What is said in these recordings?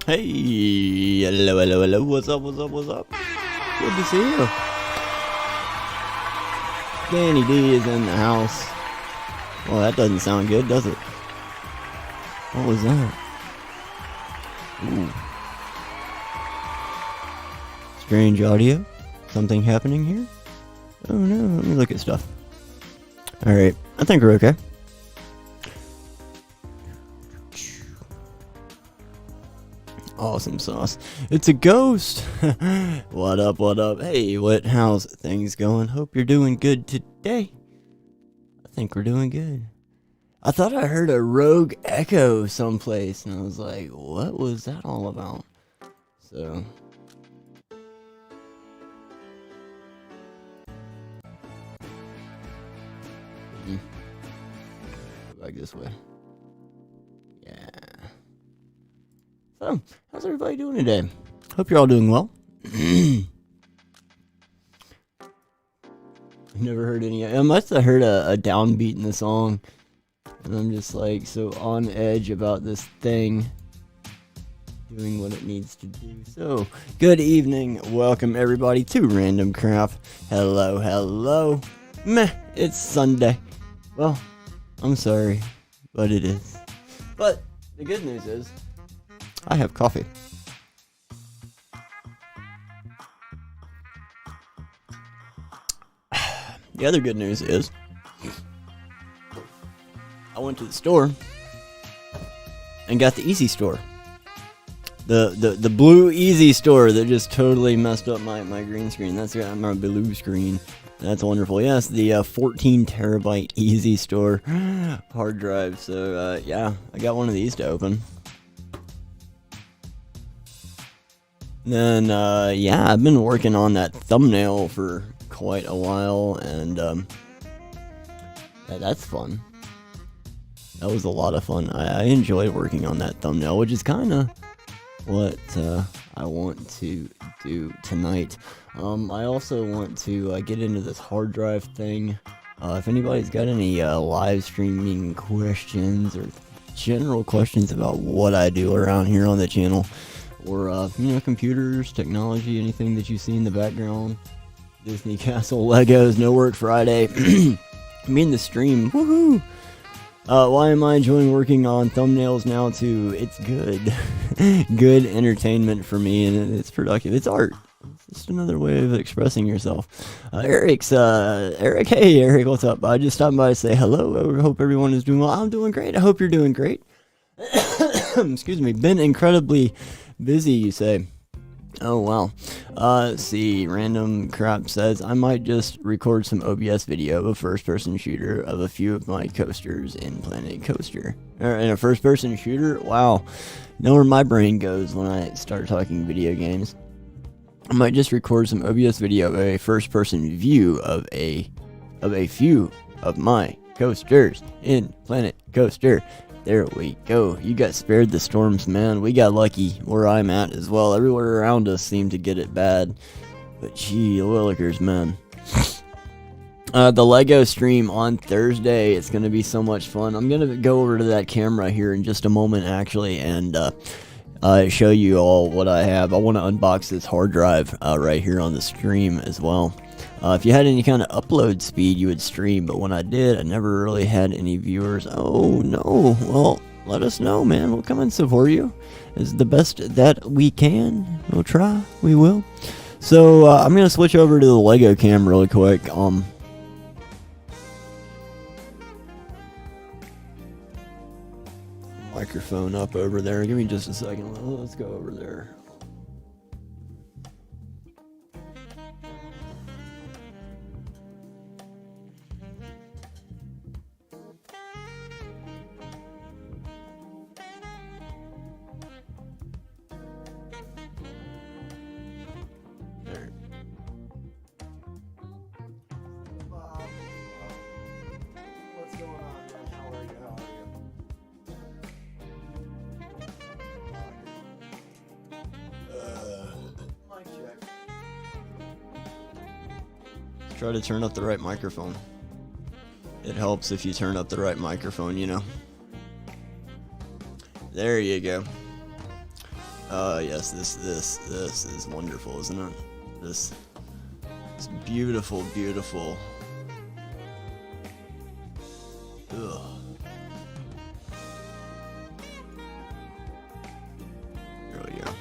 Hey, hello, what's up? Good to see you. Danny D is in the house. Well, that doesn't sound good, does it? What was that? Ooh. Strange audio? Something happening here? Oh no, let me look at stuff. Alright, I think we're okay. Awesome sauce. It's a ghost. What up? Hey, how's things going? Hope you're doing good today. I think we're doing good. I thought I heard a rogue echo someplace, and I was like, what was that all about? So... Go back this way. Yeah. So, how's everybody doing today? Hope you're all doing well. Never heard any. I must have heard a downbeat in the song. And I'm just like so on edge about this thing doing what it needs to do. So, good evening. Welcome everybody to Random Craft. Hello. Meh, it's Sunday. Well, I'm sorry, but it is. But the good news is, I have coffee. The other good news is, I went to the store and got the Easy Store. The blue Easy Store that just totally messed up my green screen. That's my blue screen. That's wonderful. Yes, the 14 terabyte Easy Store hard drive. So yeah, I got one of these to open. Then yeah, I've been working on that thumbnail for quite a while, and yeah, that's fun. That was a lot of fun. I enjoy working on that thumbnail, which is kind of what I want to do tonight. I also want to get into this hard drive thing. If anybody's got any live streaming questions or general questions about what I do around here on the channel, or computers, technology, anything that you see in the background, Disney Castle, Legos, No Work Friday, me in the stream, woohoo! Why am I enjoying working on thumbnails now too? It's good. Good entertainment for me, and it's productive. It's art. It's just another way of expressing yourself. Eric, hey Eric, what's up? I just stopped by to say hello. I hope everyone is doing well. I'm doing great. I hope you're doing great. Excuse me. Been incredibly busy, you say. Oh, wow. Let's see. Random Crap says, I might just record some OBS video of a first-person shooter of a few of my coasters in Planet Coaster. In a first-person shooter? Wow. Know where my brain goes when I start talking video games. I might just record some OBS video of a first-person view of a few of my coasters in Planet Coaster. There we go. You got spared the storms, man. We got lucky where I'm at as well. Everywhere around us seemed to get it bad. But gee, willikers, man. The Lego stream on Thursday. It's going to be so much fun. I'm going to go over to that camera here in just a moment, actually, and show you all what I have. I want to unbox this hard drive right here on the stream as well. If you had any kind of upload speed, you would stream, but when I did, I never really had any viewers. Oh, no. Well, let us know, man. We'll come and support you. It's the best that we can. We'll try. We will. So, I'm going to switch over to the Lego cam really quick. Microphone up over there. Give me just a second. Let's go over there. There. What's going on, man? How are you? Mic check. Try to turn up the right microphone. It helps if you turn up the right microphone, you know. There you go. Yes, this is wonderful, isn't it? This beautiful, beautiful. Ugh. There we go.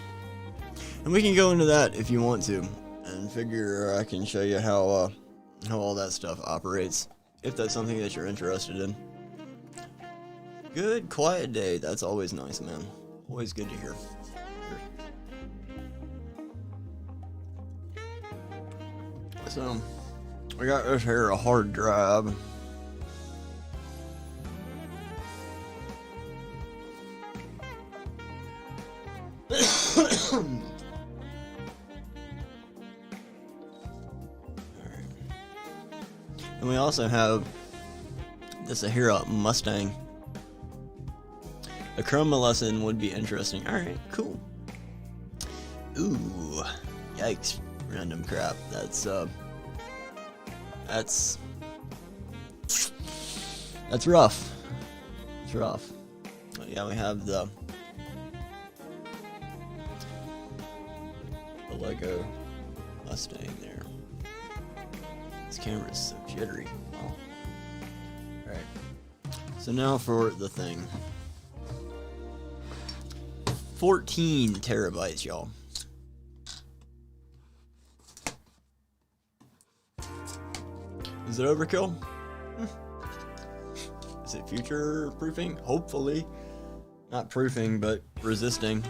And we can go into that if you want to, and figure I can show you how all that stuff operates, if that's something that you're interested in. Good, quiet day. That's always nice, man. Always good to hear. So, we got this here, a hard drive. And we also have this here Mustang. A chroma lesson would be interesting. Alright, cool. Ooh, yikes. Random crap. That's rough. It's rough. Oh, yeah, we have the Lego Mustang there. This camera is so jittery. Wow. Alright. So now for the thing. 14 terabytes, y'all. Is it overkill? Is it future proofing? Hopefully. Not proofing, but resisting.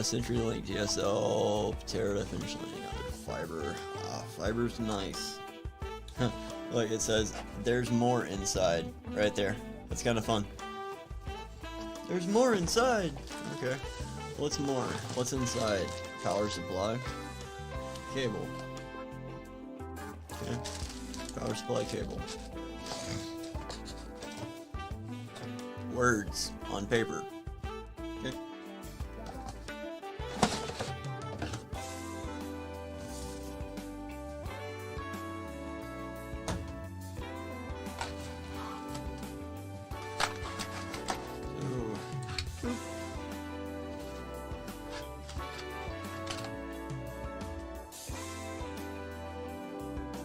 CenturyLink DSL, Terra definition, another fiber. Fiber's nice. Look, it says there's more inside right there. That's kind of fun. There's more inside. Okay. What's more? What's inside? Power supply. Cable. Okay. Power supply cable. Words on paper. Okay.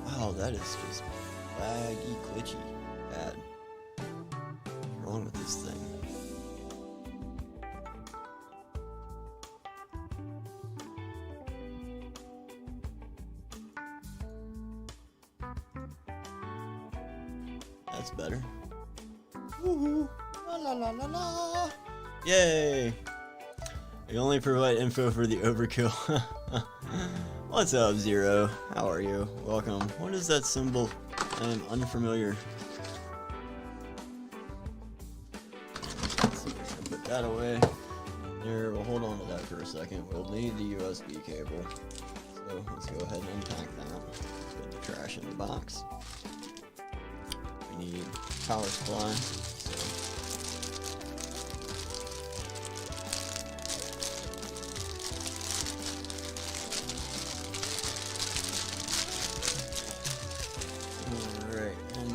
Wow, that is just laggy, glitchy, bad. What's wrong with this thing? That's better. Woohoo! La la la la la! Yay! We only provide info for the overkill. What's up, Zero? How are you? Welcome. What is that symbol? I am unfamiliar. Let's see, put that away. There, we'll hold on to that for a second. We'll need the USB cable. So let's go ahead and unpack that. Let's put the trash in the box. We need power supply.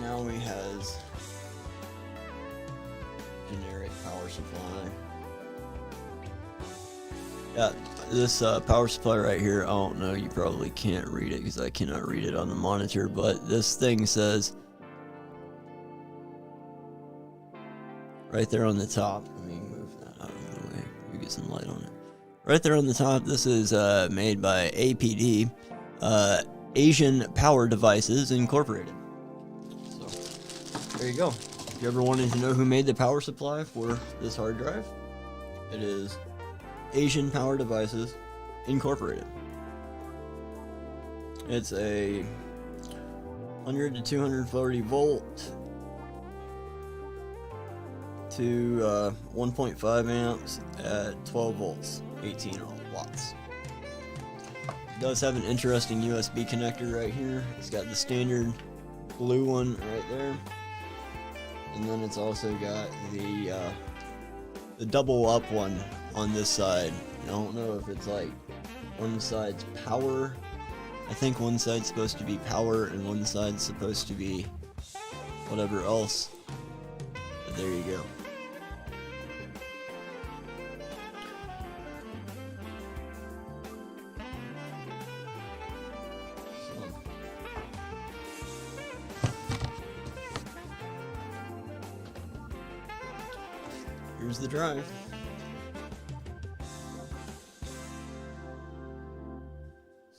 Now we has generic power supply. Yeah, this power supply right here, I don't know, you probably can't read it because I cannot read it on the monitor, but this thing says right there on the top, let me move that out of the way, we get some light on it. Right there on the top, this is made by APD, Asian Power Devices Incorporated. So, there you go. If you ever wanted to know who made the power supply for this hard drive, it is Asian Power Devices Incorporated. It's a 100 to 240 volt to 1.5 amps at 12 volts, 18 watts. It does have an interesting USB connector right here. It's got the standard blue one right there, and then it's also got the double up one on this side. I don't know if it's like one side's power. I think one side's supposed to be power and one side's supposed to be whatever else. But there you go. Here's the drive.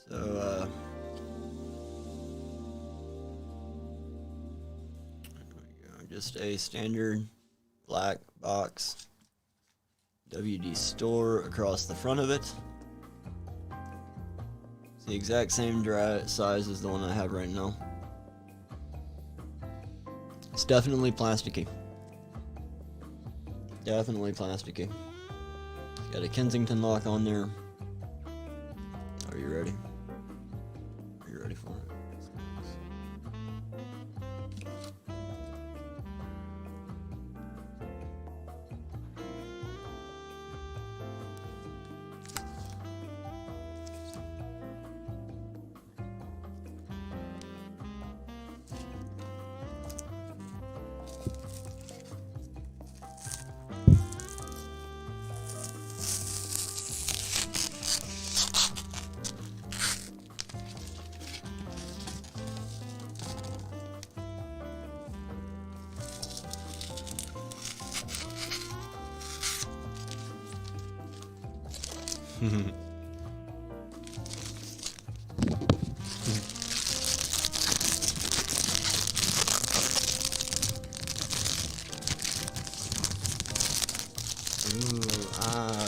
So, there we go. Just a standard black box WD store across the front of it. It's the exact same drive size as the one I have right now. It's definitely plasticky. Definitely plasticky. Got a Kensington lock on there. Are you ready? Are you ready for it?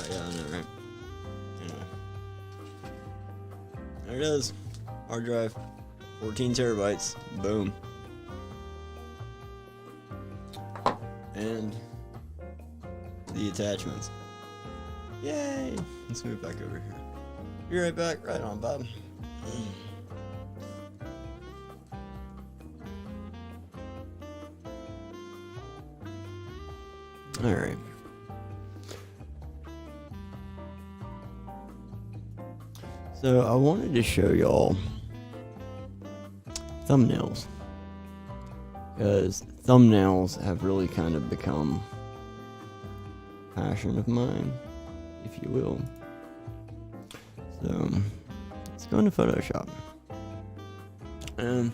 Yeah, I know, right? Anyway. There it is. Hard drive. 14 terabytes. Boom. And the attachments. Yay! Let's move back over here. Be right back. Right on, Bob. Alright. So I wanted to show y'all thumbnails, because thumbnails have really kind of become a passion of mine, if you will. So let's go into Photoshop, and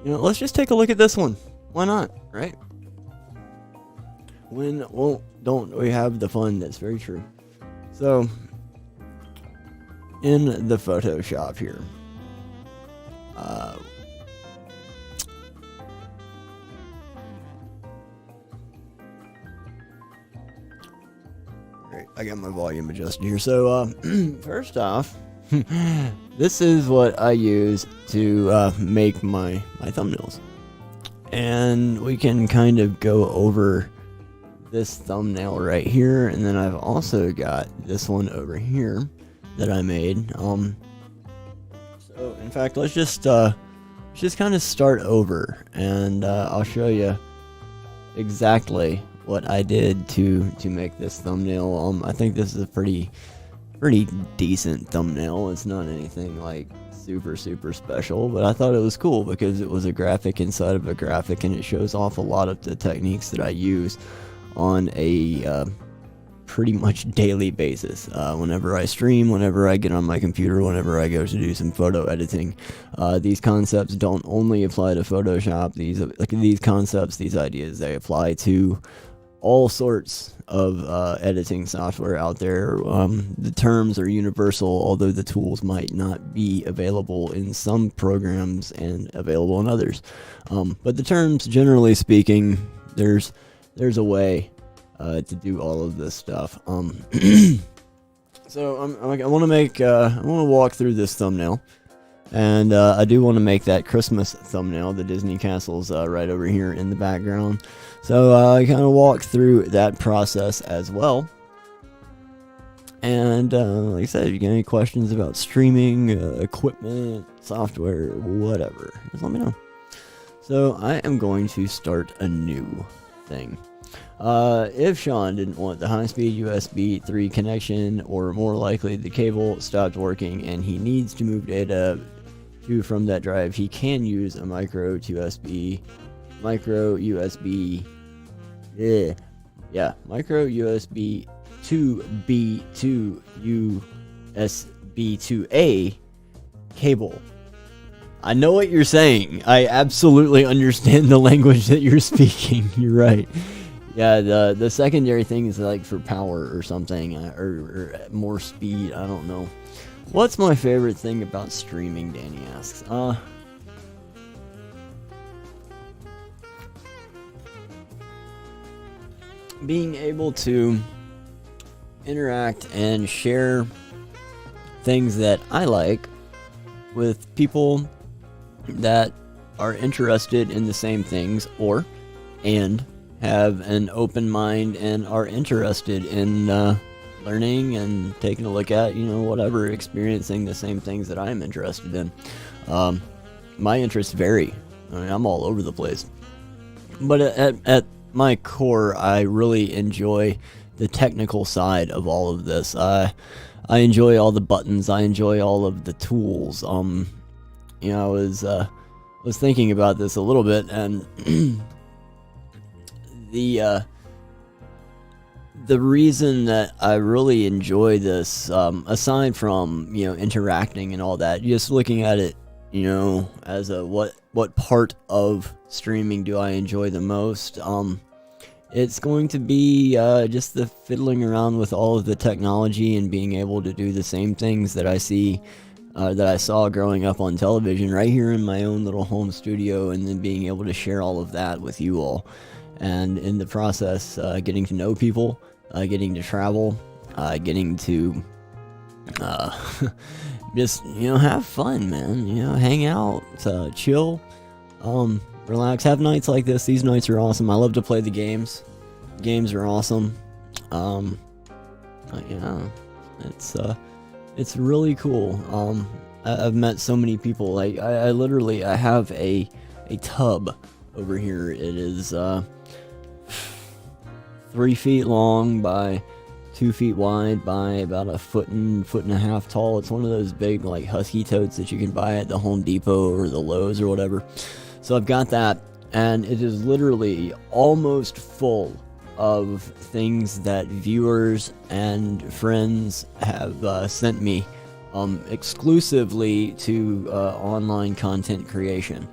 let's just take a look at this one. Why not, right? Don't we have the fun? That's very true. So in the Photoshop here, great, I got my volume adjusted here. So first off, this is what I use to make my thumbnails, and we can kind of go over this thumbnail right here, and then I've also got this one over here that I made. So in fact, let's just kind of start over, and I'll show you exactly what I did to make this thumbnail. I think this is a pretty decent thumbnail. It's not anything like super special, but I thought it was cool because it was a graphic inside of a graphic, and it shows off a lot of the techniques that I use on a pretty much daily basis. Whenever I stream, whenever I get on my computer, whenever I go to do some photo editing. These concepts don't only apply to Photoshop. These concepts, these ideas, they apply to all sorts of editing software out there. The terms are universal, although the tools might not be available in some programs and available in others. But the terms, generally speaking, there's a way to do all of this stuff. So I want to walk through this thumbnail. And I do want to make that Christmas thumbnail, the Disney castles right over here in the background. So I kind of walk through that process as well. And like I said, if you get any questions about streaming, equipment, software, whatever, just let me know. So I am going to start a new thing. If Sean didn't want the high-speed USB 3 connection, or more likely the cable stopped working and he needs to move data to from that drive, he can use a micro USB 2B to USB 2A cable. I know what you're saying. I absolutely understand the language that you're speaking. You're right. Yeah, the secondary thing is like for power or something, or more speed. I don't know. What's my favorite thing about streaming, Danny asks. Being able to interact and share things that I like with people that are interested in the same things, and have an open mind and are interested in learning and taking a look at, whatever, experiencing the same things that I'm interested in. My interests vary. I mean, I'm all over the place. But at my core, I really enjoy the technical side of all of this. I enjoy all the buttons. I enjoy all of the tools. I was thinking about this a little bit, and the reason that I really enjoy this, aside from, interacting and all that, just looking at it, as a what part of streaming do I enjoy the most? It's going to be just the fiddling around with all of the technology and being able to do the same things that I saw growing up on television right here in my own little home studio, and then being able to share all of that with you all. And in the process, getting to know people, getting to travel, getting to just, have fun, man. Hang out, chill, relax, have nights like this. These nights are awesome. I love to play the games. Games are awesome. Yeah, it's really cool. I've met so many people. Like I literally have a tub over here. It is 3 feet long by 2 feet wide by about a foot and a half tall. It's one of those big like husky totes that you can buy at the Home Depot or the Lowe's or whatever. So I've got that, and it is literally almost full of things that viewers and friends have sent me exclusively to online content creation.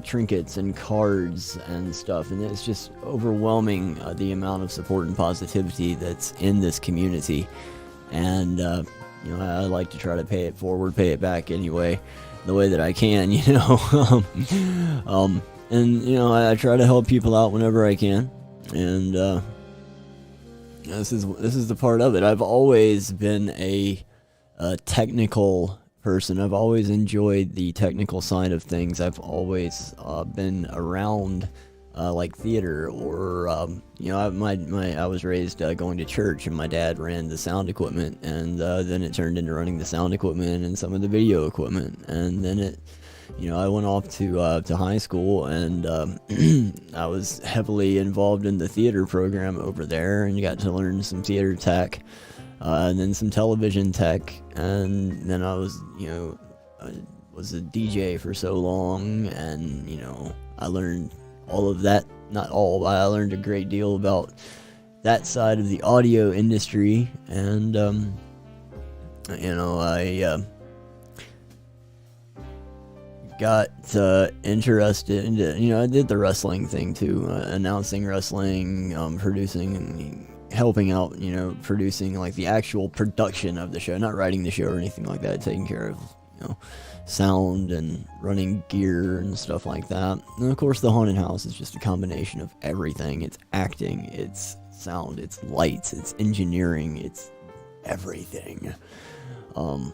Trinkets and cards and stuff, and it's just overwhelming, the amount of support and positivity that's in this community. And I like to try to pay it forward, pay it back anyway, the way that I can. And I try to help people out whenever I can. And this is the part of it. I've always been a technical person. I've always enjoyed the technical side of things. I've always been around like theater, or I was raised going to church, and my dad ran the sound equipment, and then it turned into running the sound equipment and some of the video equipment, and then I went off to high school, and I was heavily involved in the theater program over there, and you got to learn some theater tech. And then some television tech, and then I was a DJ for so long, and I learned all of that. Not all, but I learned a great deal about that side of the audio industry, and I got interested into, I did the wrestling thing too, announcing wrestling, producing and helping out, producing like the actual production of the show, not writing the show or anything like that, taking care of, sound and running gear and stuff like that. And of course the haunted house is just a combination of everything. It's acting, it's sound, it's lights, it's engineering, it's everything. Two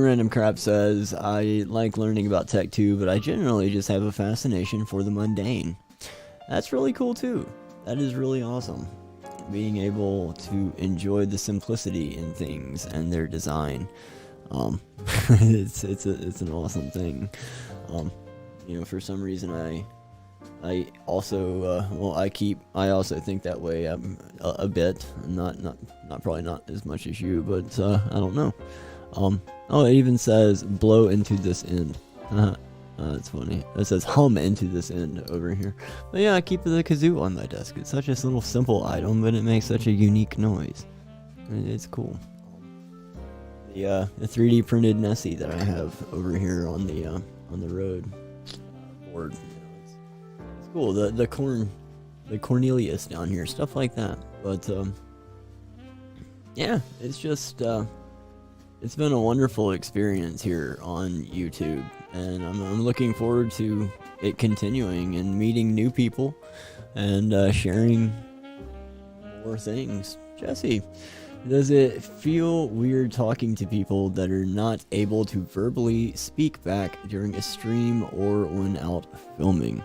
Random Crap says, I like learning about tech too, but I generally just have a fascination for the mundane. That's really cool too. That is really awesome. Being able to enjoy the simplicity in things and their design. It's an awesome thing. For some reason I also I also think that way a bit. Not probably not as much as you, but I don't know. It even says blow into this end. That's funny. It says hum into this end over here. But yeah, I keep the kazoo on my desk. It's such a little simple item, but it makes such a unique noise. It's cool. The 3D printed Nessie that I have over here on the road board. It's cool. The Cornelius down here, stuff like that. But yeah, it's just it's been a wonderful experience here on YouTube, and I'm looking forward to it continuing and meeting new people and sharing more things. Jesse, does it feel weird talking to people that are not able to verbally speak back during a stream or when out filming?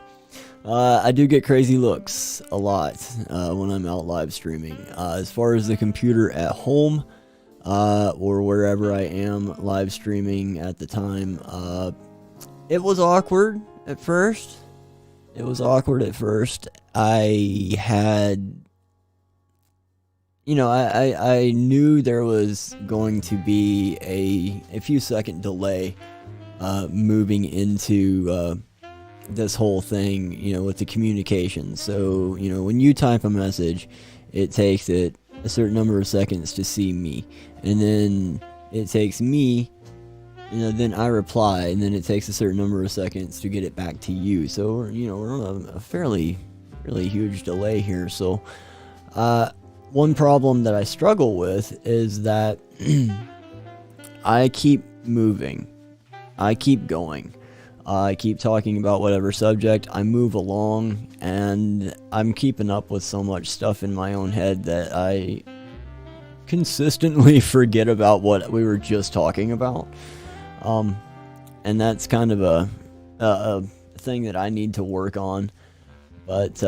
I do get crazy looks a lot when I'm out live streaming. As far as the computer at home, or wherever I am live streaming at the time, it was awkward at first. I had, I knew there was going to be a few second delay moving into this whole thing, with the communication. So, when you type a message, it takes it a certain number of seconds to see me, and then it takes me, then I reply, and then it takes a certain number of seconds to get it back to you. So we're on a fairly really huge delay here. So one problem that I struggle with is that I keep moving, I keep going, I keep talking about whatever subject, I move along, and I'm keeping up with so much stuff in my own head that I consistently forget about what we were just talking about. And that's kind of a thing that I need to work on. But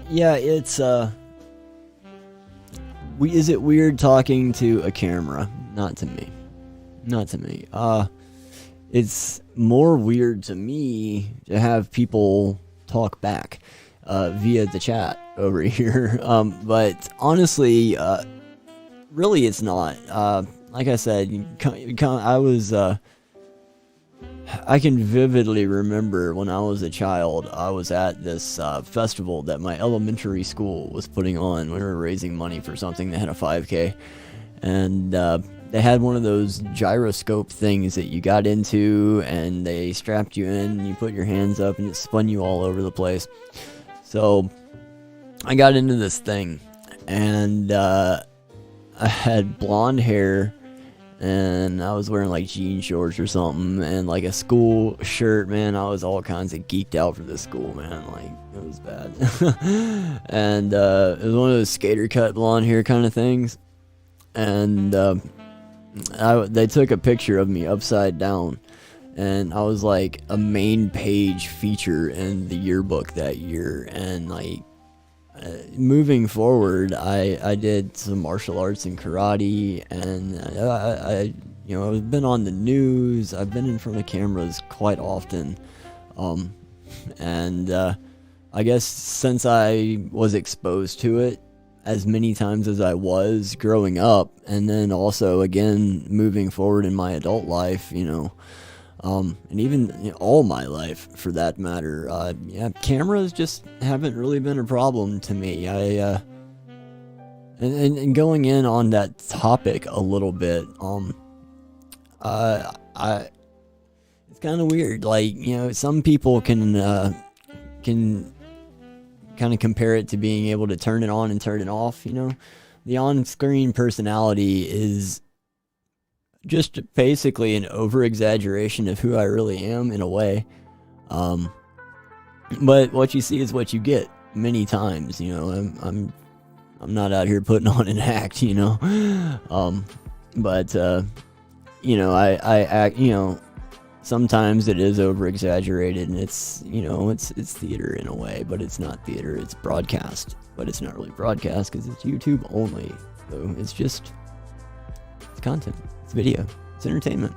yeah, it's is it weird talking to a camera? Not to me. It's more weird to me to have people talk back via the chat over here. But honestly, really it's not. Like I said, I can vividly remember when I was a child, I was at this festival that my elementary school was putting on. We were raising money for something that had a 5K. And they had one of those gyroscope things that you got into, and they strapped you in, and you put your hands up, and it spun you all over the place. So I got into this thing, and I had blonde hair, and I was wearing like jean shorts or something, and like a school shirt. Man, I was all kinds of geeked out for this school, man. Like, it was bad. And it was one of those skater cut blonde hair kind of things. And they took a picture of me upside down, and I was like a main page feature in the yearbook that year. And like moving forward, I did some martial arts and karate, and I've been on the news. I've been in front of cameras quite often, and I guess since I was exposed to it as many times as I was growing up, and then also again moving forward in my adult life, And even all my life for that matter. Yeah, cameras just haven't really been a problem to me. And going in on that topic a little bit, it's kind of weird. Like, some people can kind of compare it to being able to turn it on and turn it off. The on-screen personality is just basically an over-exaggeration of who I really am in a way. But what you see is what you get many times. I'm not out here putting on an act. But I act. Sometimes it is over-exaggerated, and it's theater in a way, but it's not theater. It's broadcast, but it's not really broadcast because it's YouTube only. So it's content. It's video. It's entertainment.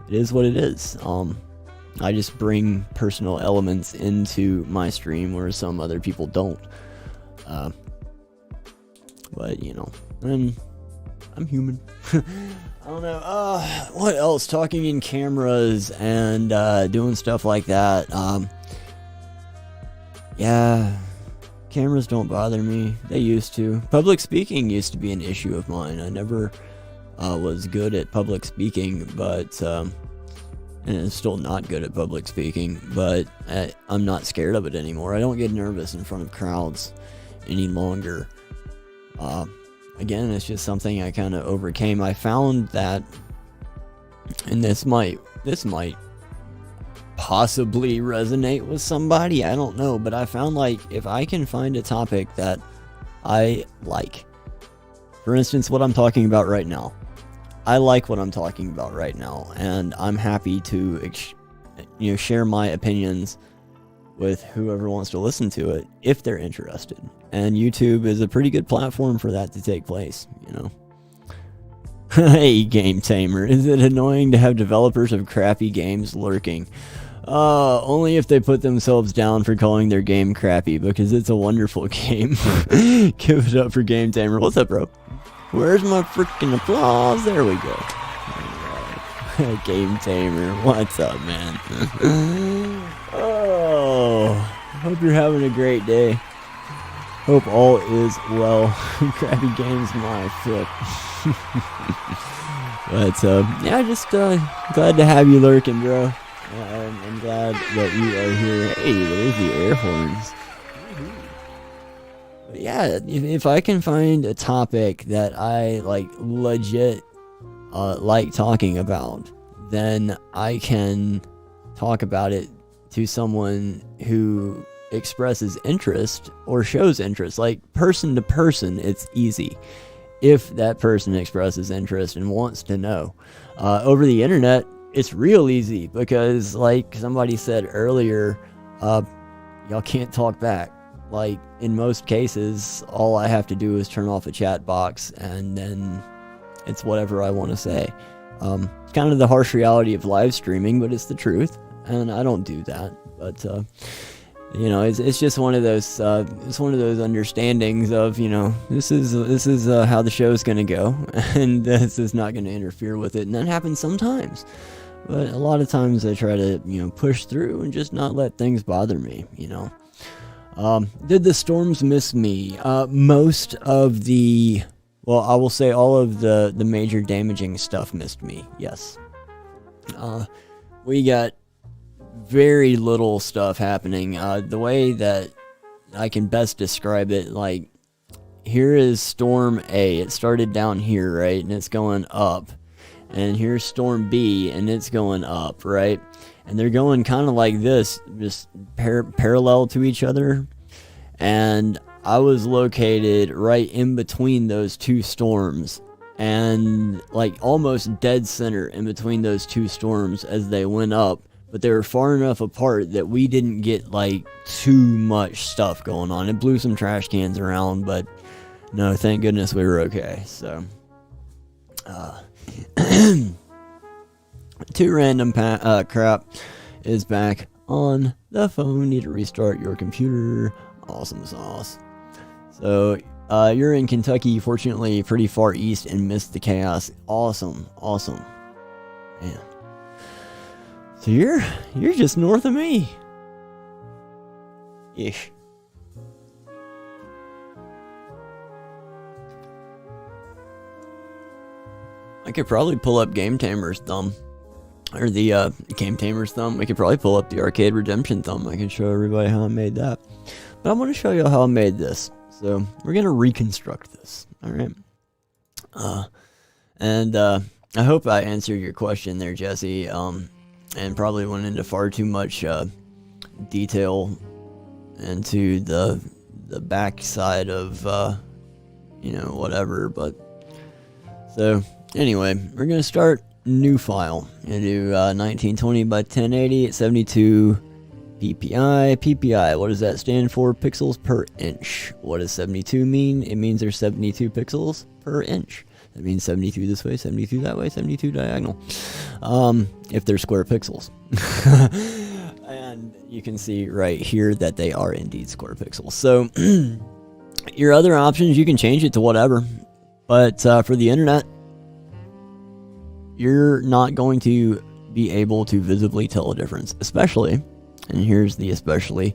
It is what it is. I just bring personal elements into my stream where some other people don't. But I'm human. I don't know. What else? Talking in cameras and doing stuff like that. Yeah, cameras don't bother me. They used to. Public speaking used to be an issue of mine. I never was good at public speaking, but and I'm still not good at public speaking. But I'm not scared of it anymore. I don't get nervous in front of crowds any longer. Again, it's just something I kind of overcame. I found that, and this might possibly resonate with somebody, I don't know, but I found, like, if I can find a topic that I like, for instance, what I'm talking about right now, I like what I'm talking about right now, and I'm happy to share my opinions with whoever wants to listen to it if they're interested. And YouTube is a pretty good platform for that to take place, Hey, Game Tamer, is it annoying to have developers of crappy games lurking? Only if they put themselves down for calling their game crappy, because it's a wonderful game. Give it up for Game Tamer. What's up, bro? Where's my freaking applause? There we go. Right. Game Tamer, what's up, man? Oh, hope you're having a great day. Hope all is well. Crappy games, my foot. But yeah, just glad to have you lurking, bro. I'm glad that you are here. Hey, there's the air horns. But yeah, if I can find a topic that I legit like talking about, then I can talk about it to someone who expresses interest or shows interest. Like, person to person, it's easy if that person expresses interest and wants to know. Over the internet, it's real easy because, like somebody said earlier, y'all can't talk back. Like, in most cases, all I have to do is turn off a chat box and then it's whatever I want to say. It's kind of the harsh reality of live streaming, but it's the truth, and I don't do that. But it's just one of those understandings of, this is how the show's gonna go, and this is not gonna interfere with it. And that happens sometimes, but a lot of times I try to push through and just not let things bother me. Did the storms miss me? Most of the, well, I will say all of the major damaging stuff missed me. Yes. We got very little stuff happening. The way that I can best describe it, like, here is Storm A. It started down here, right? And it's going up. And here's Storm B, and it's going up, right? And they're going kind of like this, just parallel to each other. And I was located right in between those two storms, and like almost dead center in between those two storms as they went up. But they were far enough apart that we didn't get like too much stuff going on. It blew some trash cans around, but no, thank goodness we were okay. So, Too Random Crap is back on the phone. Need to restart your computer. Awesome sauce. So, you're in Kentucky, fortunately pretty far east, and missed the chaos. Awesome. Man. So you're just north of me. Ish. I could probably pull up Game Tamer's thumb. Or the Game Tamer's thumb. We could probably pull up the Arcade Redemption thumb. I can show everybody how I made that. But I want to show you how I made this. So we're going to reconstruct this. Alright. I hope I answered your question there, Jesse. And probably went into far too much detail into the backside of whatever. But so anyway, we're gonna start new file. I'm gonna do 1920 by 1080 at 72 ppi. PPI, what does that stand for? Pixels per inch. What does 72 mean? It means there's 72 pixels per inch. That means 72 this way, 72 that way, 72 diagonal. If they're square pixels. And you can see right here that they are indeed square pixels. So your other options, you can change it to whatever. But for the internet, you're not going to be able to visibly tell a difference. Especially, and here's the especially,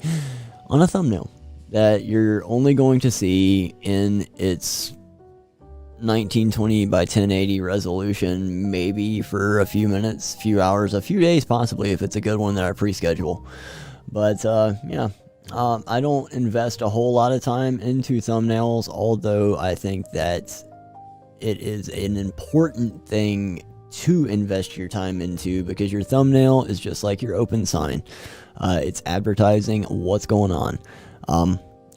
on a thumbnail. That you're only going to see in its 1920 by 1080 resolution, maybe for a few minutes, few hours, a few days possibly, if it's a good one that I pre-schedule. But I don't invest a whole lot of time into thumbnails, although I think that it is an important thing to invest your time into, because your thumbnail is just like your open sign. It's advertising what's going on.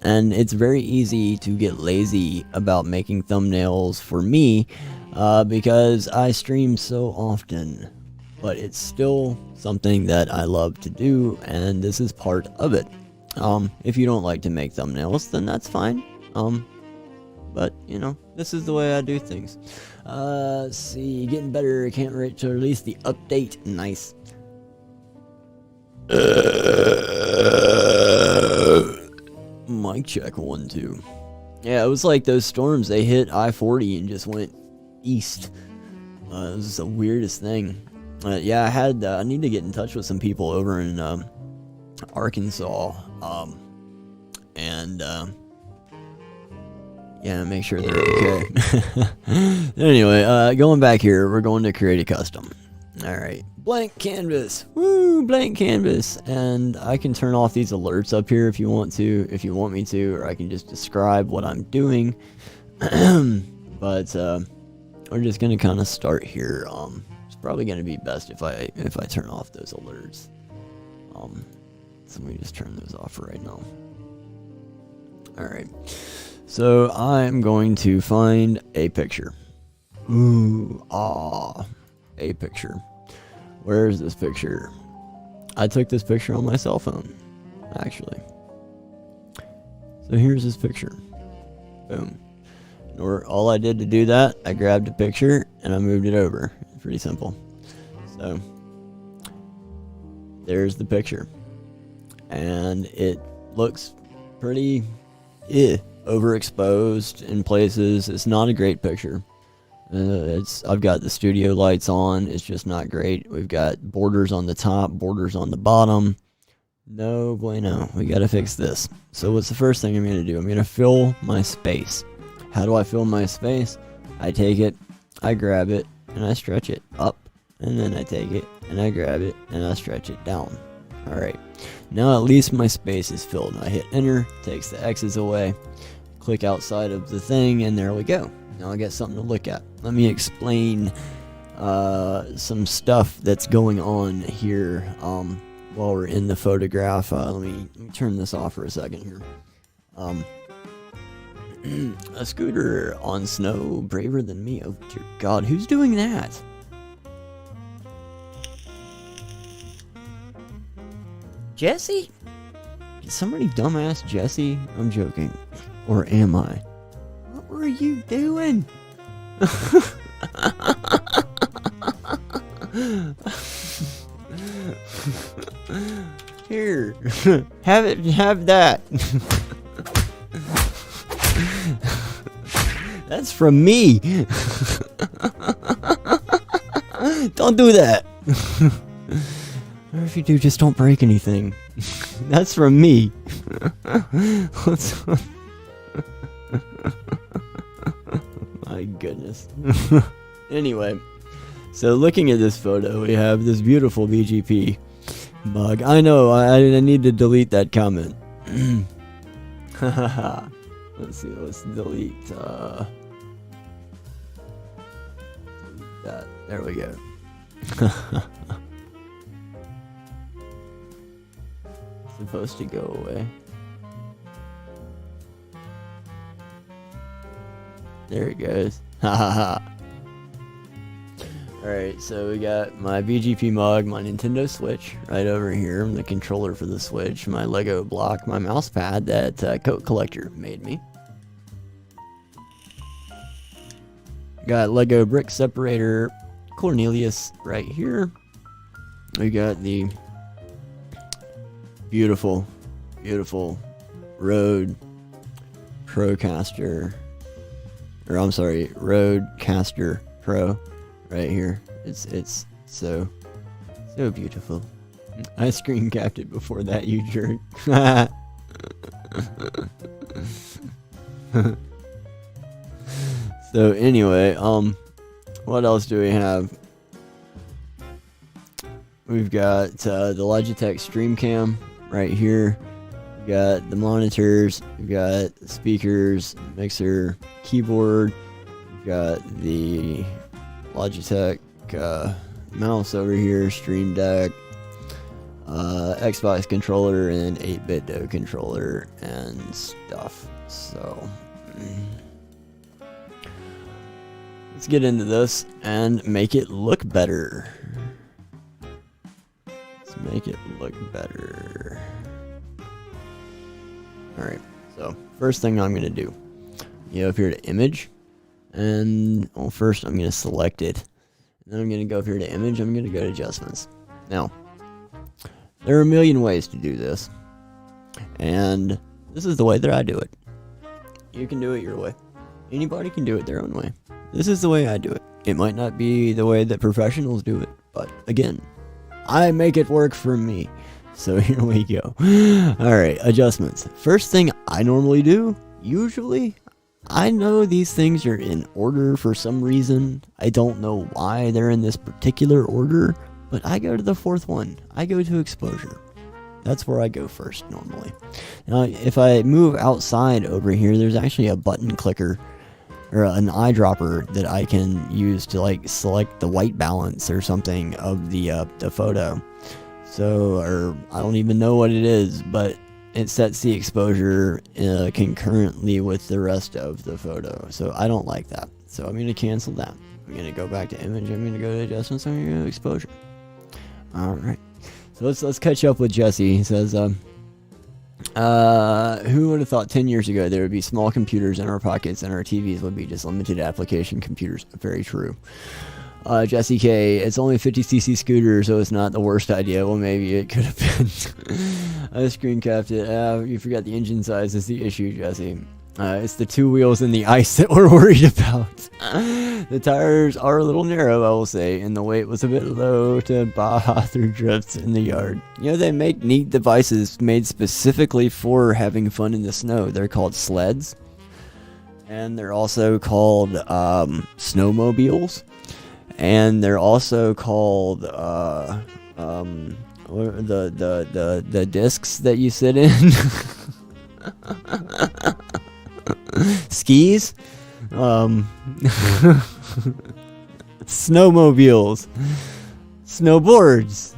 And it's very easy to get lazy about making thumbnails for me, because I stream so often. But it's still something that I love to do, and this is part of it. If you don't like to make thumbnails, then that's fine. But, this is the way I do things. Let's see, getting better. Can't wait to release the update. Nice. Mic check 1 2. Yeah, it was like those storms. They hit I-40 and just went east. It was the weirdest thing. Yeah, I need to get in touch with some people over in Arkansas, and make sure they're okay. Anyway, going back here, we're going to create a custom. All right. Blank canvas. Woo, blank canvas. And I can turn off these alerts up here if you want me to, or I can just describe what I'm doing. But we're just gonna kind of start here. It's probably gonna be best if I turn off those alerts. So let me just turn those off right now. All right. So I'm going to find a picture. A picture. Where is this picture? I took this picture on my cell phone, actually. So here's this picture. Boom. Or all I did to do that, I grabbed a picture and I moved it over. Pretty simple. So there's the picture. And it looks pretty overexposed in places. It's not a great picture. I've got the studio lights on. It's just not great. We've got borders on the top, borders on the bottom. No bueno. We got to fix this. So what's the first thing I'm going to do? I'm going to fill my space. How do I fill my space? I take it, I grab it, and I stretch it up. And then I take it, and I grab it, and I stretch it down. Alright. Now at least my space is filled. I hit enter, takes the X's away. Click outside of the thing, and there we go. Now I got something to look at. Let me explain some stuff that's going on here while we're in the photograph. Let me turn this off for a second here. A scooter on snow, braver than me. Oh dear God, who's doing that? Jesse? Did somebody dumbass Jesse? I'm joking. Or am I? What were you doing? Here. Have that. That's from me. Don't do that. Or if you do, just don't break anything. That's from me. My goodness. Anyway, so looking at this photo, we have this beautiful BGP mug. I know, I need to delete that comment. Let's see, let's delete that. There we go. Supposed to go away. There it goes. Alright, so we got my BGP mug, my Nintendo Switch right over here, the controller for the Switch, my Lego block, my mouse pad that Coat Collector made me. Got Lego brick separator Cornelius right here. We got the beautiful, beautiful Rode Procaster, or I'm sorry, Rodecaster Pro right here. It's so beautiful. I screen capped it before that, you jerk. So anyway, what else do we have? We've got the Logitech StreamCam right here. We got the monitors. We've got speakers, mixer, keyboard. We've got the Logitech mouse over here, Stream Deck, Xbox controller, and 8-bit controller and stuff. So let's get into this and make it look better. Let's make it look better. Alright, so first thing I'm going to do, you go up here to image, and well, first I'm going to select it, and then I'm going to go up here to image, I'm going to go to adjustments. Now, there are a million ways to do this, and this is the way that I do it. You can do it your way. Anybody can do it their own way. This is the way I do it. It might not be the way that professionals do it, but again, I make it work for me. So here we go. Alright, adjustments. First thing I normally do, usually, I know these things are in order for some reason. I don't know why they're in this particular order, but I go to the fourth one. I go to exposure. That's where I go first normally. Now, if I move outside over here, there's actually a button clicker or an eyedropper that I can use to like select the white balance or something of the photo. So, or I don't even know what it is, but it sets the exposure concurrently with the rest of the photo. So I don't like that. So I'm going to cancel that. I'm going to go back to image. I'm going to go to adjustments. I'm going to go to exposure. All right. So let's catch up with Jesse. He says, who would have thought 10 years ago there would be small computers in our pockets and our TVs would be just limited application computers? Very true. Jesse K, it's only a 50cc scooter, so it's not the worst idea. Well, maybe it could have been. I screen capped it. You forgot the engine size is the issue, Jesse. It's the two wheels and the ice that we're worried about. The tires are a little narrow, I will say, and the weight was a bit low to baja through drifts in the yard. You know, they make neat devices made specifically for having fun in the snow. They're called sleds, and they're also called snowmobiles. And they're also called the discs that you sit in. Skis, snowmobiles, snowboards.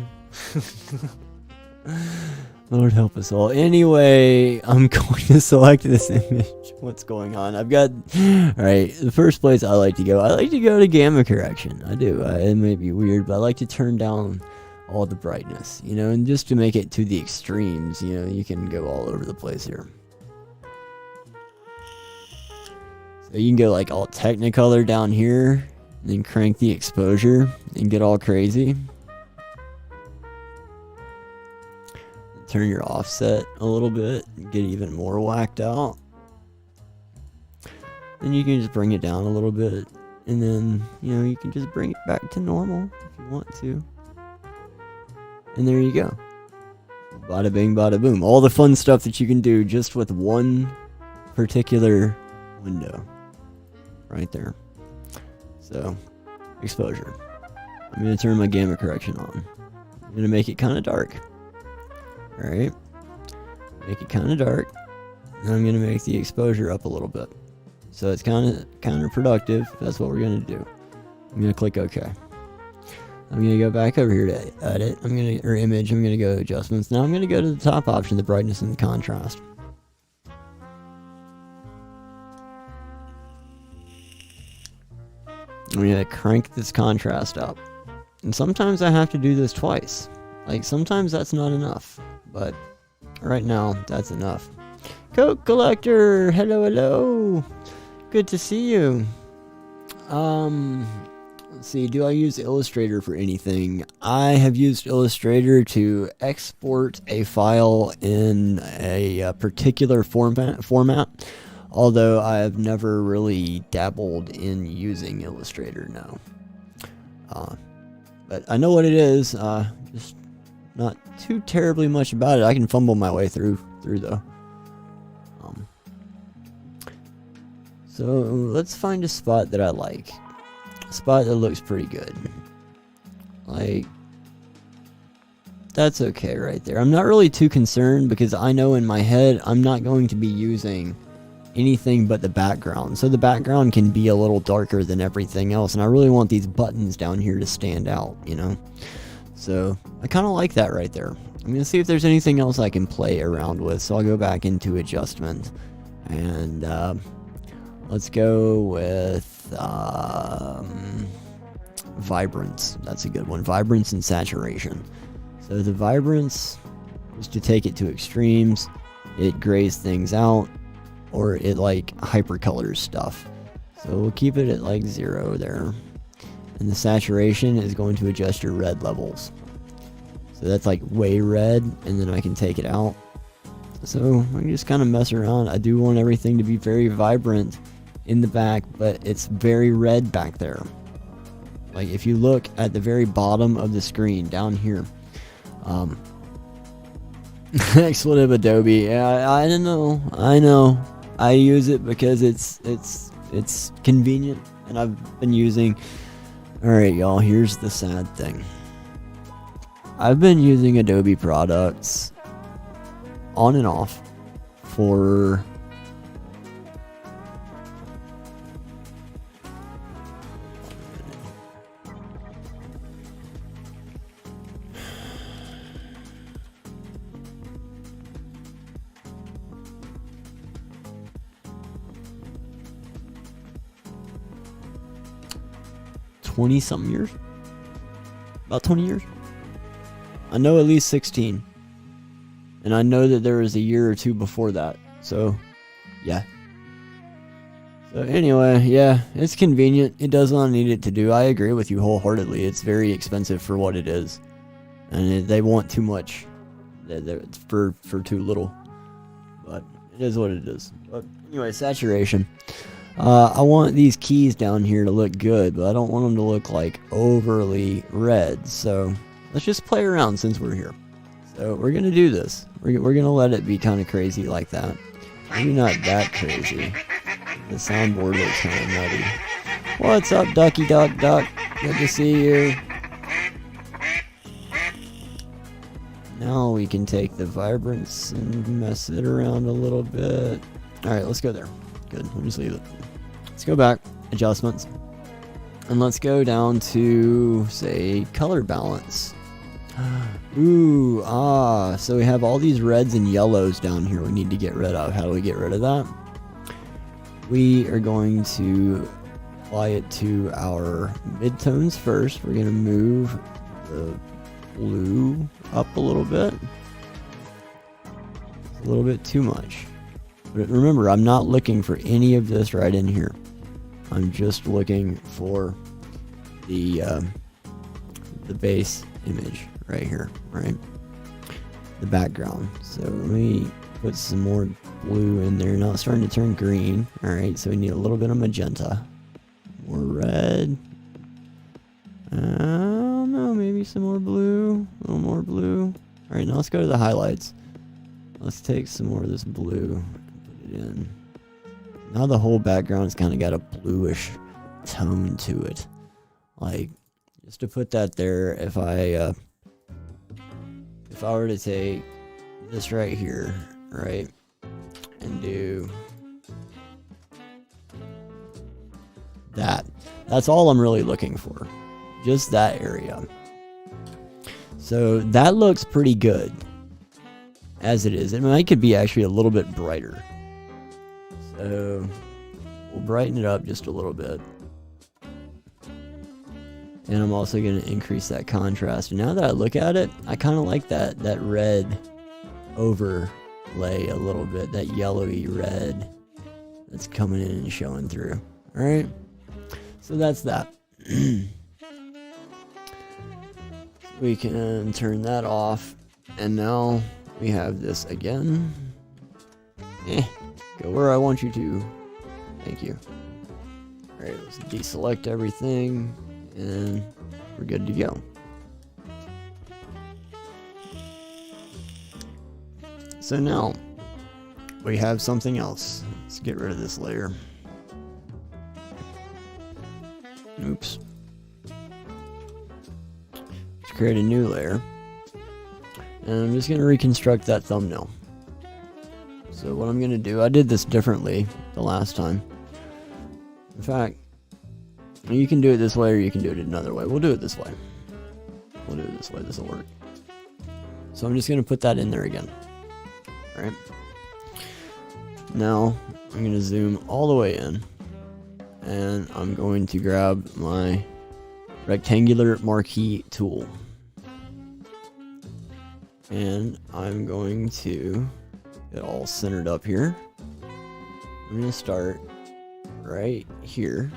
Lord help us all. Anyway, I'm going to select this image. What's going on? I've got... Alright, the first place I like to go to gamma correction. I do. It may be weird, but I like to turn down all the brightness, you know, and just to make it to the extremes, you know, you can go all over the place here. So you can go like all Technicolor down here, and then crank the exposure, and get all crazy. Turn your offset a little bit, and get even more whacked out. Then you can just bring it down a little bit, and then, you know, you can just bring it back to normal if you want to. And there you go. Bada bing, bada boom. All the fun stuff that you can do just with one particular window. Right there. So, exposure. I'm going to turn my gamma correction on. I'm going to make it kind of dark. Alright. Make it kind of dark. And I'm going to make the exposure up a little bit. So it's kind of counterproductive. That's what we're going to do. I'm going to click OK. I'm going to go back over here to edit. Or image. I'm going to go to adjustments. Now I'm going to go to the top option, the brightness and the contrast. I'm going to crank this contrast up. And sometimes I have to do this twice. Like, sometimes that's not enough. But right now, that's enough. Coke Collector! Hello, hello! Good to see you. Let's see, do I use Illustrator for anything? I have used Illustrator to export a file in a particular format. Although I have never really dabbled in using Illustrator, no. But I know what it is, just not too terribly much about it. I can fumble my way through though. So let's find a spot that I like. A spot that looks pretty good. Like, that's okay right there. I'm not really too concerned because I know in my head I'm not going to be using anything but the background. So the background can be a little darker than everything else. And I really want these buttons down here to stand out, you know? So I kind of like that right there. I'm going to see if there's anything else I can play around with. So I'll go back into adjustment. And let's go with vibrance. That's a good one. Vibrance and saturation. So the vibrance is to take it to extremes. It grays things out. Or it like hypercolors stuff. So we'll keep it at like 0 there. And the saturation is going to adjust your red levels. So that's like way red, and then I can take it out. So I can just kind of mess around. I do want everything to be very vibrant in the back, but it's very red back there. Like if you look at the very bottom of the screen down here. Expletive Adobe. Yeah, I don't know. I know. I use it because it's convenient, and I've been using. All right, y'all. Here's the sad thing. I've been using Adobe products on and off for something years. About 20 years. I know at least 16. And I know that there was a year or two before that. So, yeah. So anyway, yeah, it's convenient. It does what I need it to do. I agree with you wholeheartedly. It's very expensive for what it is. And they want too much for too little. But it is what it is. But anyway, saturation. I want these keys down here to look good, but I don't want them to look like overly red. So let's just play around since we're here. So we're going to do this. We're going to let it be kind of crazy like that. Maybe not that crazy. The soundboard looks kind of nutty. What's up, Ducky Duck Duck? Good to see you. Now we can take the vibrance and mess it around a little bit. Alright, let's go there. Good, we'll just leave it. Let's go back, adjustments, and let's go down to, say, color balance. Ooh, so we have all these reds and yellows down here we need to get rid of. How do we get rid of that? We are going to apply it to our midtones first. We're going to move the blue up a little bit. It's a little bit too much. But remember, I'm not looking for any of this right in here. I'm just looking for the base image right here, right? The background. So let me put some more blue in there. Now it's starting to turn green. All right, so we need a little bit of magenta. More red. I don't know, maybe some more blue. A little more blue. Alright, now let's go to the highlights. Let's take some more of this blue and put it in. Now the whole background's kind of got a bluish tone to it. Like, just to put that there, if I were to take this right here, right, and do that. That's all I'm really looking for. Just that area. So that looks pretty good as it is. It could be actually a little bit brighter. So we'll brighten it up just a little bit. And I'm also going to increase that contrast. And now that I look at it, I kind of like that red overlay a little bit. That yellowy red that's coming in and showing through. Alright? So that's that. We can turn that off. And now we have this again. Go where I want you to. Thank you. Alright, let's deselect everything. And we're good to go. So now we have something else. Let's get rid of this layer. Oops. Let's create a new layer. And I'm just going to reconstruct that thumbnail. So what I'm going to do, I did this differently the last time. In fact, you can do it this way or you can do it another way. We'll do it this way. We'll do it this way. This will work. So I'm just going to put that in there again. Alright. Now, I'm going to zoom all the way in. And I'm going to grab my rectangular marquee tool. And I'm going to get all centered up here. I'm going to start right here.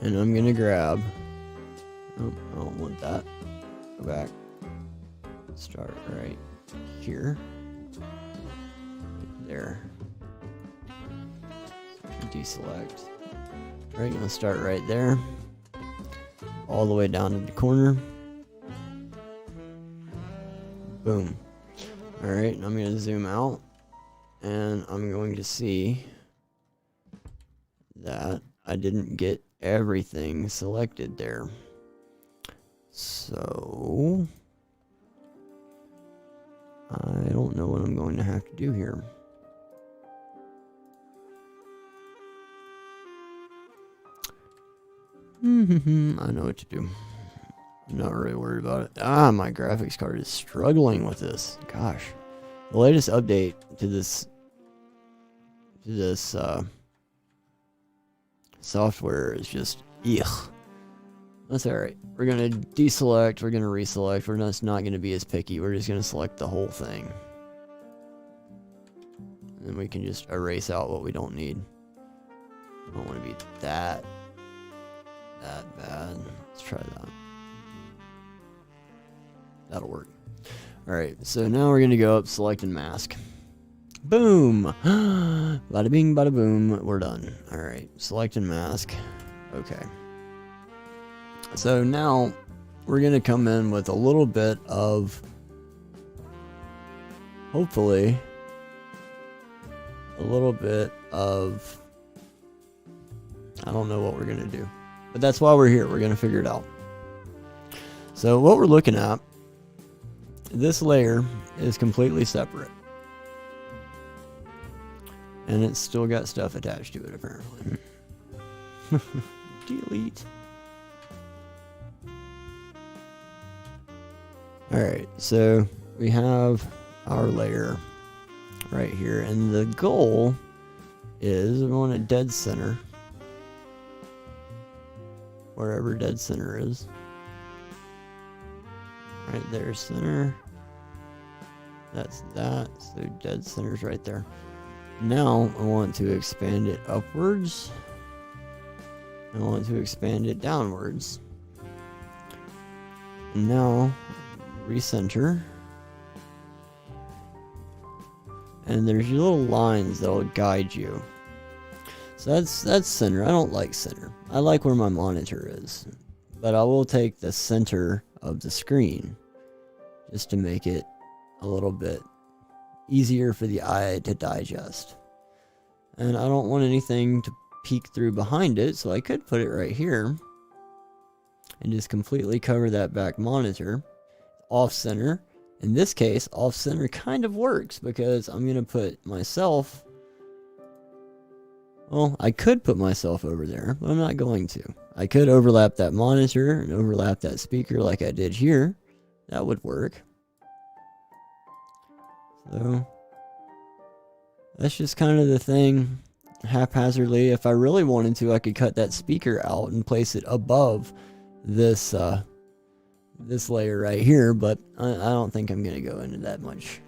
And I'm going to grab... Oh, I don't want that. Go back. Start right here. There. Deselect. Alright, gonna start right there. All the way down to the corner. Boom. Alright, I'm gonna zoom out. And I'm going to see that I didn't get everything selected there. So I don't know what I'm going to have to do here. I know what to do. I'm not really worried about it. Ah, my graphics card is struggling with this. Gosh. The latest update to this software is just ugh. That's alright. We're gonna deselect, we're gonna reselect, we're just not gonna be as picky, we're just gonna select the whole thing. And then we can just erase out what we don't need. I don't want to be that bad. Let's try that. That'll work. Alright, so now we're gonna go up, select and mask. Boom! Bada bing, bada boom, we're done. Alright, select and mask. Okay. So now we're gonna come in with a little bit of, hopefully, a little bit of, I don't know what we're gonna do. But that's why we're here. We're going to figure it out. So what we're looking at, this layer is completely separate. And it's still got stuff attached to it, apparently. Delete. Alright, so we have our layer right here. And the goal is we want it dead center. Wherever dead center is. Right there, center. That's that. So dead center's right there. Now I want to expand it upwards. I want to expand it downwards. And now recenter. And there's your little lines that will guide you. So that's center. I don't like center. I like where my monitor is. But I will take the center of the screen just to make it a little bit easier for the eye to digest. And I don't want anything to peek through behind it, so I could put it right here and just completely cover that back monitor. Off center. In this case, off center kind of works because I'm going to put myself, well, I could put myself over there, but I'm not going to. I could overlap that monitor and overlap that speaker like I did here. That would work. So that's just kind of the thing, haphazardly. If I really wanted to, I could cut that speaker out and place it above this this layer right here, but I don't think I'm going to go into that much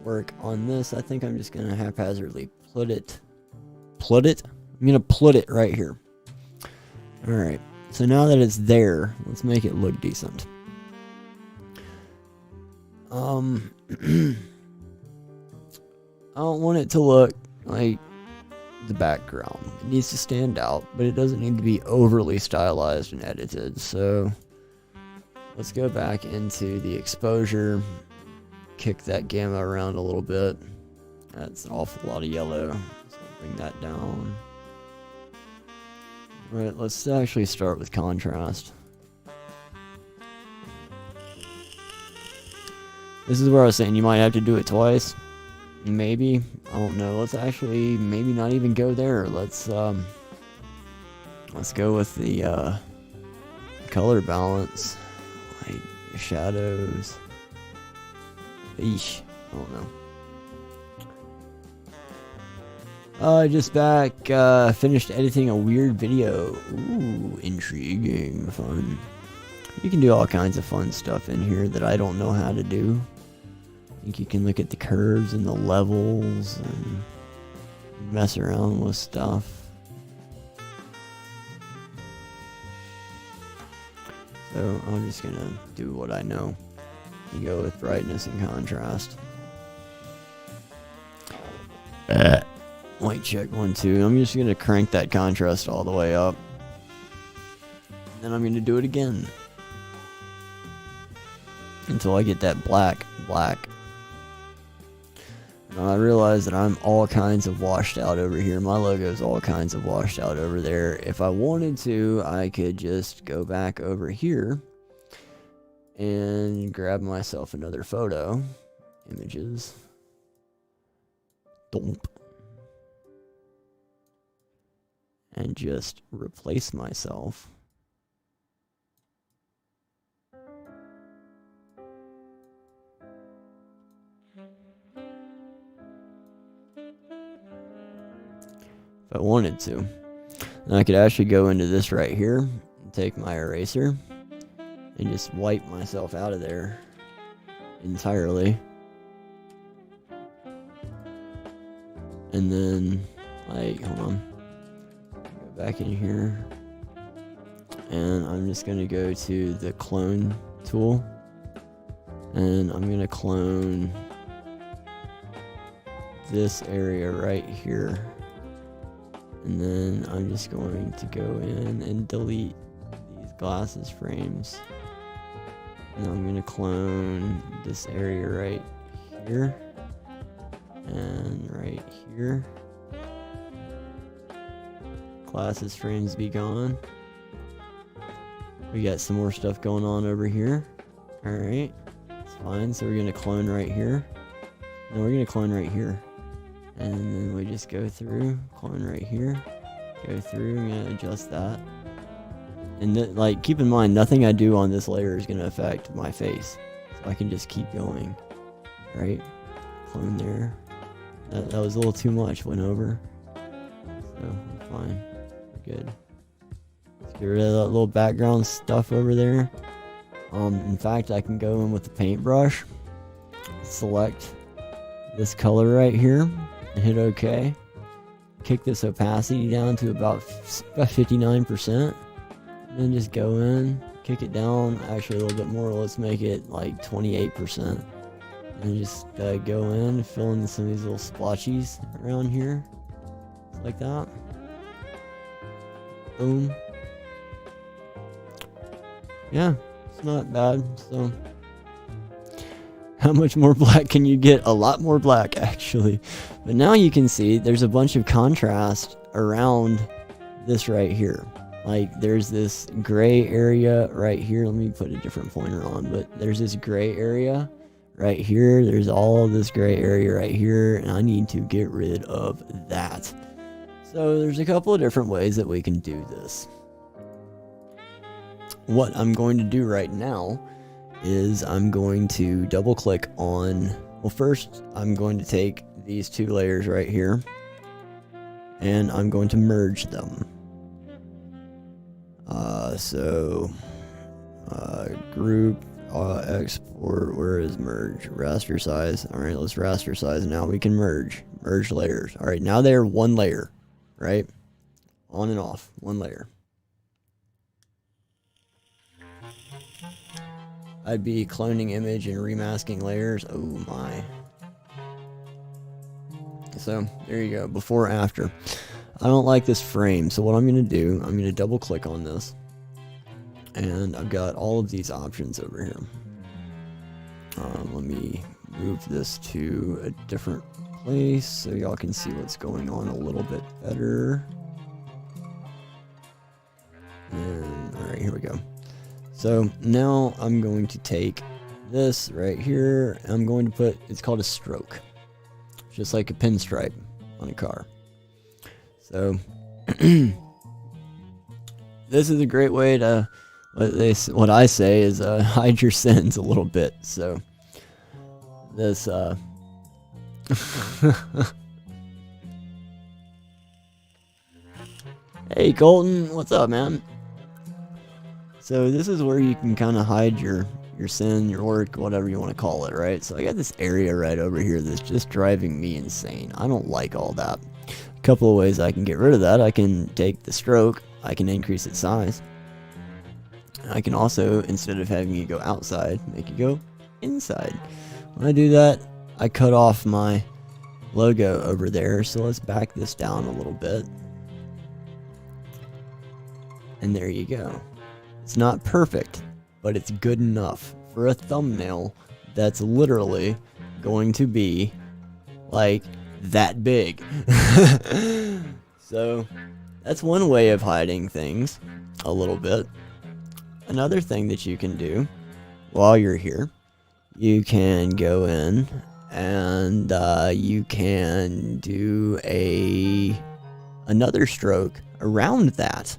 work on this. I think I'm just going to haphazardly put it. I'm going to put it right here. Alright, so now that it's there, let's make it look decent. I don't want it to look like the background. It needs to stand out, but it doesn't need to be overly stylized and edited. So let's go back into the exposure, kick that gamma around a little bit. That's an awful lot of yellow, so bring that down. Alright, let's actually start with contrast. This is where I was saying you might have to do it twice. Maybe. I don't know. Let's actually maybe not even go there. Let's go with the color balance. Like shadows. Eesh. I don't know. Just back, finished editing a weird video. Ooh, intriguing, fun. You can do all kinds of fun stuff in here that I don't know how to do. I think you can look at the curves and the levels and mess around with stuff. So I'm just gonna do what I know and go with brightness and contrast. Light check 1, 2. I'm just gonna crank that contrast all the way up. Then I'm gonna do it again until I get that black. Now I realize that I'm all kinds of washed out over here. My logo's all kinds of washed out over there. If I wanted to, I could just go back over here and grab myself another photo. Images. Dump. And just replace myself. If I wanted to. And I could actually go into this right here and take my eraser and just wipe myself out of there entirely. And then, like, hold on. Go back in here. And I'm just going to go to the clone tool. And I'm going to clone this area right here. And then I'm just going to go in and delete these glasses frames. And I'm going to clone this area right here. And right here. Glasses frames be gone. We got some more stuff going on over here. Alright. It's fine. So we're going to clone right here. And we're going to clone right here. And then we just go through, clone right here, go through, I'm gonna adjust that. And like, keep in mind, nothing I do on this layer is gonna affect my face. So I can just keep going, right? Clone there. That was a little too much, went over. So, I'm fine, we're good. Let's get rid of that little background stuff over there. In fact, I can go in with the paintbrush, select this color right here, and hit OK. Kick this opacity down to about 59%. And then just go in, kick it down, actually a little bit more. Let's make it like 28%. And just go in, fill in some of these little splotches around here. Like that. Boom. Yeah, it's not bad. So, how much more black can you get? A lot more black, actually. But now you can see there's a bunch of contrast around this right here. Like, there's this gray area right here. Let me put a different pointer on, but there's this gray area right here. There's all this gray area right here, and I need to get rid of that. So there's a couple of different ways that we can do this. What I'm going to do right now is I'm going to double click on, well, first I'm going to take these two layers right here and I'm going to merge them. Group, export, where is merge? Raster size. All right, let's raster size. Now we can merge layers. All right, now they're one layer, right? On and off, one layer. I'd be cloning image and remasking layers. Oh my. So there you go, before, after. I don't like this frame, so what I'm going to do, I'm going to double click on this. And I've got all of these options over here. Let me move this to a different place so y'all can see what's going on a little bit better. And alright, here we go. So now I'm going to take this right here. I'm going to put, it's called a stroke. Just like a pinstripe on a car. So this is a great way to, what I say is hide your sins a little bit. So this hey Colton, what's up, man? So this is where you can kind of hide your sin, your work, whatever you want to call it, right? So I got this area right over here that's just driving me insane. I don't like all that. A couple of ways I can get rid of that. I can take the stroke, I can increase its size. I can also, instead of having it go outside, make it go inside. When I do that, I cut off my logo over there. So let's back this down a little bit. And there you go. It's not perfect, but it's good enough for a thumbnail that's literally going to be like that big. So that's one way of hiding things a little bit. Another thing that you can do while you're here, you can go in and you can do another stroke around that.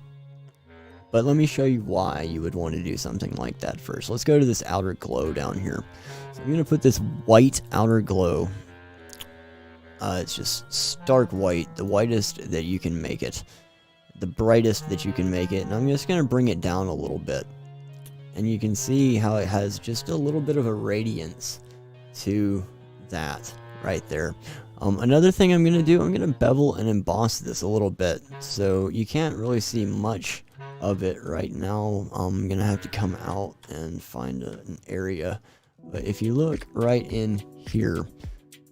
But let me show you why you would want to do something like that first. Let's go to this outer glow down here. So I'm going to put this white outer glow. It's just stark white, the whitest that you can make it. The brightest that you can make it. And I'm just going to bring it down a little bit. And you can see how it has just a little bit of a radiance to that right there. Another thing I'm going to do, I'm going to bevel and emboss this a little bit. So you can't really see much of it right now. I'm going to have to come out and find an area. But if you look right in here,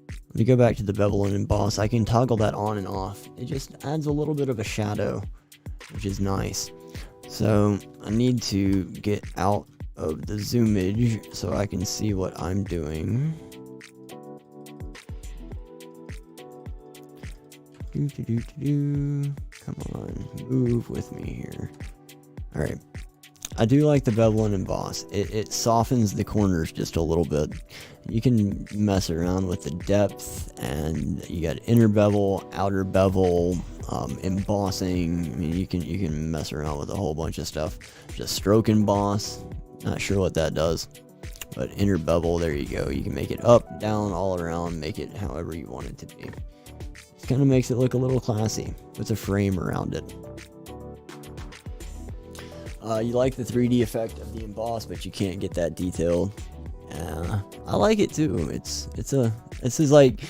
let me go back to the bevel and emboss. I can toggle that on and off. It just adds a little bit of a shadow, which is nice. So I need to get out of the zoomage so I can see what I'm doing. Come on, move with me here. Alright. I do like the bevel and emboss. It softens the corners just a little bit. You can mess around with the depth, and you got inner bevel, outer bevel, embossing. I mean, you can mess around with a whole bunch of stuff. Just stroke emboss. Not sure what that does, but inner bevel. There you go. You can make it up, down, all around. Make it however you want it to be. It kind of makes it look a little classy. Puts a frame around it. You like the 3D effect of the emboss, but you can't get that detailed. I like it too. This is like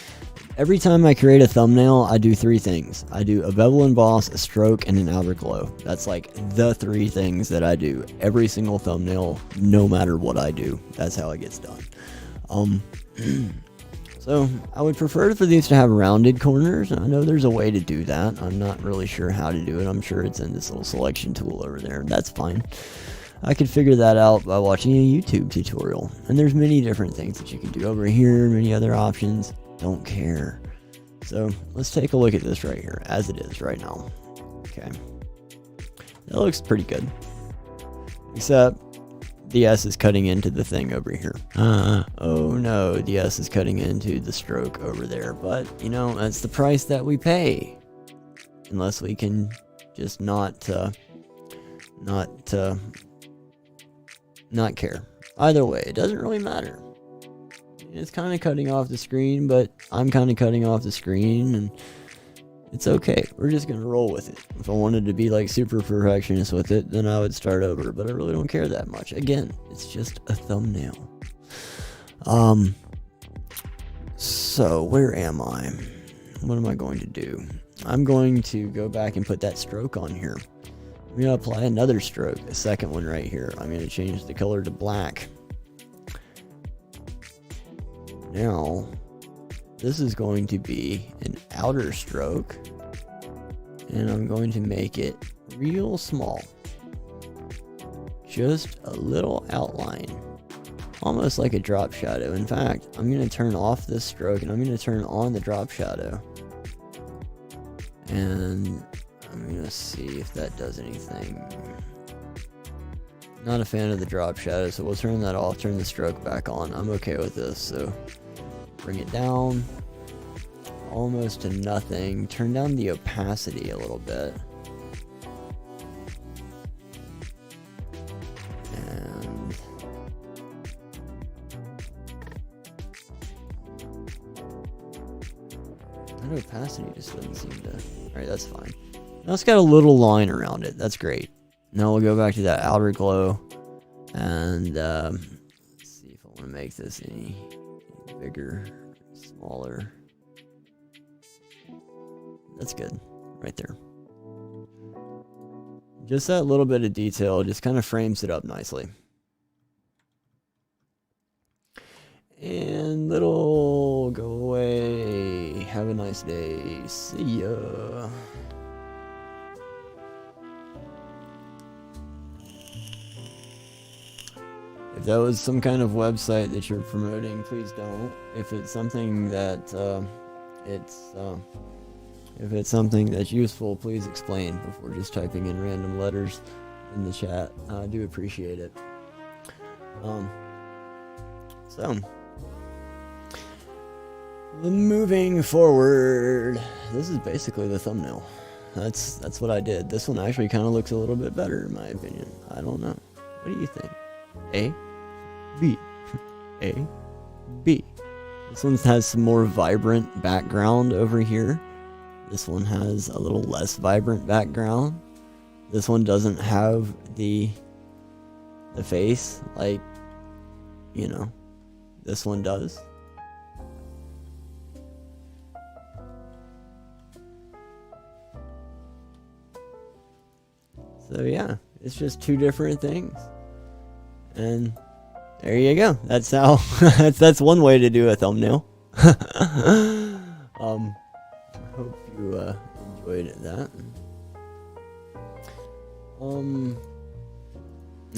every time I create a thumbnail, I do three things. I do a bevel emboss, a stroke, and an outer glow. That's like the three things that I do every single thumbnail, no matter what I do. That's how it gets done. So I would prefer for these to have rounded corners. I know there's a way to do that. I'm not really sure how to do it. I'm sure it's in this little selection tool over there. That's fine. I could figure that out by watching a YouTube tutorial. And there's many different things that you can do over here, many other options. Don't care. So let's take a look at this right here as it is right now. Okay. That looks pretty good. Except the S is cutting into the thing over here. Oh no, the S is cutting into the stroke over there. But, you know, that's the price that we pay. Unless we can just not care. Either way, it doesn't really matter. It's kind of cutting off the screen, but I'm kind of cutting off the screen, and it's okay. We're just going to roll with it. If I wanted to be like super perfectionist with it, then I would start over, but I really don't care that much. Again, it's just a thumbnail. So where am I? What am I going to do? I'm going to go back and put that stroke on here. I'm going to apply another stroke, a second one right here. I'm going to change the color to black. Now, this is going to be an outer stroke, and I'm going to make it real small. Just a little outline, almost like a drop shadow. In fact, I'm going to turn off this stroke, and I'm going to turn on the drop shadow. And I'm going to see if that does anything. Not a fan of the drop shadow, so we'll turn that off, turn the stroke back on. I'm okay with this, so bring it down almost to nothing. Turn down the opacity a little bit. And that opacity just doesn't seem to... Alright, that's fine. Now it's got a little line around it. That's great. Now we'll go back to that outer glow. And let's see if I want to make this any bigger, smaller. That's good. Right there. Just that little bit of detail just kind of frames it up nicely. And little go away. Have a nice day. See ya. If that was some kind of website that you're promoting, please don't. If it's something that if it's something that's useful, please explain before just typing in random letters in the chat. I do appreciate it. So moving forward, this is basically the thumbnail. That's what I did. This one actually kind of looks a little bit better in my opinion. I don't know. What do you think? A, B, A, B. This one has some more vibrant background over here. This one has a little less vibrant background. This one doesn't have the face like, you know, this one does. So yeah, it's just two different things. And there you go. That's how that's one way to do a thumbnail. Hope you enjoyed that. And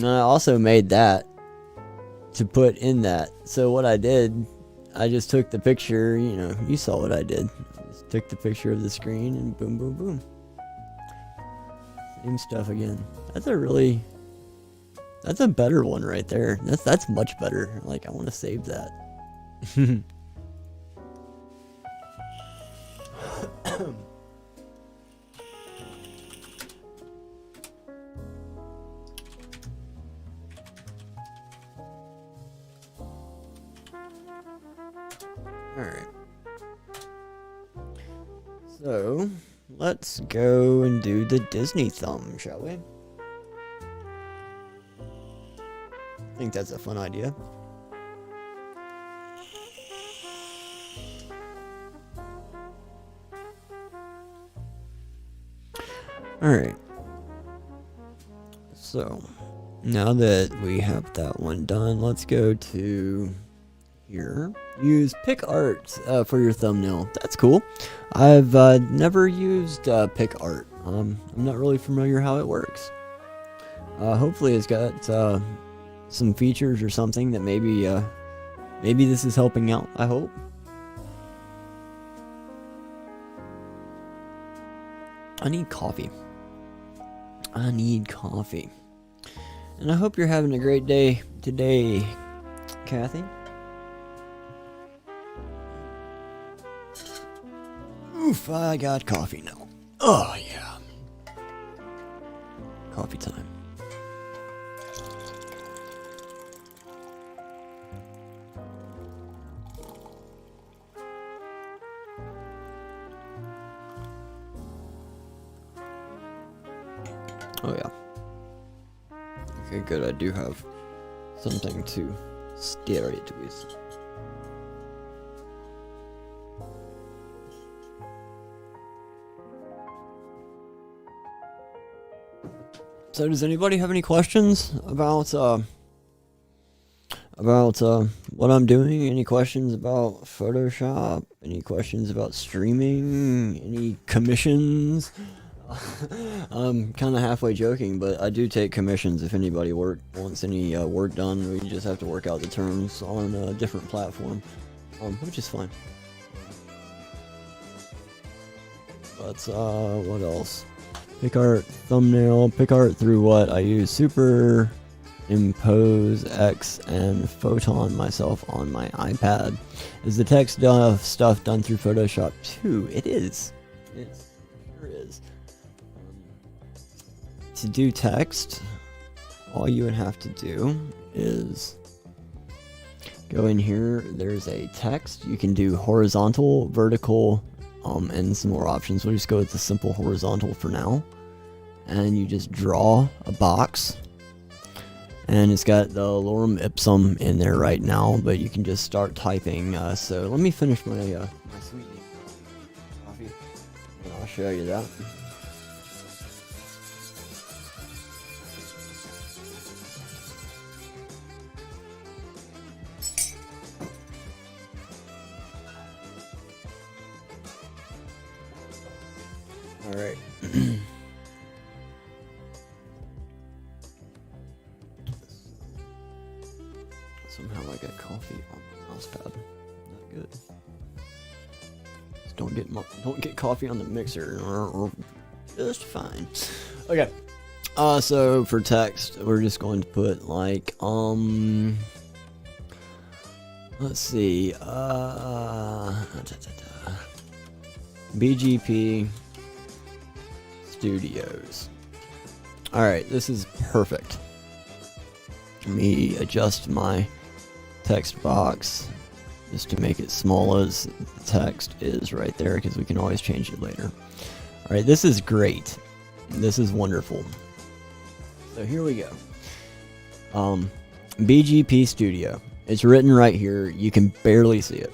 I also made that to put in that. So what I did, I just took the picture, you know, you saw what I did. I just took the picture of the screen and boom, boom, boom. Same stuff again. That's a better one right there. That's much better. Like, I want to save that. Alright. So, let's go and do the Disney thumb, shall we? I think that's a fun idea. Alright. So, now that we have that one done, let's go to here. Use PicArt for your thumbnail. That's cool. I've never used PicArt. I'm not really familiar how it works. Hopefully it's got some features or something that maybe this is helping out, I hope. I need coffee. I need coffee. And I hope you're having a great day today, Kathy. Oof, I got coffee now. Oh, yeah. Coffee time. Oh, yeah. Okay, good. I do have something to stare it with. So, does anybody have any questions about what I'm doing? Any questions about Photoshop? Any questions about streaming? Any commissions? I'm kind of halfway joking, but I do take commissions if anybody wants any work done. We just have to work out the terms on a different platform, which is fine. But what else? PicArt thumbnail. PicArt through what? I use Super Impose X and Photon myself on my iPad. Is the text stuff done through Photoshop too? It is. It sure is. To do text, all you would have to do is go in here. There's a text. You can do horizontal, vertical, and some more options. We'll just go with the simple horizontal for now. And you just draw a box. And it's got the lorem ipsum in there right now, but you can just start typing. So let me finish my my sweet coffee, and I'll show you that. All right. Somehow I got coffee on my mouse pad. Not good. Just don't get coffee on the mixer. Just fine. Okay. So for text, we're just going to put like let's see. BGP Studios. Alright, this is perfect. Let me adjust my text box just to make it small as the text is right there, because we can always change it later. Alright, this is great. This is wonderful. So here we go. BGP Studio. It's written right here. You can barely see it.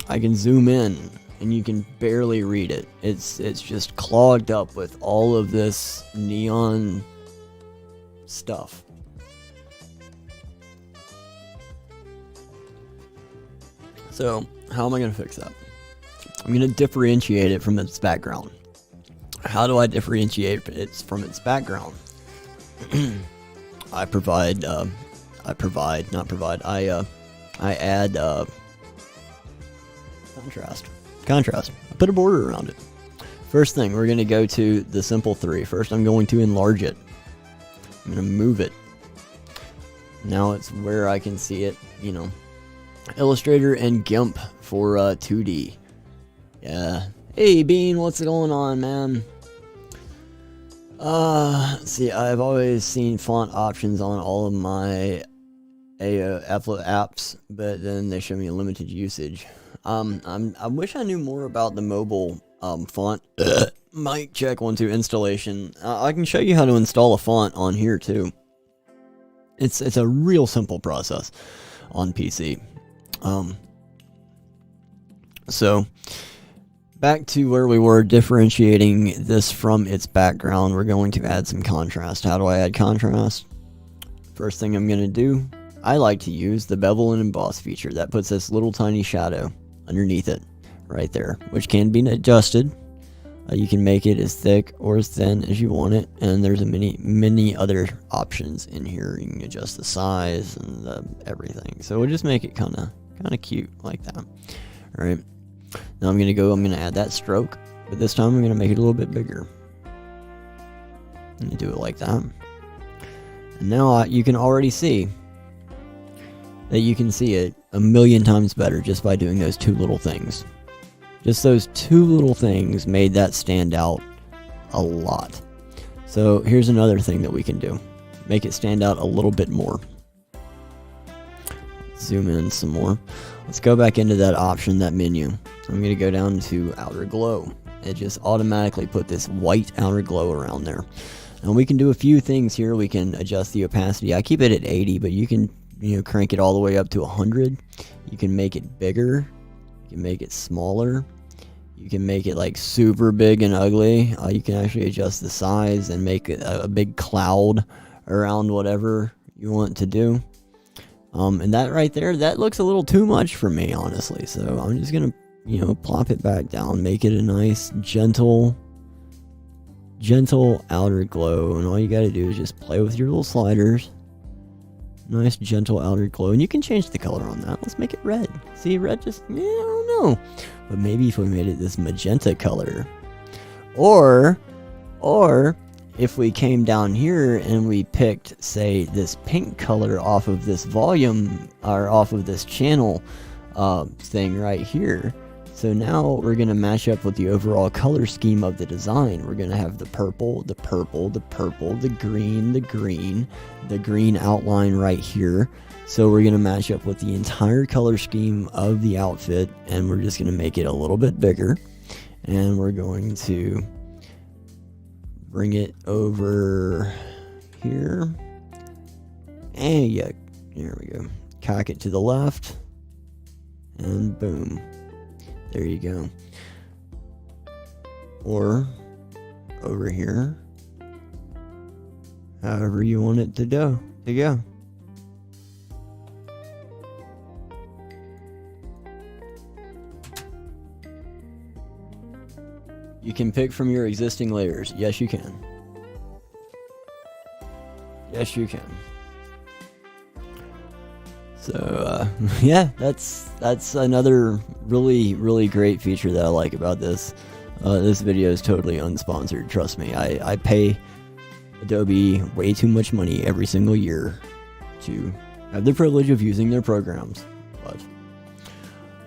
I can zoom in and you can barely read it. It's just clogged up with all of this neon stuff. So, how am I going to fix that? I'm going to differentiate it from its background. How do I differentiate it from its background? I add contrast. I put a border around it. First thing, we're going to go to the simple 3. First, I'm going to enlarge it. I'm going to move it. Now it's where I can see it, you know. Illustrator and GIMP for 2D. Yeah. Hey, Bean, what's going on, man? See, I've always seen font options on all of my apps, but then they show me limited usage. I wish I knew more about the mobile font. Mic check 1 2 installation. I can show you how to install a font on here too. It's a real simple process on PC. So back to where we were, differentiating this from its background. We're going to add some contrast. How do I add contrast? First thing I'm going to do I like to use the Bevel and Emboss feature. That puts this little tiny shadow underneath it right there, which can be adjusted. You can make it as thick or as thin as you want it, and there's many other options in here. You can adjust the size and everything. So we'll just make it kind of cute like that. All right. Now I'm gonna add that stroke, but this time I'm gonna make it a little bit bigger. And you do it like that. And now you can already see that you can see it a million times better just by doing those two little things. Just those two little things made that stand out a lot. So here's another thing that we can do. Make it stand out a little bit more. Zoom in some more. Let's go back into that option, that menu. I'm going to go down to outer glow. It just automatically put this white outer glow around there. And we can do a few things here. We can adjust the opacity. I keep it at 80, but you can crank it all the way up to 100. You can make it bigger. You can make it smaller. You can make it like super big and ugly. You can actually adjust the size and make it a big cloud around whatever you want to do. And that right there, that looks a little too much for me, honestly. So I'm just gonna, plop it back down, make it a nice, gentle outer glow. And all you gotta do is just play with your little sliders. Nice, gentle outer glow. And you can change the color on that. Let's make it red. See, red just, I don't know. But maybe if we made it this magenta color. Or if we came down here and we picked, say, this pink color off of this volume, or off of this channel thing right here. So now we're going to match up with the overall color scheme of the design. We're going to have the purple, the purple, the purple, the green, the green outline right here. So we're going to match up with the entire color scheme of the outfit, and we're just going to make it a little bit bigger. And we're going to bring it over here. And yeah, here we go. Cock it to the left. And boom. There you go. Or over here. However you want it to go. You can pick from your existing layers. Yes, you can. Yes, you can. So, yeah, that's another really great feature that I like about this. This video is totally unsponsored, trust me. I pay Adobe way too much money every single year to have the privilege of using their programs. But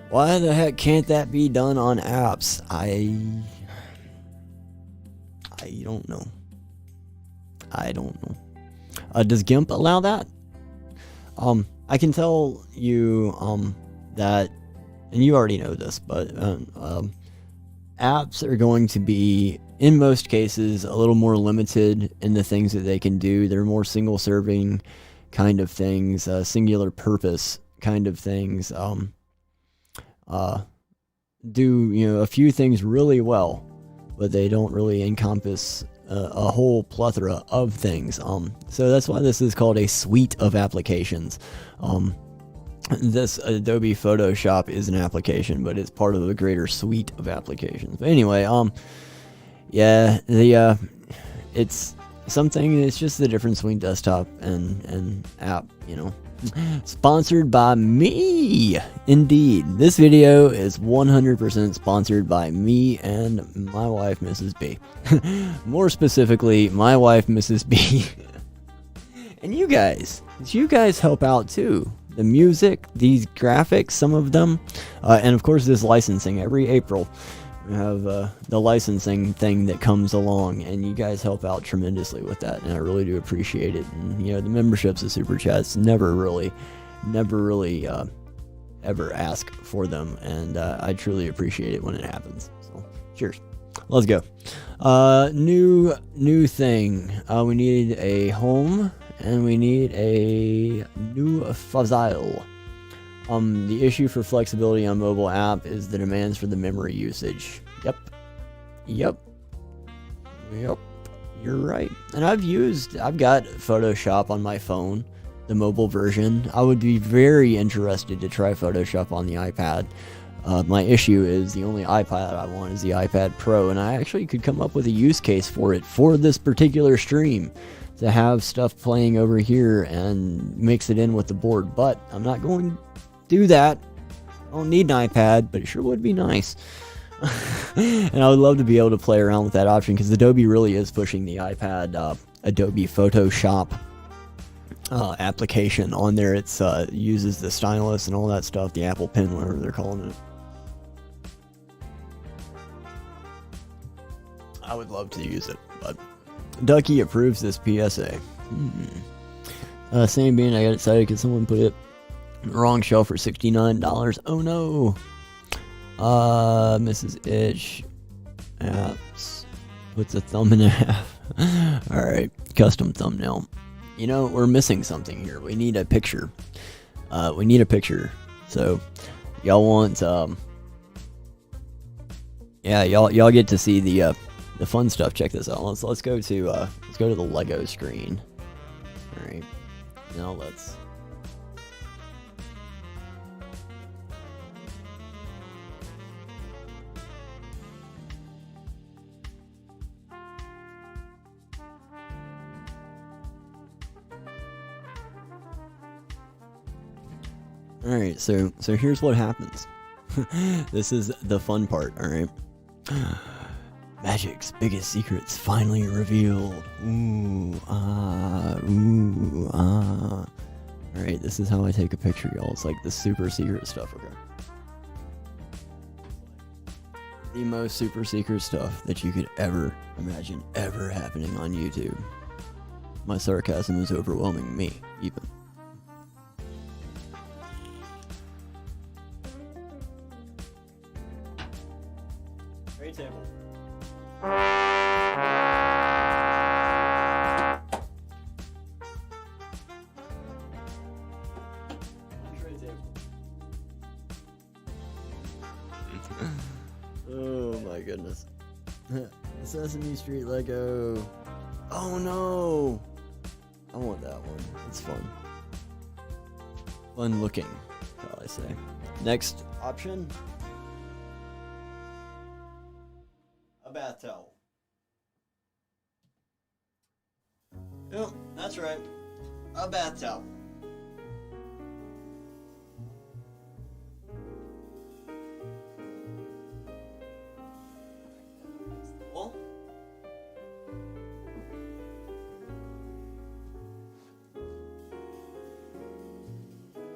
why the heck can't that be done on apps? I don't know. Does GIMP allow that? I can tell you that, and you already know this, but apps are going to be, in most cases, a little more limited in the things that they can do. They're more single-serving kind of things, singular purpose kind of things. Do a few things really well, but they don't really encompass a whole plethora of things. So that's why this is called a suite of applications. This Adobe Photoshop is an application, but it's part of a greater suite of applications. But anyway, yeah, it's something. It's just the difference between desktop and app. Sponsored by me, indeed. This video is 100% sponsored by me and my wife, Mrs. B. More specifically, my wife, Mrs. B. And you guys help out too. The music, these graphics, some of them, and of course this licensing. Every April, we have the licensing thing that comes along, and you guys help out tremendously with that, and I really do appreciate it. And the memberships and super chats never really ever ask for them, and I truly appreciate it when it happens. So cheers. Let's go. New thing. We need a home, and we need a new file. The issue for flexibility on mobile app is the demands for the memory usage. Yep. You're right. And I've got Photoshop on my phone. the mobile version. I would be very interested to try Photoshop on the iPad. My issue is the only iPad I want is the iPad Pro, and I actually could come up with a use case for it for this particular stream to have stuff playing over here and mix it in with the board, but I'm not going to do that. I don't need an iPad, but it sure would be nice. And I would love to be able to play around with that option, because Adobe really is pushing the iPad Adobe Photoshop application on there. It's uses the stylus and all that stuff, the Apple Pen, whatever they're calling it. I would love to use it, but Ducky approves this PSA. Same being, I got excited because someone put it on the wrong shelf for $69. Oh no! Mrs. Itch apps puts a thumb in half. Alright, custom thumbnail. You know, we're missing something here. We need a picture. We need a picture. So, y'all want, yeah, y'all get to see the fun stuff. Check this out. Let's go to the Lego screen. All right. Now let's. All right. So here's what happens. This is the fun part. All right. Magic's biggest secrets finally revealed. Alright, this is how I take a picture, y'all. It's like the super secret stuff, okay? The most super secret stuff that you could ever imagine ever happening on YouTube. My sarcasm is overwhelming me, even. Tray table. Oh my goodness. Sesame Street Lego. Oh no! I want that one. It's fun. Fun looking, shall I say. Next option. A bath towel. Yep, that's right. A bath towel.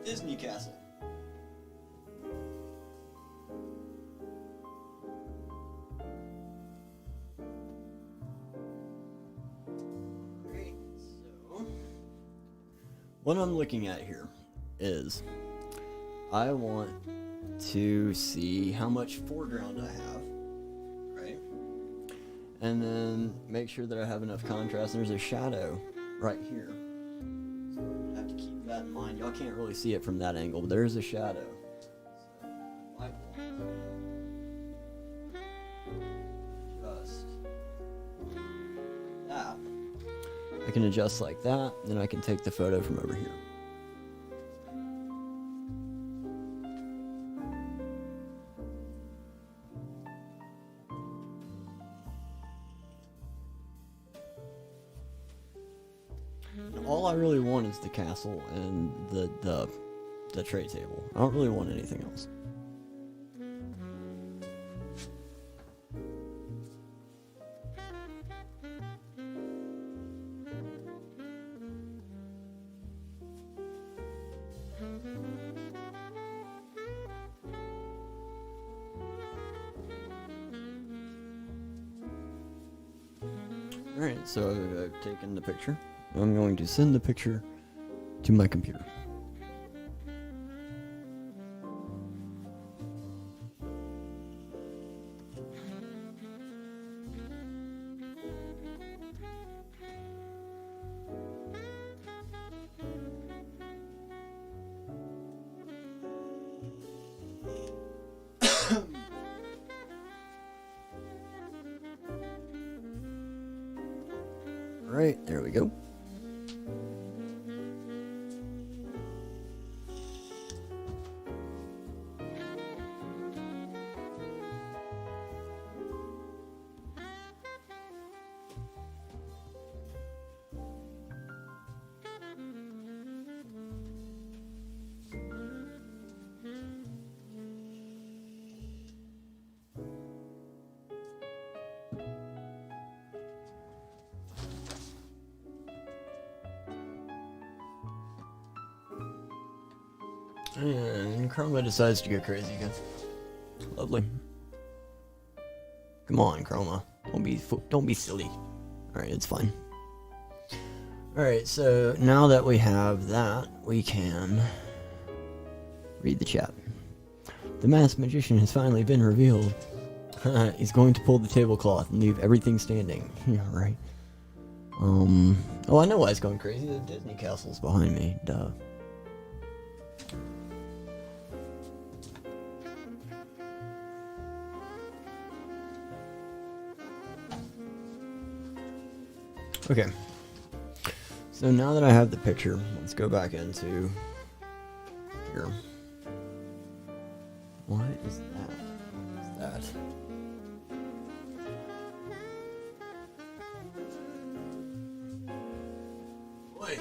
Disney Castle. Great. So, what I'm looking at here is I want to see how much foreground I have, right? And then make sure that I have enough contrast. And there's a shadow right here. That in mind. Y'all can't really see it from that angle, but there's a shadow. Just that. I can adjust like that, then I can take the photo from over here. All I really want is the castle and the tray table. I don't really want anything else. Alright, so I've taken the picture. I'm going to send the picture to my computer. Right, there we go. And Chroma decides to go crazy again. Lovely. Come on, Chroma. Don't be silly. Alright, it's fine. Alright, so now that we have that, we can read the chat. The masked magician has finally been revealed. He's going to pull the tablecloth and leave everything standing. Yeah, right. Oh, I know why it's going crazy. The Disney castle's behind me. Duh. Okay. So now that I have the picture, let's go back into here. What is that? What is that? Boy.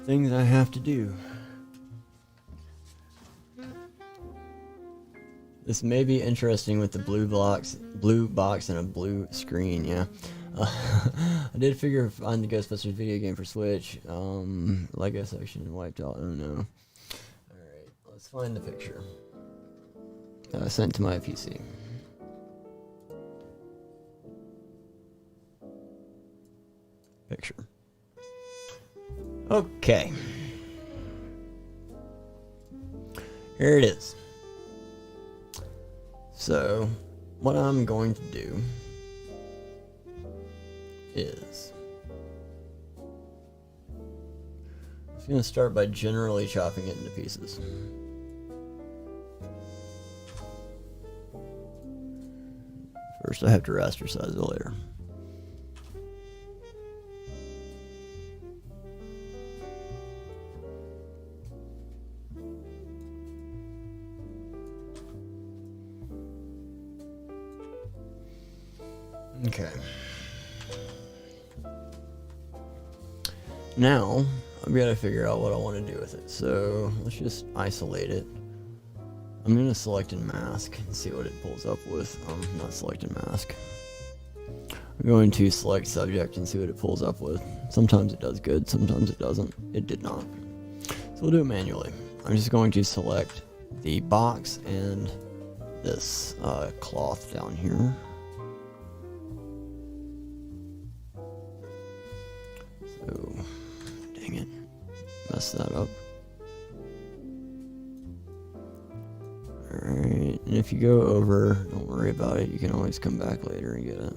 Things I have to do. This may be interesting with the blue box and a blue screen, yeah. I did figure find the Ghostbusters video game for Switch. Lego section wiped out. Oh no. Alright, let's find the picture. Sent to my PC. Picture. Okay. Here it is. So, what I'm going to do is I'm just going to start by generally chopping it into pieces. First I have to raster size the layer. Okay. Now, I've got to figure out what I want to do with it. So, let's just isolate it. I'm going to select and mask and see what it pulls up with. Not select and mask. I'm going to select subject and see what it pulls up with. Sometimes it does good, sometimes it doesn't. It did not. So we'll do it manually. I'm just going to select the box and this cloth down here. So, dang it. Messed that up. Alright, and if you go over, don't worry about it. You can always come back later and get it.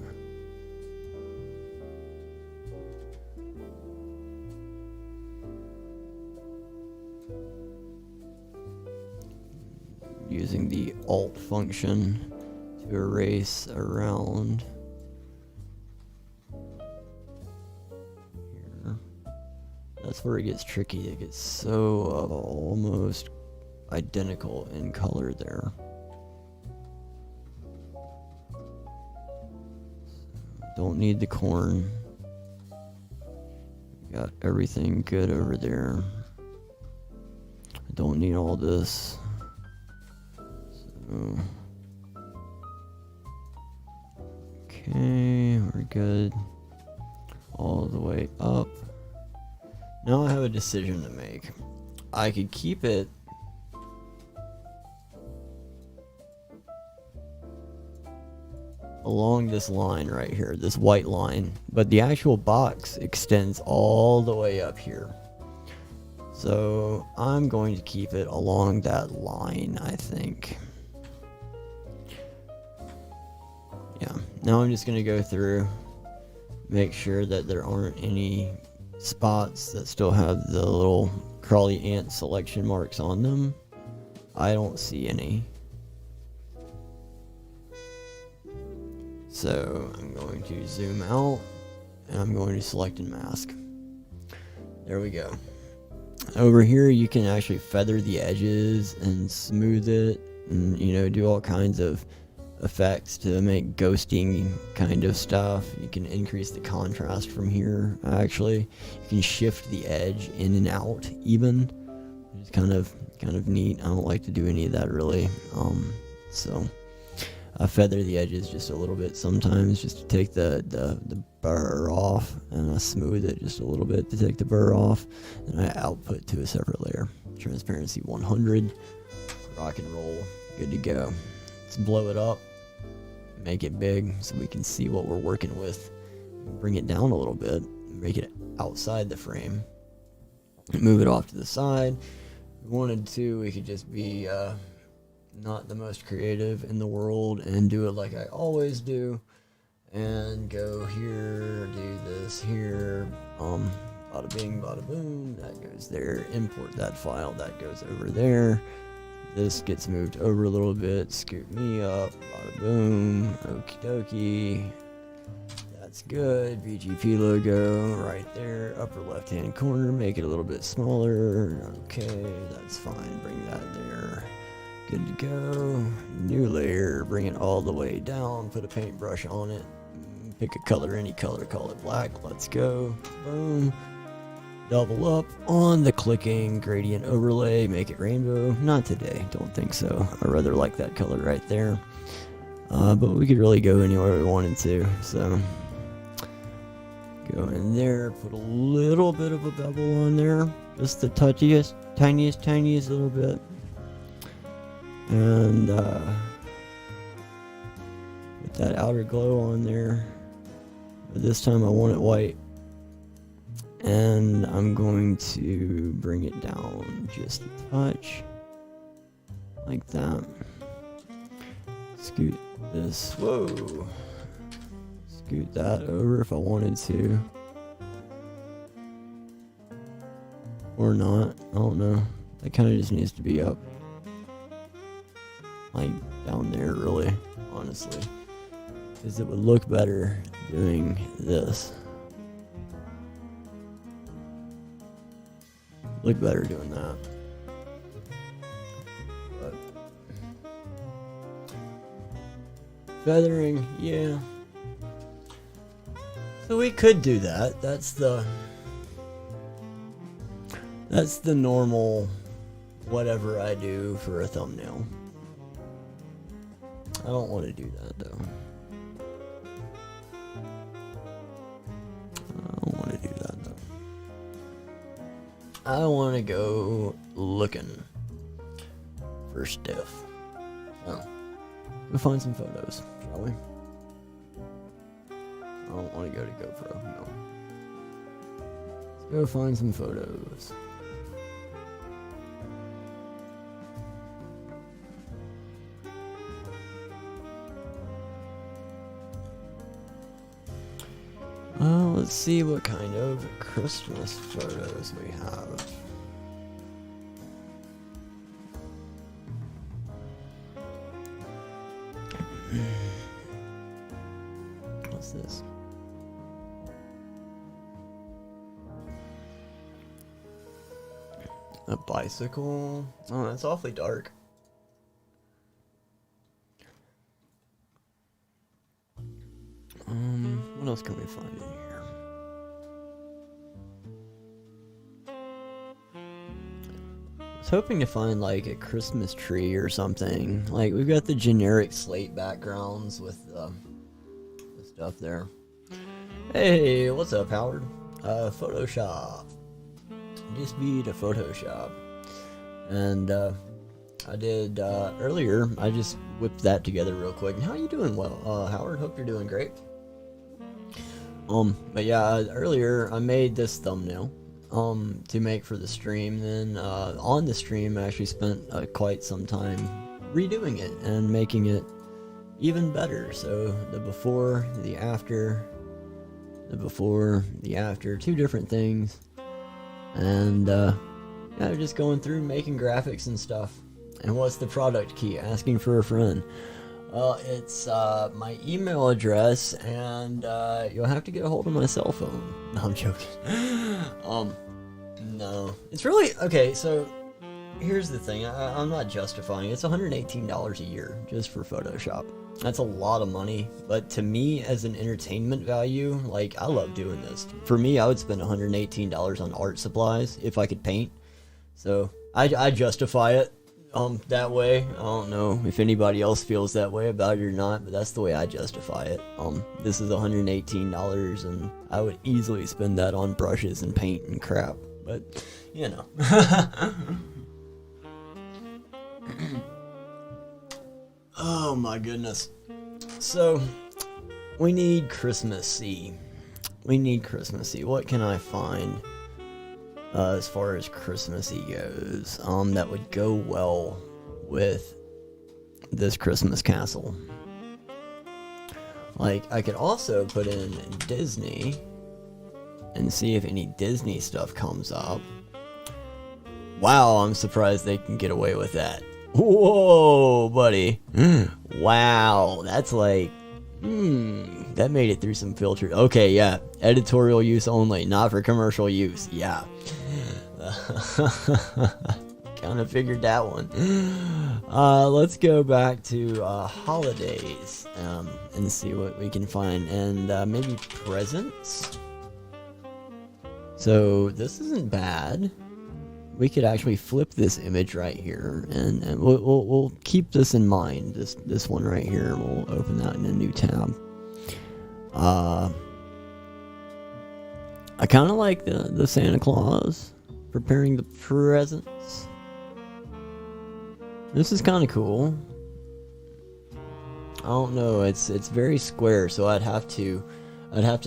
Using the Alt function to erase around. Here. That's where it gets tricky. It gets so almost identical in color there. Don't need the corn. Got everything good over there. I don't need all this. So, okay, we're good. All the way up. Now I have a decision to make. I could keep it along this line right here, this white line, but the actual box extends all the way up here. So I'm going to keep it along that line, I think. Yeah, now I'm just going to go through, make sure that there aren't any spots that still have the little crawly ant selection marks on them. I don't see any. So I'm going to zoom out and I'm going to select and mask. There we go. Over here you can actually feather the edges and smooth it and, you know, do all kinds of effects to make ghosting kind of stuff. You can increase the contrast from here. Actually, you can shift the edge in and out even, which is kind of neat. I don't like to do any of that really. So I feather the edges just a little bit sometimes, just to take the burr off, and I smooth it just a little bit to take the burr off, and I output to a separate layer. Transparency 100, rock and roll, good to go. Let's blow it up, make it big so we can see what we're working with. Bring it down a little bit, make it outside the frame, move it off to the side. If we wanted to, we could just be not the most creative in the world and do it like I always do, and go here, do this here, bada bing, bada boom, that goes there, import that file, that goes over there, this gets moved over a little bit, scoot me up, bada boom, okie dokie, that's good, BGP logo right there, upper left hand corner, make it a little bit smaller, okay, that's fine, bring that there. Good to go. New layer, bring it all the way down, put a paintbrush on it, pick a color, any color, call it black, let's go, boom. Double up on the clicking gradient overlay, make it rainbow. Not today, don't think so. I rather like that color right there. But we could really go anywhere we wanted to, so. Go in there, put a little bit of a bevel on there, just the touchiest, tiniest little bit. And put that outer glow on there, but this time I want it white, and I'm going to bring it down just a touch like that. Scoot this, whoa, scoot that over if I wanted to, or not, I don't know, that kind of just needs to be up. Like down there, really, honestly, because it would look better doing this. Look better doing that. But feathering, yeah. So we could do that. That's the normal whatever I do for a thumbnail. I don't want to do that though. I don't want to do that though. I want to go looking for stuff. So, go find some photos, shall we? I don't want to go to GoPro, no. Let's go find some photos. Let's see what kind of Christmas photos we have. What's this? A bicycle? Oh, that's awfully dark. What else can we find in here? I was hoping to find like a Christmas tree or something. Like we've got the generic slate backgrounds with the stuff there. Hey, what's up, Howard? Photoshop. Just be to Photoshop. And I did earlier. I just whipped that together real quick. And how you doing? Well, Howard, hope you're doing great. But yeah, earlier I made this thumbnail to make for the stream. Then on the stream I actually spent quite some time redoing it and making it even better. So the before, the after, two different things. And yeah, just going through making graphics and stuff. And what's the product key? Asking for a friend. It's my email address, and you'll have to get a hold of my cell phone. No, I'm joking. No. It's really, okay, so here's the thing. I'm not justifying it. It's $118 a year just for Photoshop. That's a lot of money, but to me, as an entertainment value, like, I love doing this. For me, I would spend $118 on art supplies if I could paint. So, I justify it. that way. I don't know if anybody else feels that way about it or not, but that's the way I justify it. This is $118, and I would easily spend that on brushes and paint and crap, but, you know. Oh my goodness. So, we need Christmassy. What can I find as far as Christmassy goes that would go well with this Christmas castle? Like, I could also put in Disney and see if any Disney stuff comes up. Wow, I'm surprised they can get away with that. Whoa, buddy. Wow, that's like, that made it through some filter. Okay, yeah, editorial use only, not for commercial use. Yeah. Kind of figured that one. Let's go back to holidays and see what we can find, and maybe presents. So this isn't bad. We could actually flip this image right here, and we'll keep this in mind. This one right here. We'll open that in a new tab. I kind of like the Santa Claus preparing the presents. This is kind of cool. I don't know. It's very square, so I'd have to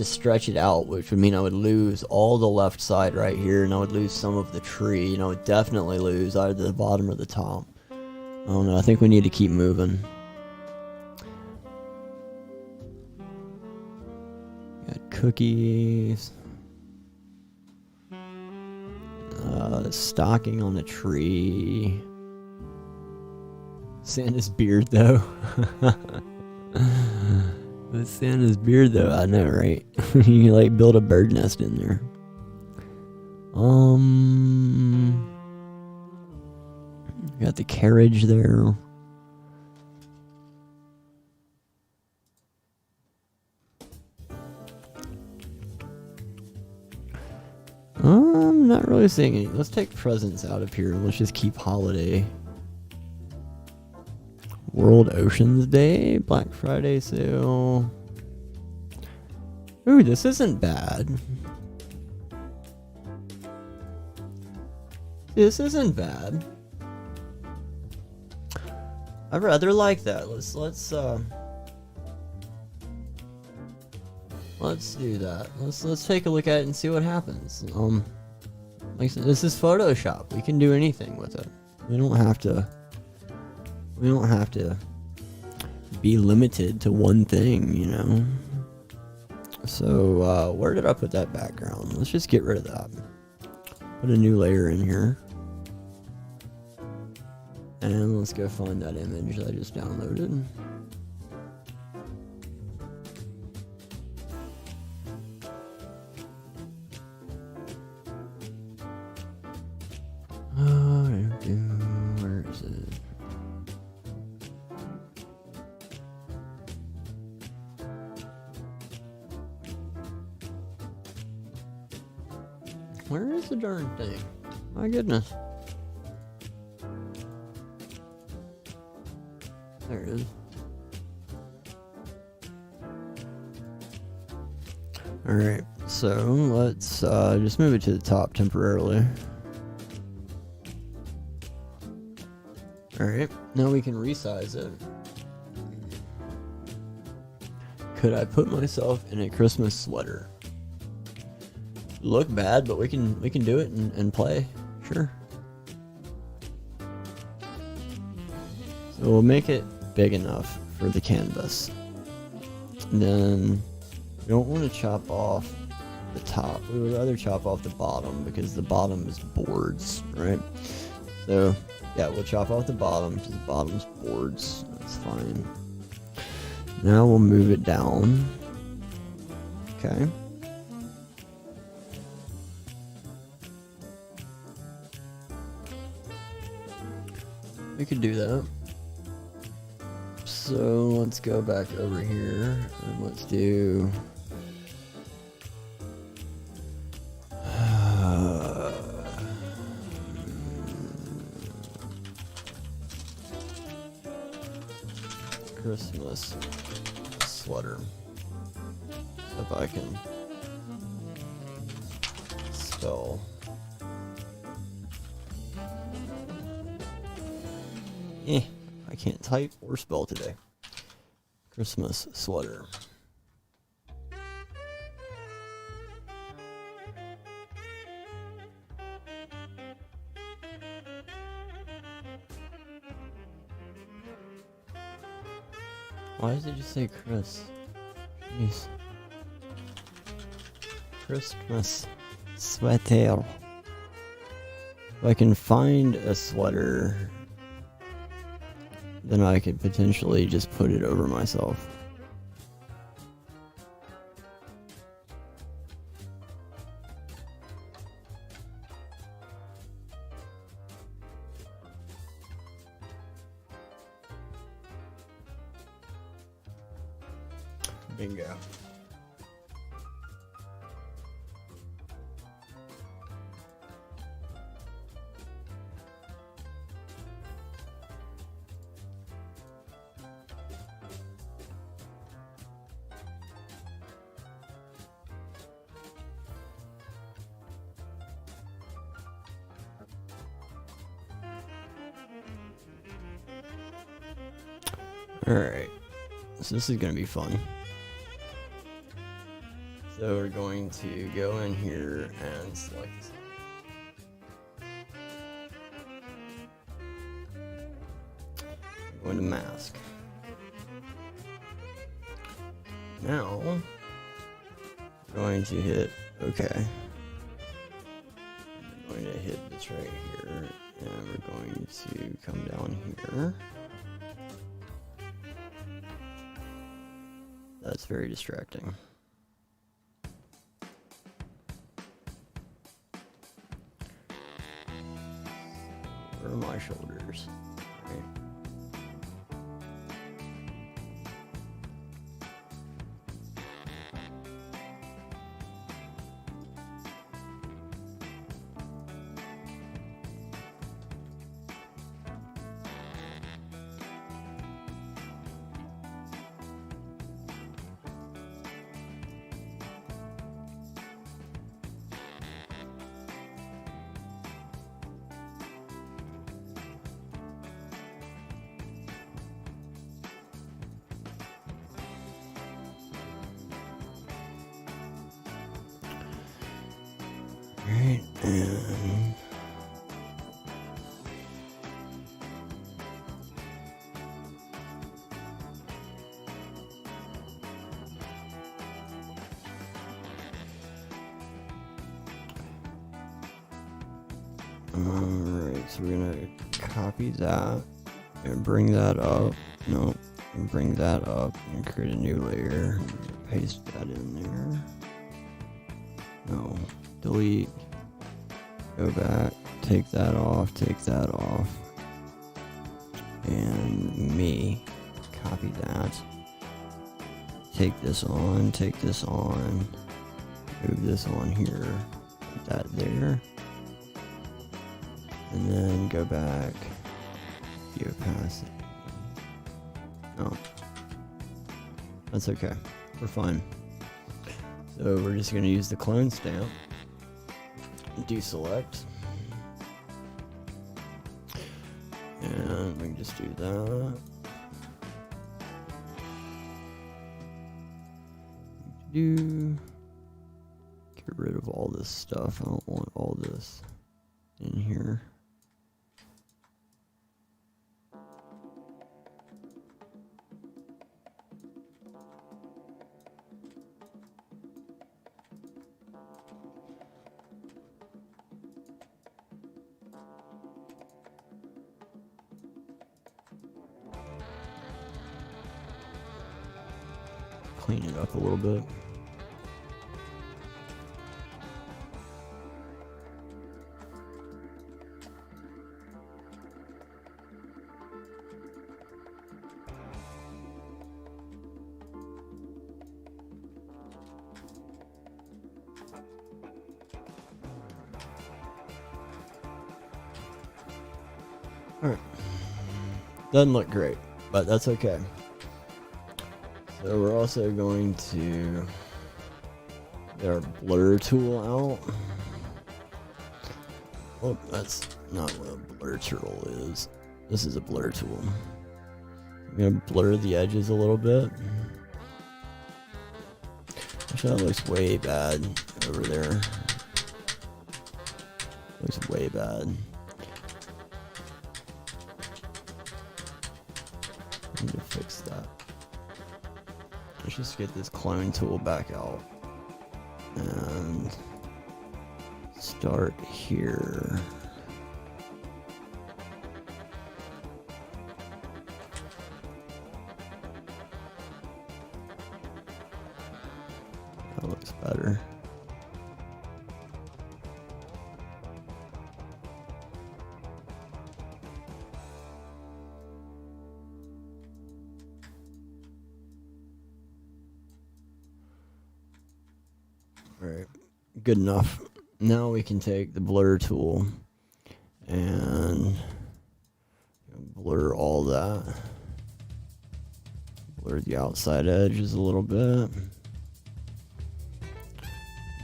stretch it out, which would mean I would lose all the left side right here, and I would lose some of the tree, and I would definitely lose either the bottom or the top. I don't know. I think we need to keep moving. Got cookies. Stocking on the tree. Santa's beard, though. With Santa's beard, though, I know, right? You can, like, build a bird nest in there. Got the carriage there. I'm not really seeing any. Let's take presents out of here. Let's just keep holiday. World Oceans Day, Black Friday sale. Ooh, this isn't bad. This isn't bad. I rather like that. Let's do that. Let's take a look at it and see what happens. Like I said, this is Photoshop. We can do anything with it. We don't have to be limited to one thing, you know. So where did I put that background? Let's just get rid of that. Put a new layer in here. And let's go find that image that I just downloaded. Where is it? Where is the darn thing? My goodness. There it is. Alright, so let's just move it to the top temporarily. Alright, now we can resize it. Could I put myself in a Christmas sweater? Look bad, but we can do it and play. Sure. So we'll make it big enough for the canvas. And then we don't want to chop off the top. We would rather chop off the bottom because the bottom is boards, right? So yeah, we'll chop off the bottom because the bottom's boards. That's fine. Now we'll move it down. Okay. We could do that. So let's go back over here and let's do Christmas sweater. If I can spell. I can't type or spell today. Christmas sweater. Why does it just say Chris? Jeez. Christmas sweater. If I can find a sweater, then I could potentially just put it over myself. Bingo. Alright, so this is going to be fun. So we're going to go in here and select I'm going to mask. Now we're going to hit OK. We're going to hit this right here, and we're going to come down here. That's very distracting. Where are my shoulders? Right. Right, and alright, so we're gonna copy that and bring that up. No, and bring that up and create a new layer. Paste that in there. No. Delete, go back, take that off, and copy that, take this on, move this on here, put that there, and then go back, the opacity. No, that's okay, we're fine. So we're just going to use the clone stamp. Deselect, and we can just do that. Get rid of all this stuff. I don't want all this in here. Clean it up a little bit. Alright. Doesn't look great, but that's okay. So we're also going to get our blur tool out. Oh, that's not what a blur tool is. This is a blur tool. I'm gonna blur the edges a little bit. Actually, that looks way bad over there. Looks way bad. I need to fix that. Let's just get this clone tool back out and start here. That looks better. Alright, good enough. Now we can take the blur tool and blur all that. Blur the outside edges a little bit.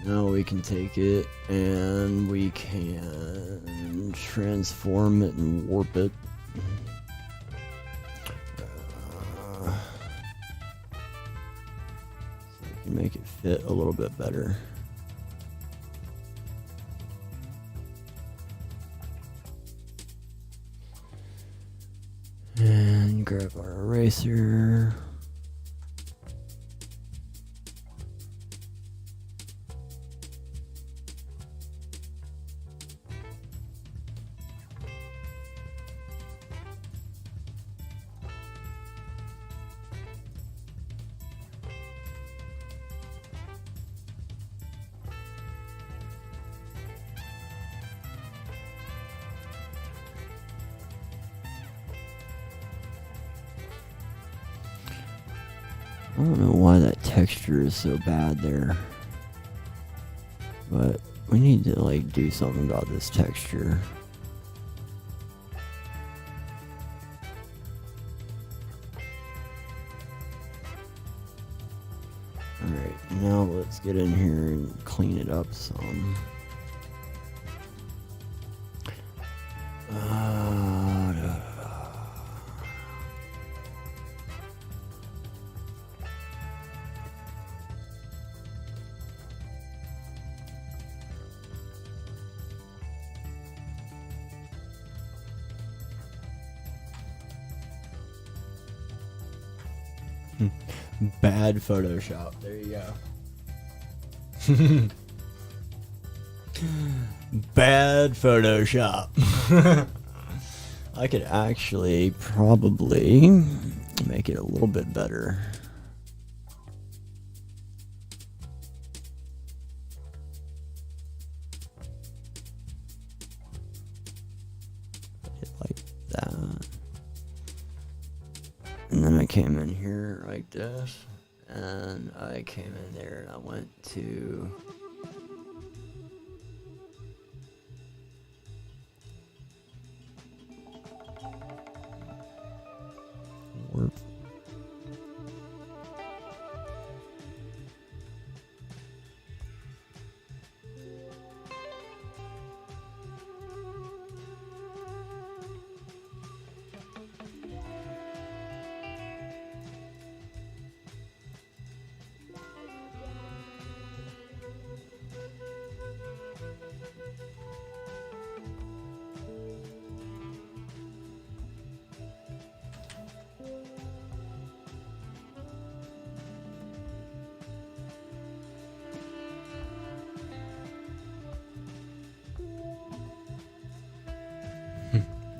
Now we can take it and we can transform it and warp it. So we can make it fit a little bit better. And grab our eraser. I don't know why that texture is so bad there, but we need to like do something about this texture. Alright, now let's get in here and clean it up some. Bad Photoshop. There you go. Bad Photoshop. I could actually probably make it a little bit better. Like that. And then I came in here like this, and I came in there and I went to warp.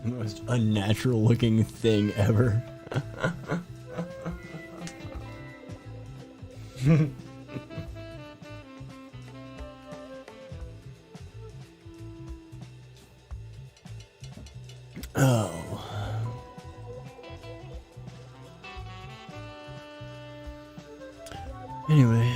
The most unnatural looking thing ever. Oh. Anyway.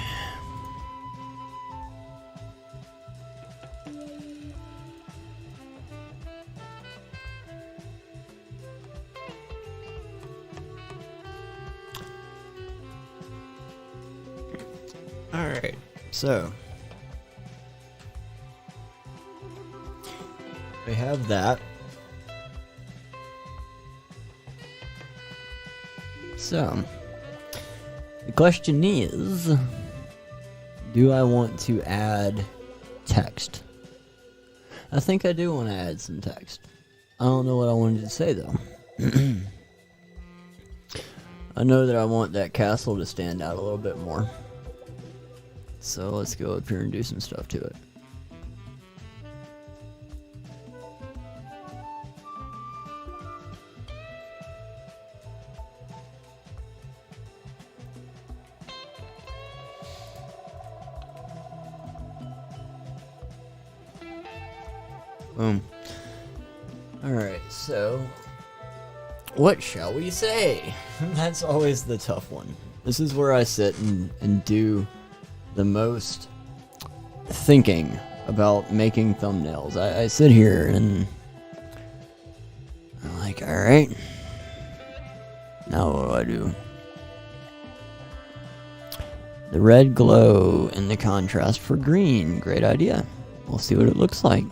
Alright, so we have that. So the question is, do I want to add text? I think I do want to add some text. I don't know what I wanted to say though. I know that I want that castle to stand out a little bit more. So let's go up here and do some stuff to it. Boom. Alright, so what shall we say? That's always the tough one. This is where I sit and do the most thinking about making thumbnails. I sit here and I'm like, alright, now what do I do? The red glow and the contrast for green. Great idea. We'll see what it looks like.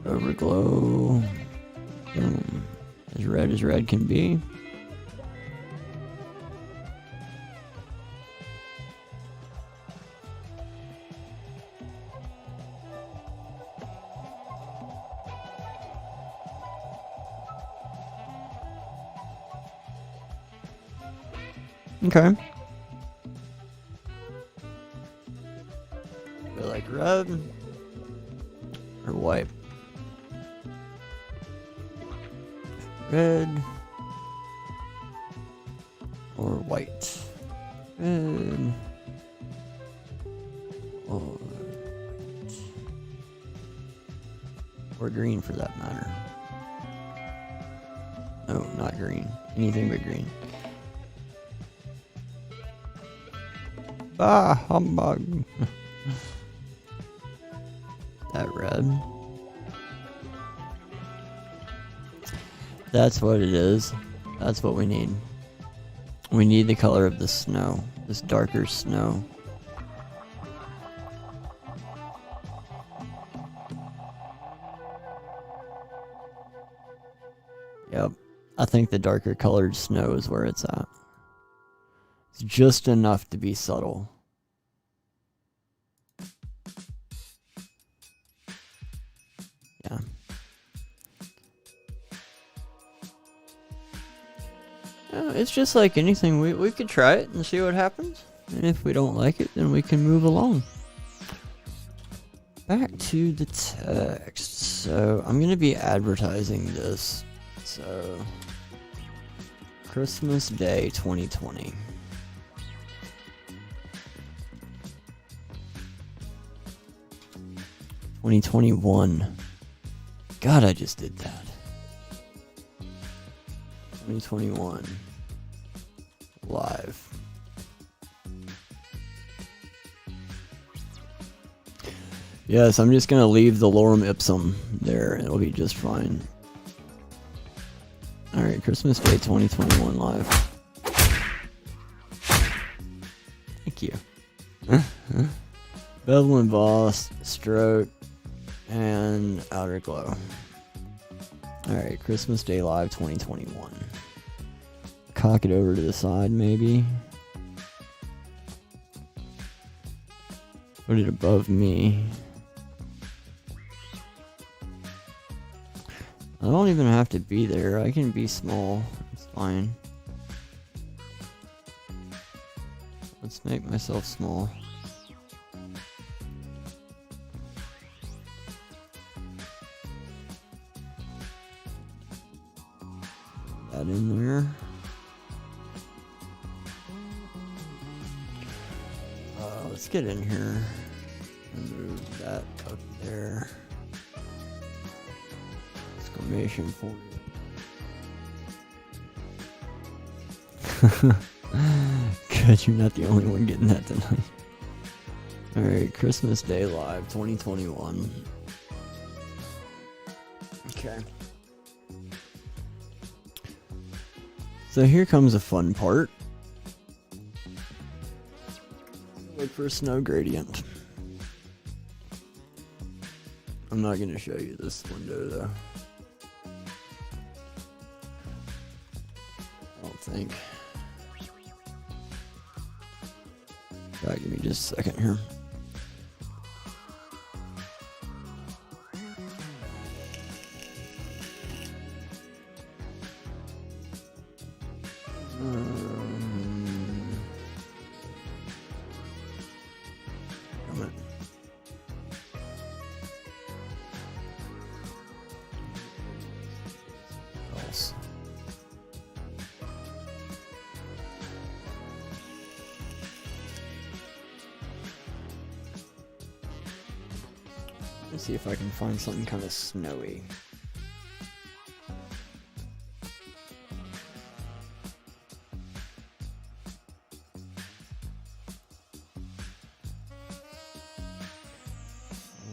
Overglow. Boom. As red can be. Okay. Go like red or white. Red or white. Red or white. Or green for that matter. No, not green. Anything but green. Ah, humbug. That red. That's what it is. That's what we need. We need the color of the snow. This darker snow. Yep. I think the darker colored snow is where it's at. It's just enough to be subtle. Yeah. It's just like anything. We could try it and see what happens. And if we don't like it, then we can move along. Back to the text. So I'm going to be advertising this. So Christmas Day 2020. $2021. God, I just did that. 2021 live. Yes, I'm just gonna leave the lorem ipsum there. It'll be just fine. Alright, Christmas Day 2021 live. Thank you. Bevel Emboss, stroke, and outer glow. Alright, Christmas Day Live 2021. Cock it over to the side, maybe. Put it above me. I don't even have to be there. I can be small. It's fine. Let's make myself small. That in there. Let's get in here and move that up there. Exclamation point. Good, you're not the only one getting that tonight. Alright, Christmas Day Live 2021. Okay. So here comes a fun part. look for a snow gradient. I'm not going to show you this window though. I don't think. Right, give me just a second here. Let's see if I can find something kind of snowy.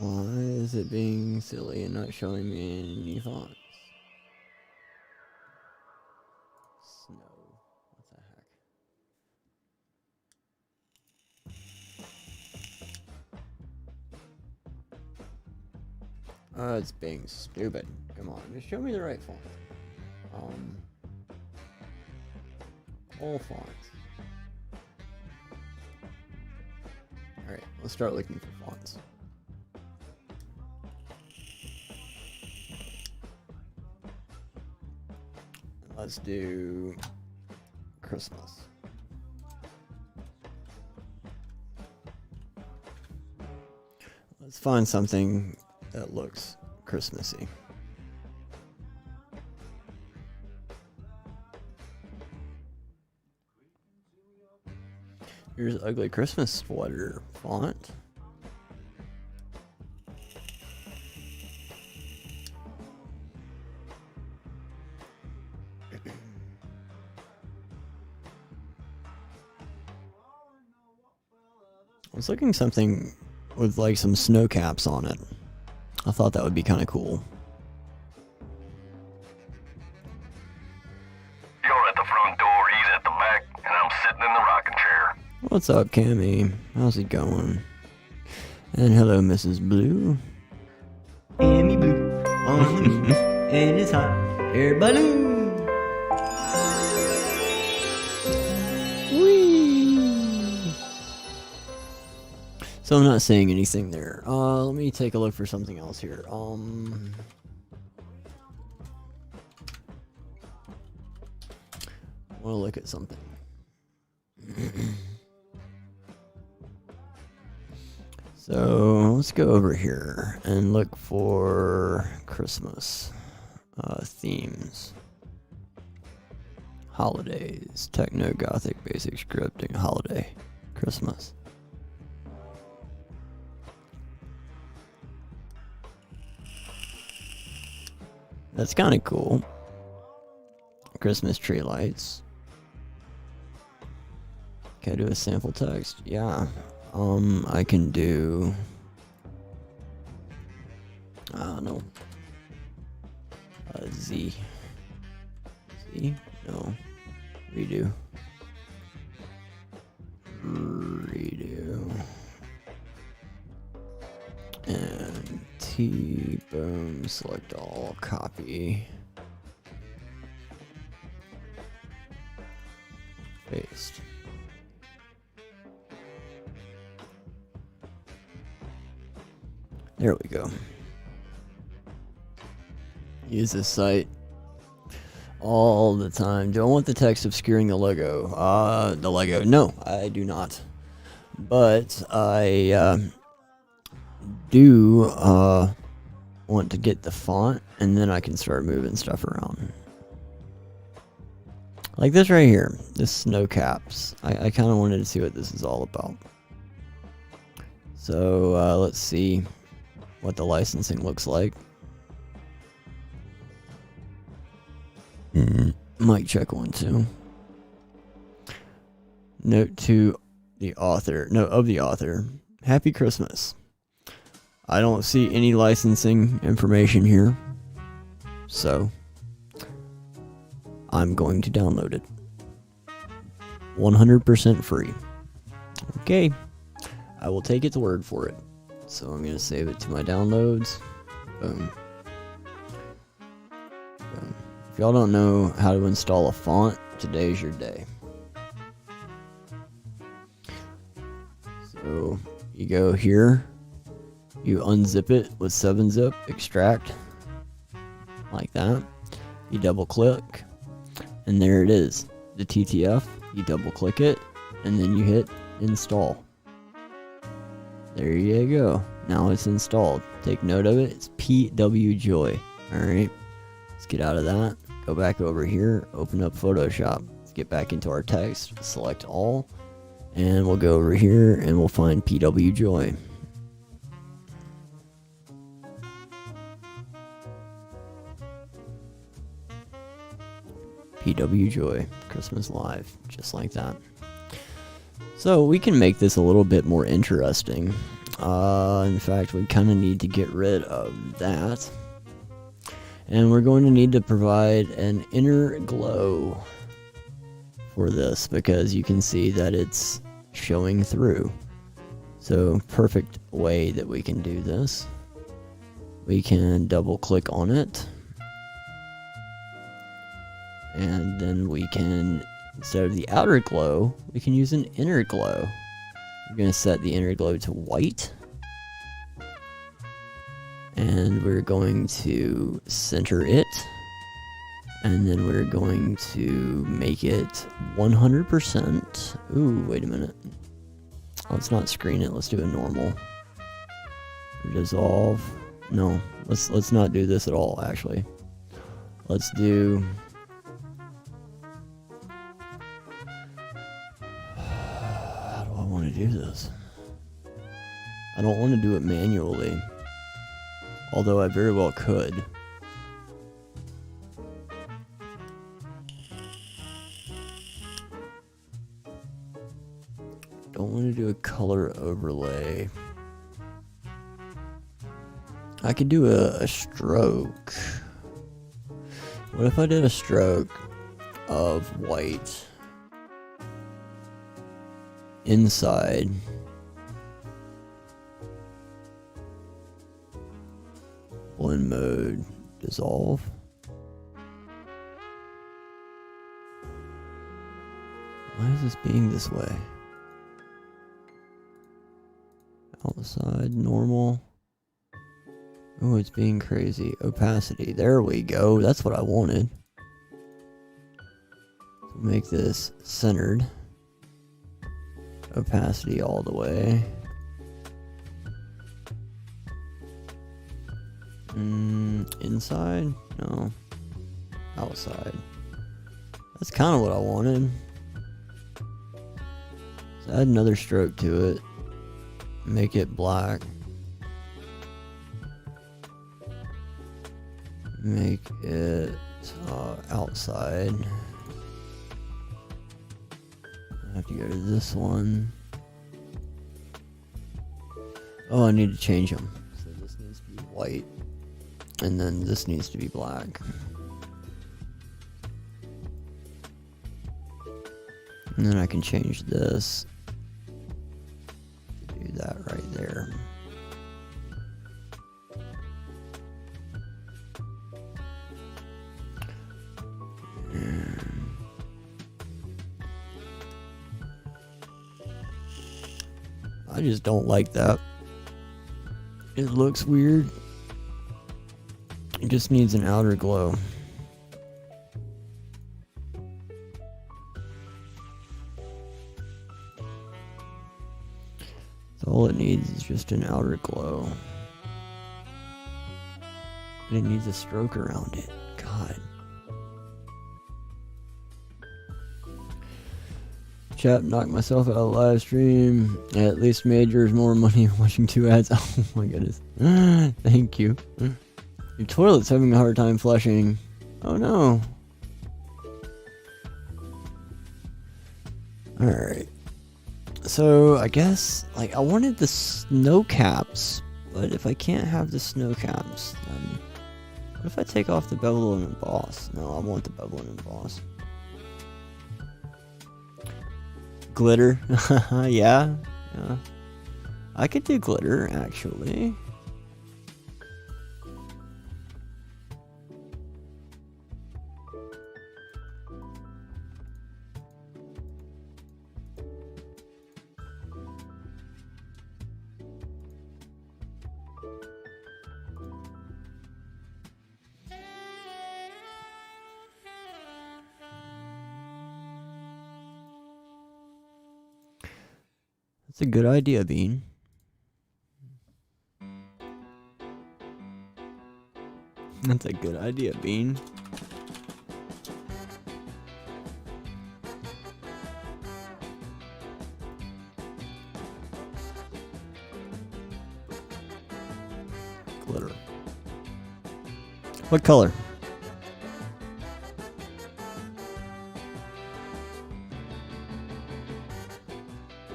Why is it being silly and not showing me any fonts? Snow. What the heck? Oh, it's being stupid. Come on, just show me the right font. All fonts. Alright, let's start looking for fonts. Let's do Christmas. Let's find something that looks Christmassy. Here's ugly Christmas sweater font. I was looking something with like some snow caps on it. I thought that would be kind of cool. You're at the front door, he's at the back, and I'm sitting in the rocking chair. What's up, Cammy? How's it going? And hello, Mrs. Blue. Cammy Blue on the moon, and it's hot air balloon. So I'm not saying anything there. Let me take a look for something else here. I want to look at something. So let's go over here and look for Christmas themes. Holidays, techno, gothic, basic scripting, holiday, Christmas. That's kind of cool. Christmas tree lights. Can I do a sample text? Yeah. I can do... I don't know. Z. Z? No. Redo. Redo. And boom, select all, copy, paste. There we go. Use this site all the time. Do I want the text obscuring the logo? The logo. No, I do not. But I do want to get the font, and then I can start moving stuff around. Like this right here, this snow caps. I kind of wanted to see what this is all about. So let's see what the licensing looks like. Mic check 1 2. Note to the author. Note of the author. Happy Christmas. I don't see any licensing information here, so I'm going to download it. 100% free. Okay. I will take its word for it. So I'm going to save it to my downloads. Boom. Boom. If y'all don't know how to install a font, today's your day. So you go here, you unzip it with 7-zip, extract, like that. You double click, and there it is, the TTF. You double click it, and then you hit install. There you go. Now it's installed. Take note of it. It's PWJoy. Alright. Let's get out of that. Go back over here. Open up Photoshop. Let's get back into our text. Select all. And we'll go over here and we'll find PWJoy. PWJoy. Christmas Live. Just like that. So we can make this a little bit more interesting. In fact, we kind of need to get rid of that. And we're going to need to provide an inner glow for this because you can see that it's showing through. So perfect way that we can do this. We can double click on it. And then we can, instead of the outer glow, we can use an inner glow. We're going to set the inner glow to white. And we're going to center it. And then we're going to make it 100%. Ooh, wait a minute. Let's not screen it. Let's do a normal. Dissolve. No, let's not do this at all, actually. Let's do... How do I want to do this? I don't want to do it manually. Although I very well could. Don't want to do a color overlay. I could do a stroke. What if I did a stroke of white inside? Blend mode, dissolve. Why is this being this way? Outside, normal. Oh, it's being crazy. Opacity, there we go. That's what I wanted. So make this centered. Opacity all the way. Inside? No. Outside. That's kind of what I wanted. So add another stroke to it. Make it black. Make it outside. I have to go to this one. Oh, I need to change them. So this needs to be white. And then this needs to be black. And then I can change this to do that right there. And I just don't like that. It looks weird. It just needs an outer glow. So all it needs is just an outer glow. And it needs a stroke around it. God. Chat, knocked myself out of the live stream. At least made yours more money watching 2 ads. Oh my goodness. Thank you. Your toilet's having a hard time flushing. Oh no. Alright. So, I guess, like, I wanted the snow caps, but if I can't have the snow caps, then what if I take off the Bevel Emboss? No, I want the Bevel Emboss. Glitter. Yeah. I could do glitter, actually. That's a good idea, Bean. That's a good idea, Bean. Glitter. What color?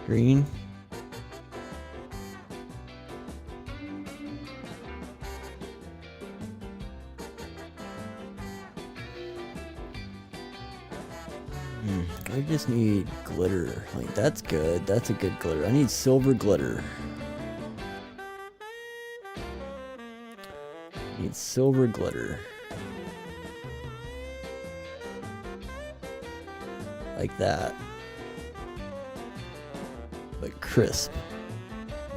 Green. I just need glitter. Like, that's good. That's a good glitter. I need silver glitter. I need silver glitter. Like that. But crisp.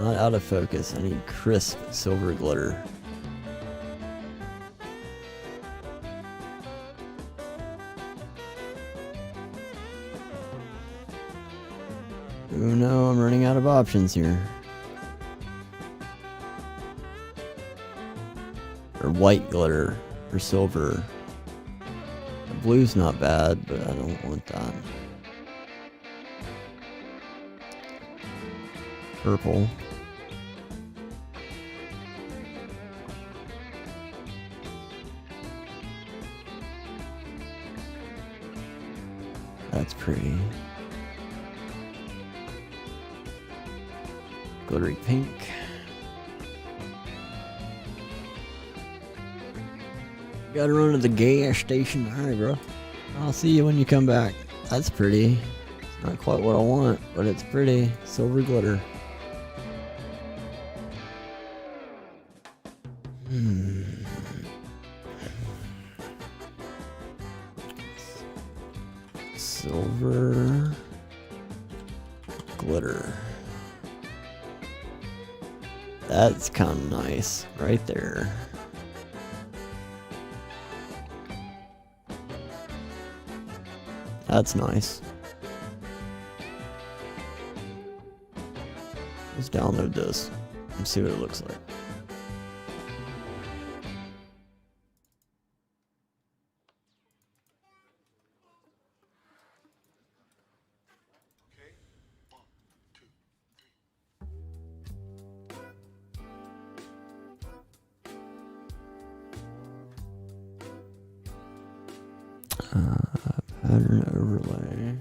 Not out of focus. I need crisp silver glitter. Oh no, I'm running out of options here. Or white glitter, or silver. The blue's not bad, but I don't want that. Purple. That's pretty. Glittery pink. Gotta run to the gas station. Alright, bro. I'll see you when you come back. That's pretty. It's not quite what I want, but it's pretty. Silver glitter. Silver glitter. That's kind of nice right there. That's nice. Let's download this and see what it looks like. Pattern overlay.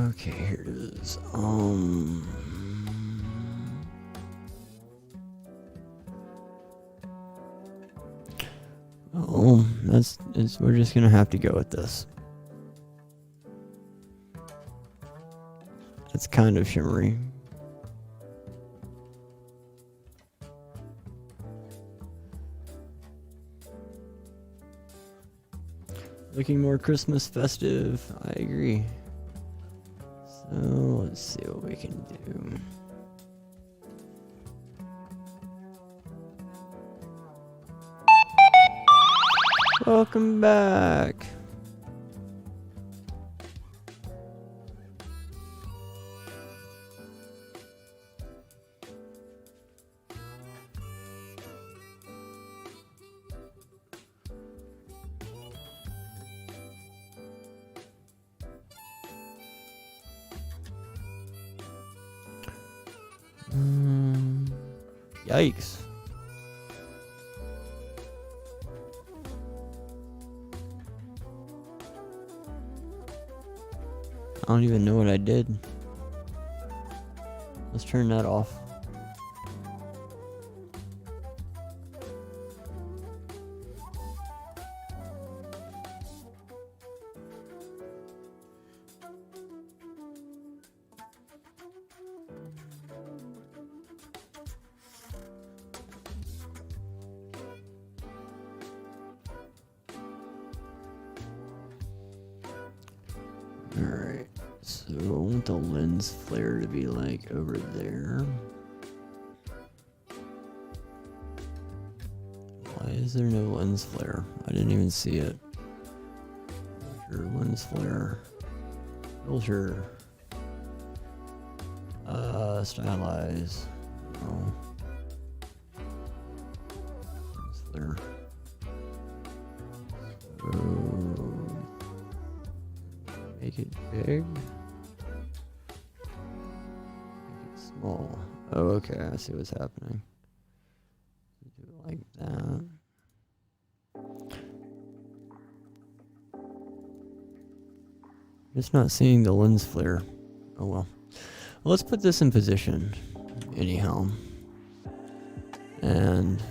Okay, here it is. Oh, we're just gonna have to go with this. It's kind of shimmery. Looking more Christmas festive. I agree. So let's see what we can do. Welcome back. Yikes. I don't even know what I did. Let's turn that off. Alright, so I want the lens flare to be like over there. Why is there no lens flare? I didn't even see it. Filter, lens flare. Filter. Stylize. Oh. Lens flare. So, make it big. Make it small. Oh, okay. I see what's happening. Do it like that. Just not seeing the lens flare. Oh well. Well, let's put this in position anyhow. And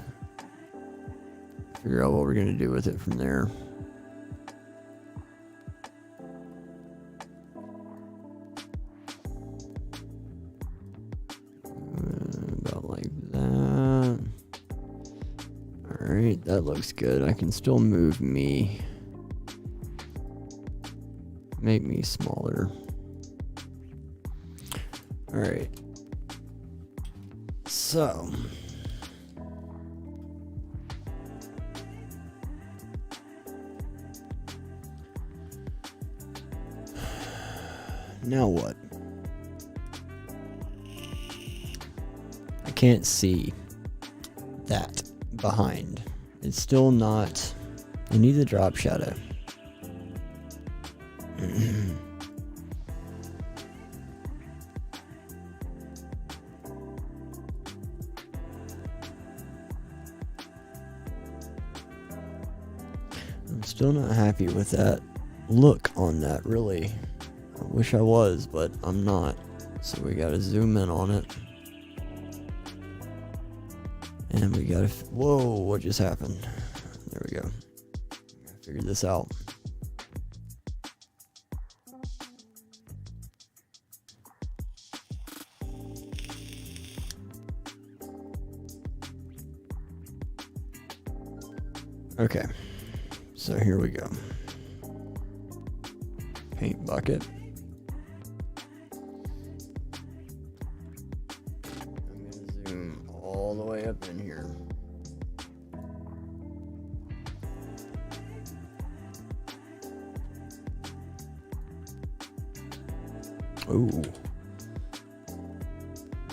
figure out what we're going to do with it from there. About like that. Alright, that looks good. I can still move me. Make me smaller. Alright. So. Now what? I can't see that behind. It's still not. I need the drop shadow. I'm still not happy with that look on that, really. I wish I was, but I'm not. So we gotta zoom in on it. And we gotta... Whoa, what just happened? There we go. I figured this out. Okay, so here we go. Paint bucket. I'm gonna zoom all the way up in here. Ooh.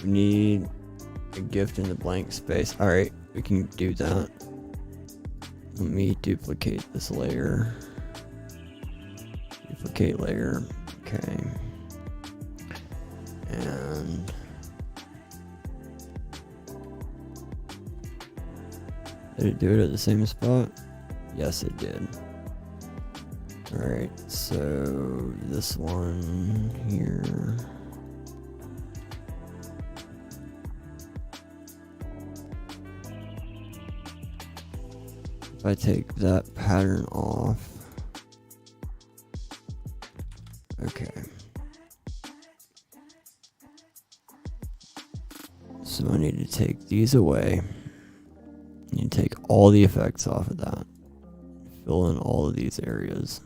We need a gift in the blank space. Alright, we can do that. Let me duplicate this layer. Duplicate layer. Okay. And did it do it at the same spot? Yes, it did. Alright, so this one here. If I take that pattern off. Okay. So I need to take these away. I need to take all the effects off of that. Fill in all of these areas.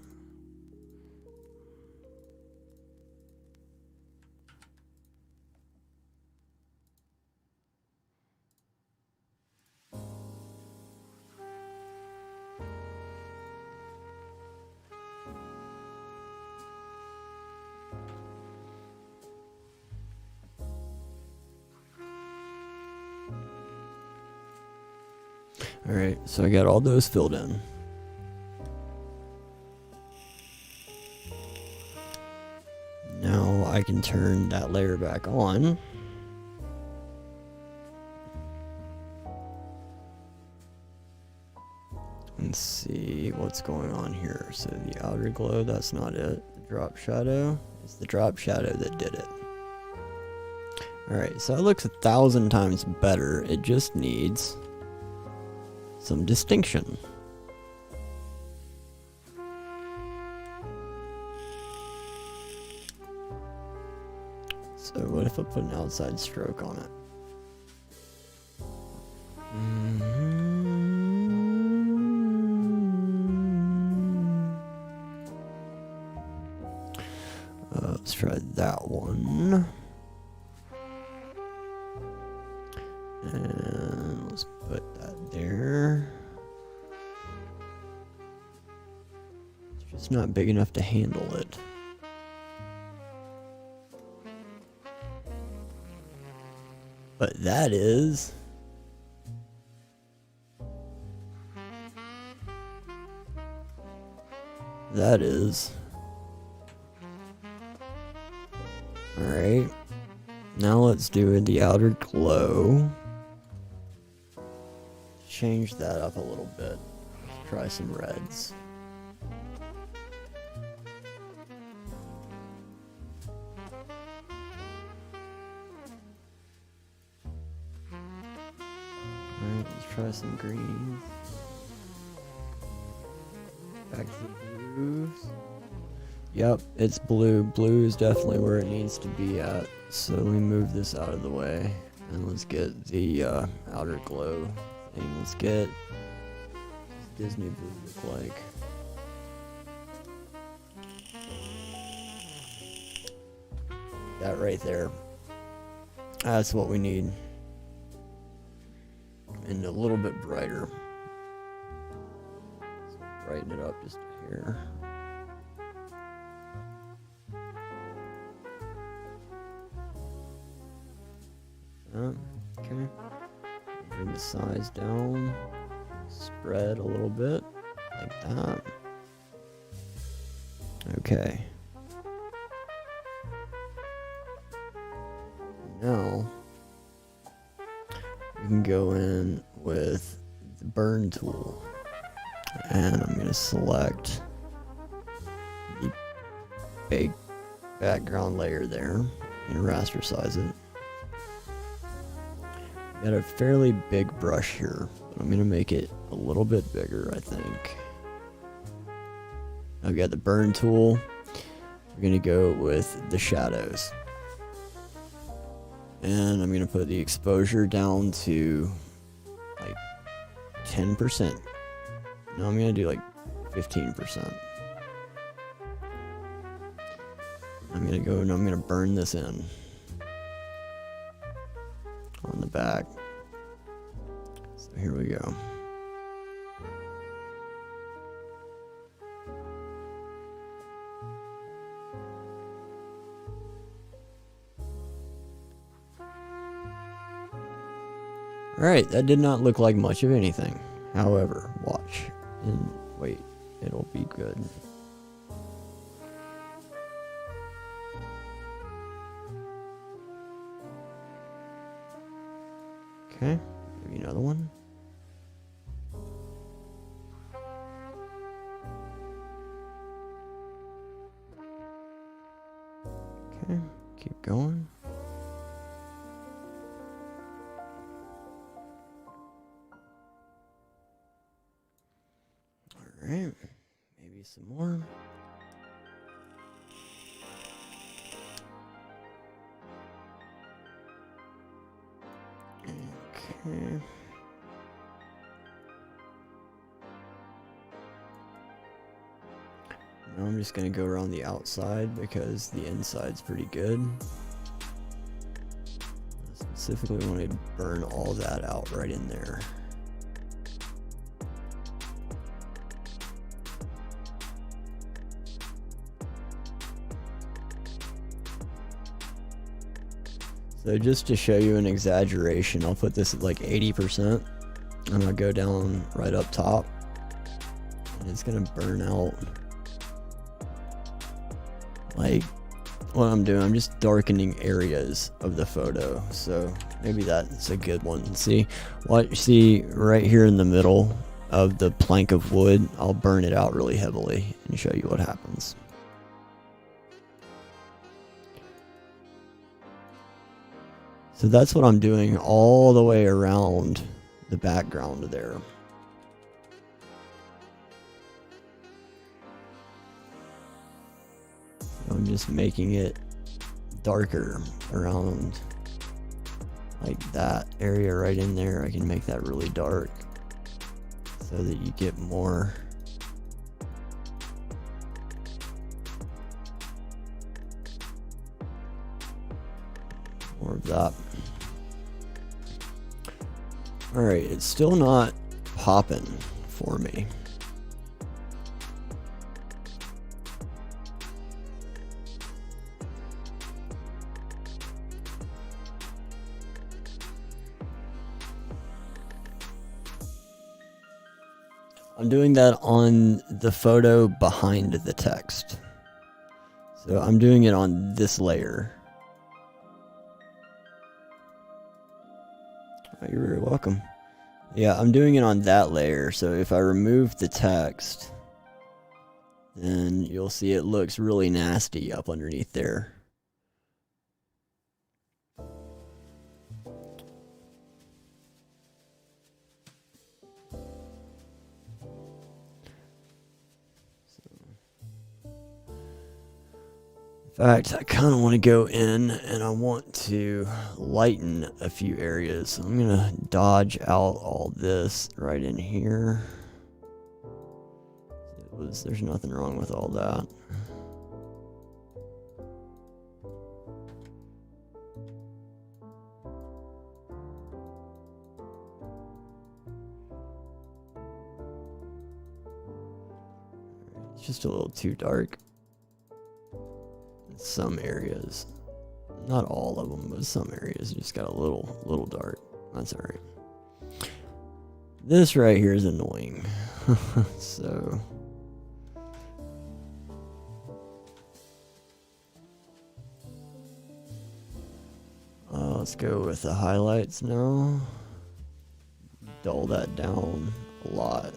Alright, so I got all those filled in. Now I can turn that layer back on. And see what's going on here. So the outer glow, that's not it. The drop shadow It's the drop shadow that did it. Alright, so it looks 1,000 times better. It just needs some distinction. So what if I put an outside stroke on it? Let's try that one. And let's put that there. It's just not big enough to handle it. But that is... Alright. Now let's do the outer glow. Change that up a little bit. Let's try some reds. Alright, let's try some greens. Back to the blues. Yep, it's blue. Blue is definitely where it needs to be at. So let me move this out of the way. And let's get the outer glow thing. Let's get Disney blue look like. That right there. That's what we need. And a little bit brighter. So brighten it up just a hair. Okay. Bring the size down. Spread a little bit. Like that. Okay. Now we can go in with the burn tool. And I'm going to select the big background layer there and raster size it. Got a fairly big brush here, but I'm going to make it a little bit bigger, I think. I've got the burn tool. We're going to go with the shadows. And I'm going to put the exposure down to like 10%. No, I'm going to do like 15%. I'm going to go and I'm going to burn this in on the back. So here we go. Alright, that did not look like much of anything. However, watch and wait, it'll be good. Okay, maybe another one. Okay, keep going. Alright, maybe some more. Okay. Now I'm just going to go around the outside because the inside's pretty good. I specifically want to burn all that out right in there. So just to show you an exaggeration, I'll put this at like 80%. And I'll go down right up top. And it's going to burn out. Like what I'm doing, I'm just darkening areas of the photo. So maybe that's a good one. See what you see right here in the middle of the plank of wood? I'll burn it out really heavily and show you what happens. So that's what I'm doing all the way around the background there. I'm just making it darker around like that area right in there. I can make that really dark so that you get more of that. Alright, it's still not popping for me. I'm doing that on the photo behind the text. So I'm doing it on this layer. Oh, you're very welcome. Yeah, I'm doing it on that layer. So if I remove the text, then you'll see it looks really nasty up underneath there. In fact, I kind of want to go in and I want to lighten a few areas. So I'm going to dodge out all this right in here. There's nothing wrong with all that. It's just a little too dark. Some areas, not all of them, but some areas just got a little dark. That's all right. This right here is annoying. So let's go with the highlights now. Dull that down a lot.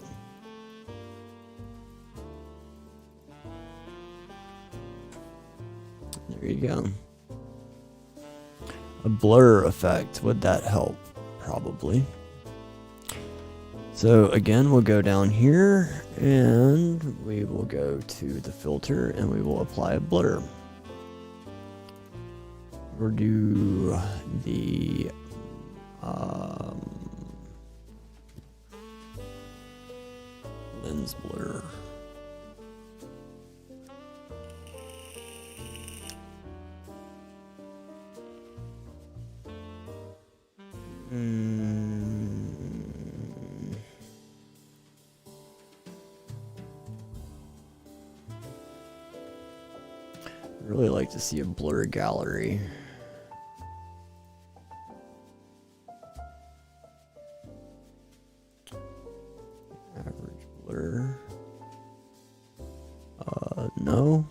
There you go. A blur effect, would that help? Probably. So again, we'll go down here and we will go to the filter and we will apply a blur. We'll do the lens blur. Really like to see a blur gallery. Average blur. No.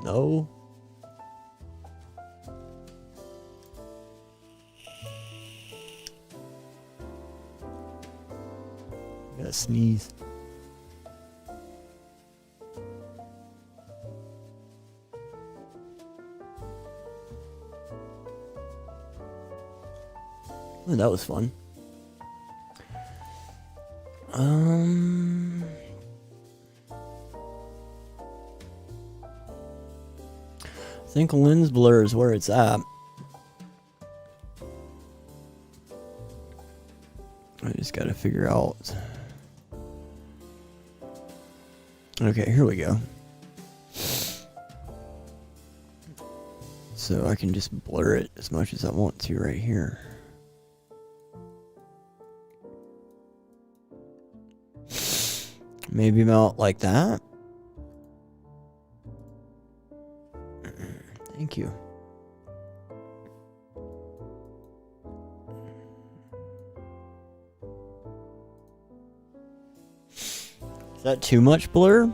No. I gotta sneeze. Oh, that was fun. I think lens blur is where it's at. I just gotta figure out. Okay, here we go. So I can just blur it as much as I want to right here. Maybe about like that. Thank you. Is that too much blur?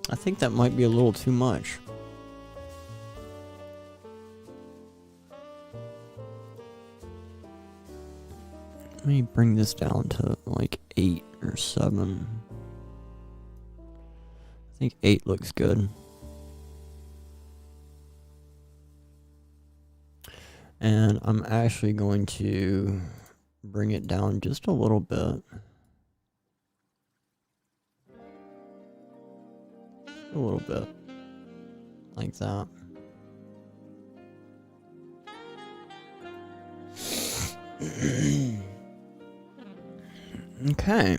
I think that might be a little too much. Let me bring this down to like 8 or 7. think 8 looks good. And I'm actually going to bring it down just a little bit. A little bit. Like that. Okay.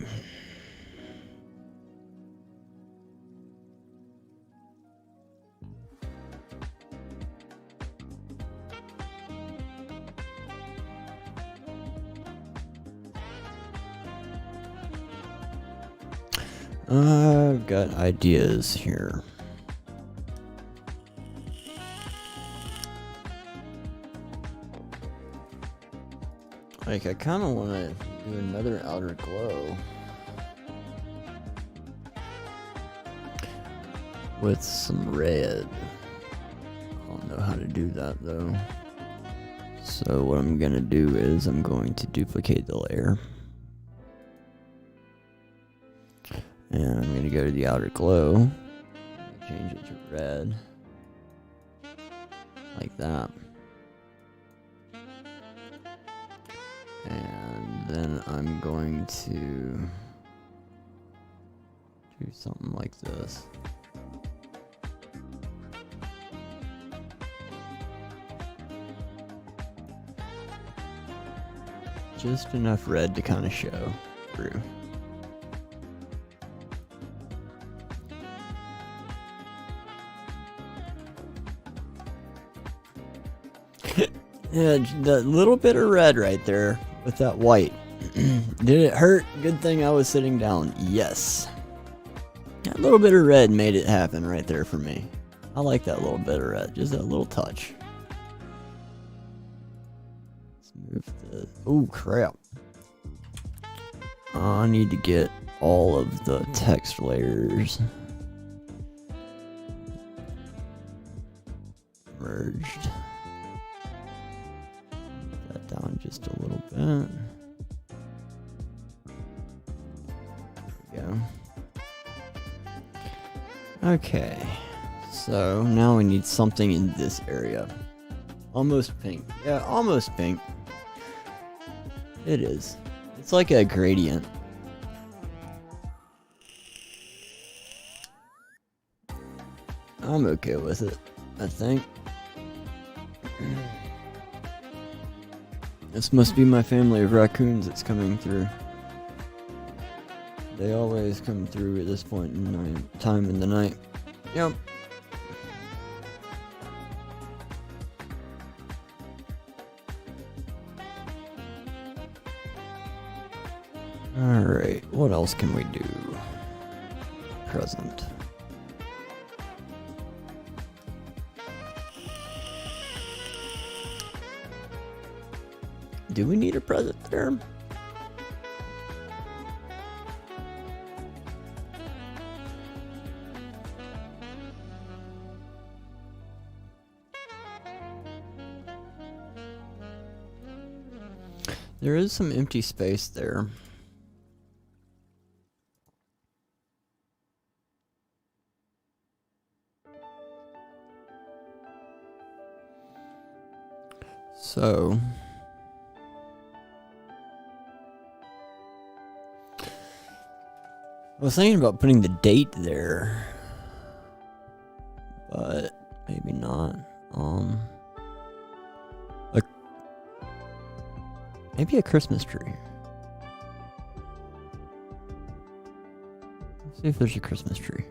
I've got ideas here. Like, I kind of want to do another outer glow with some red. I don't know how to do that though. So what I'm gonna do is I'm going to duplicate the layer. And I'm gonna go to the outer glow, change it to red, like that. And then I'm going to do something like this. Just enough red to kind of show through. Yeah, that little bit of red right there with that white. Did it hurt? Good thing I was sitting down. Yes. That little bit of red made it happen right there for me. I like that little bit of red. Just that little touch. Let's move this. Oh, crap. I need to get all of the text layers merged. Down just a little bit. There we go. Okay, so now we need something in this area. Almost pink. Yeah, almost pink. It is. It's like a gradient. I'm okay with it, I think. This must be my family of raccoons that's coming through. They always come through at this point in time in the night. Yep. Alright, what else can we do? Present. Do we need a present there? There is some empty space there. So I was thinking about putting the date there, but maybe not. Maybe a Christmas tree. Let's see if there's a Christmas tree.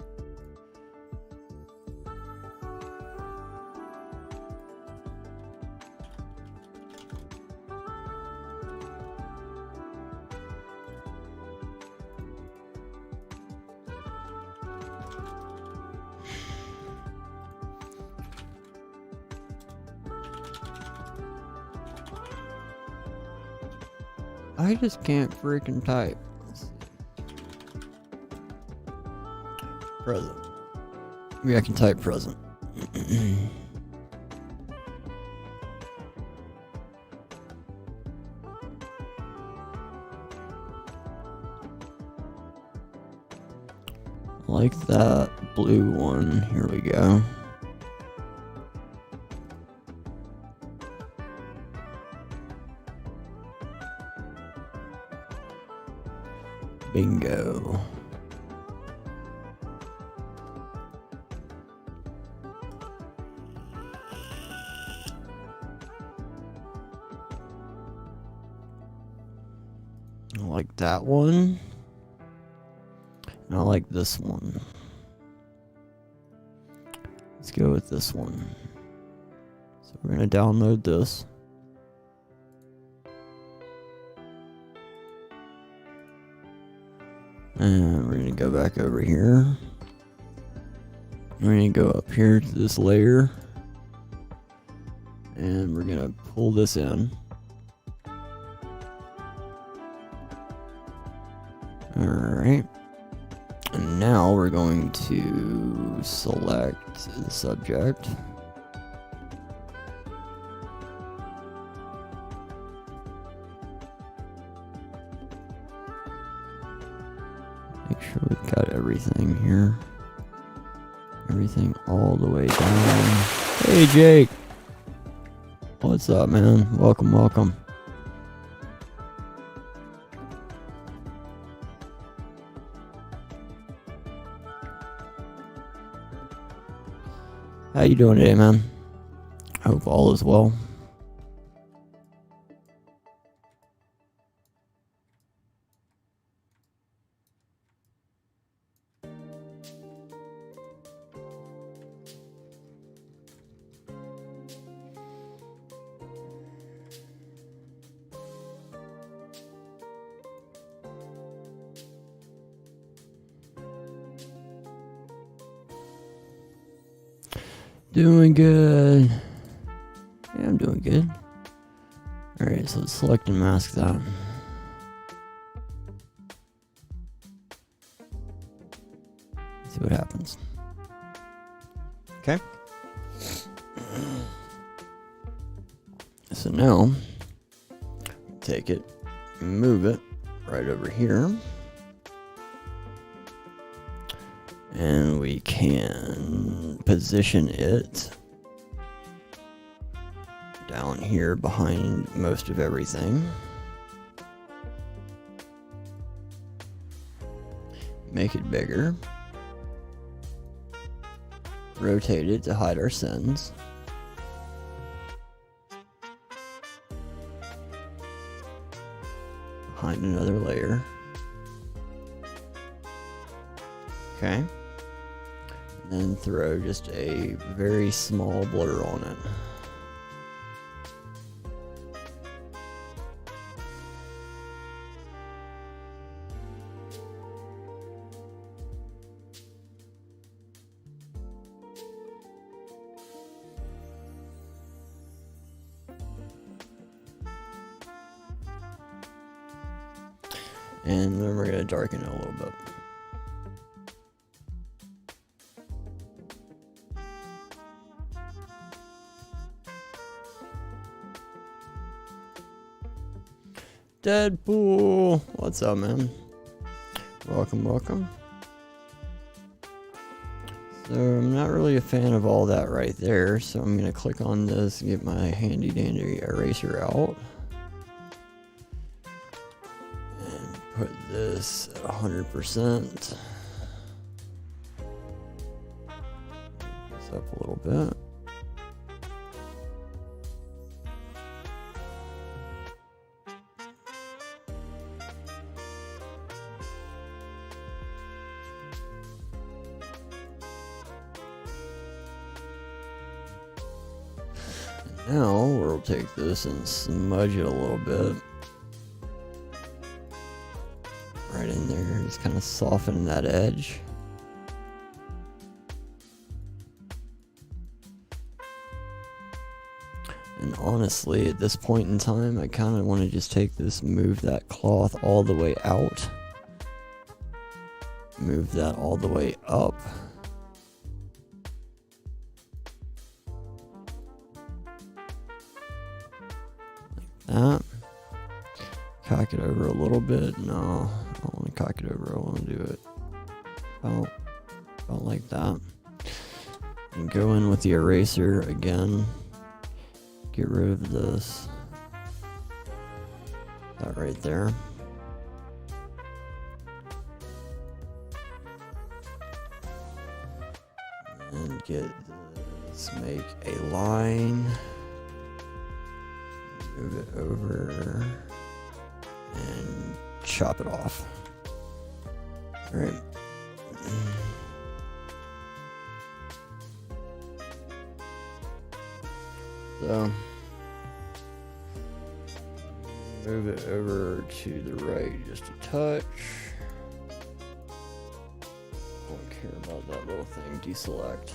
I just can't freaking type. Let's see. Present. Maybe I can type present. Like that. blue one. Here we go. Bingo. I like that one. And I like this one. Let's go with this one. So we're going to download this. And we're going to go back over here. We're going to go up here to this layer. And we're going to pull this in. Alright. And now we're going to select the subject. Make sure we've got everything here. Everything all the way down. Hey Jake! What's up, man? Welcome, welcome. How you doing today, man? I hope all is well. Doing good. Yeah, I'm doing good. Alright, so let's select and mask that. See what happens. Okay. So now, take it, move it right over here. And we can position it down here behind most of everything. Make it bigger. Rotate it to hide our sins. Behind another layer. Okay. Then throw just a very small blur on it. And then we're going to darken it a little bit. Deadpool, what's up, man? Welcome, welcome. So I'm not really a fan of all that right there, so I'm gonna click on this and get my handy dandy eraser out. And put this at 100%. This up a little bit. Now we'll take this and smudge it a little bit. Right in there, just kind of soften that edge. And honestly, at this point in time, I kind of want to just take this, move that cloth all the way out. Move that all the way up. That. Cock it over a little bit. No, I don't want to cock it over. I want to do it about About like that. And go in with the eraser again. Get rid of this. That right there. And get this, make a line. Move it over. And chop it off. Alright. So move it over to the right just a touch. Don't care about that little thing. Deselect.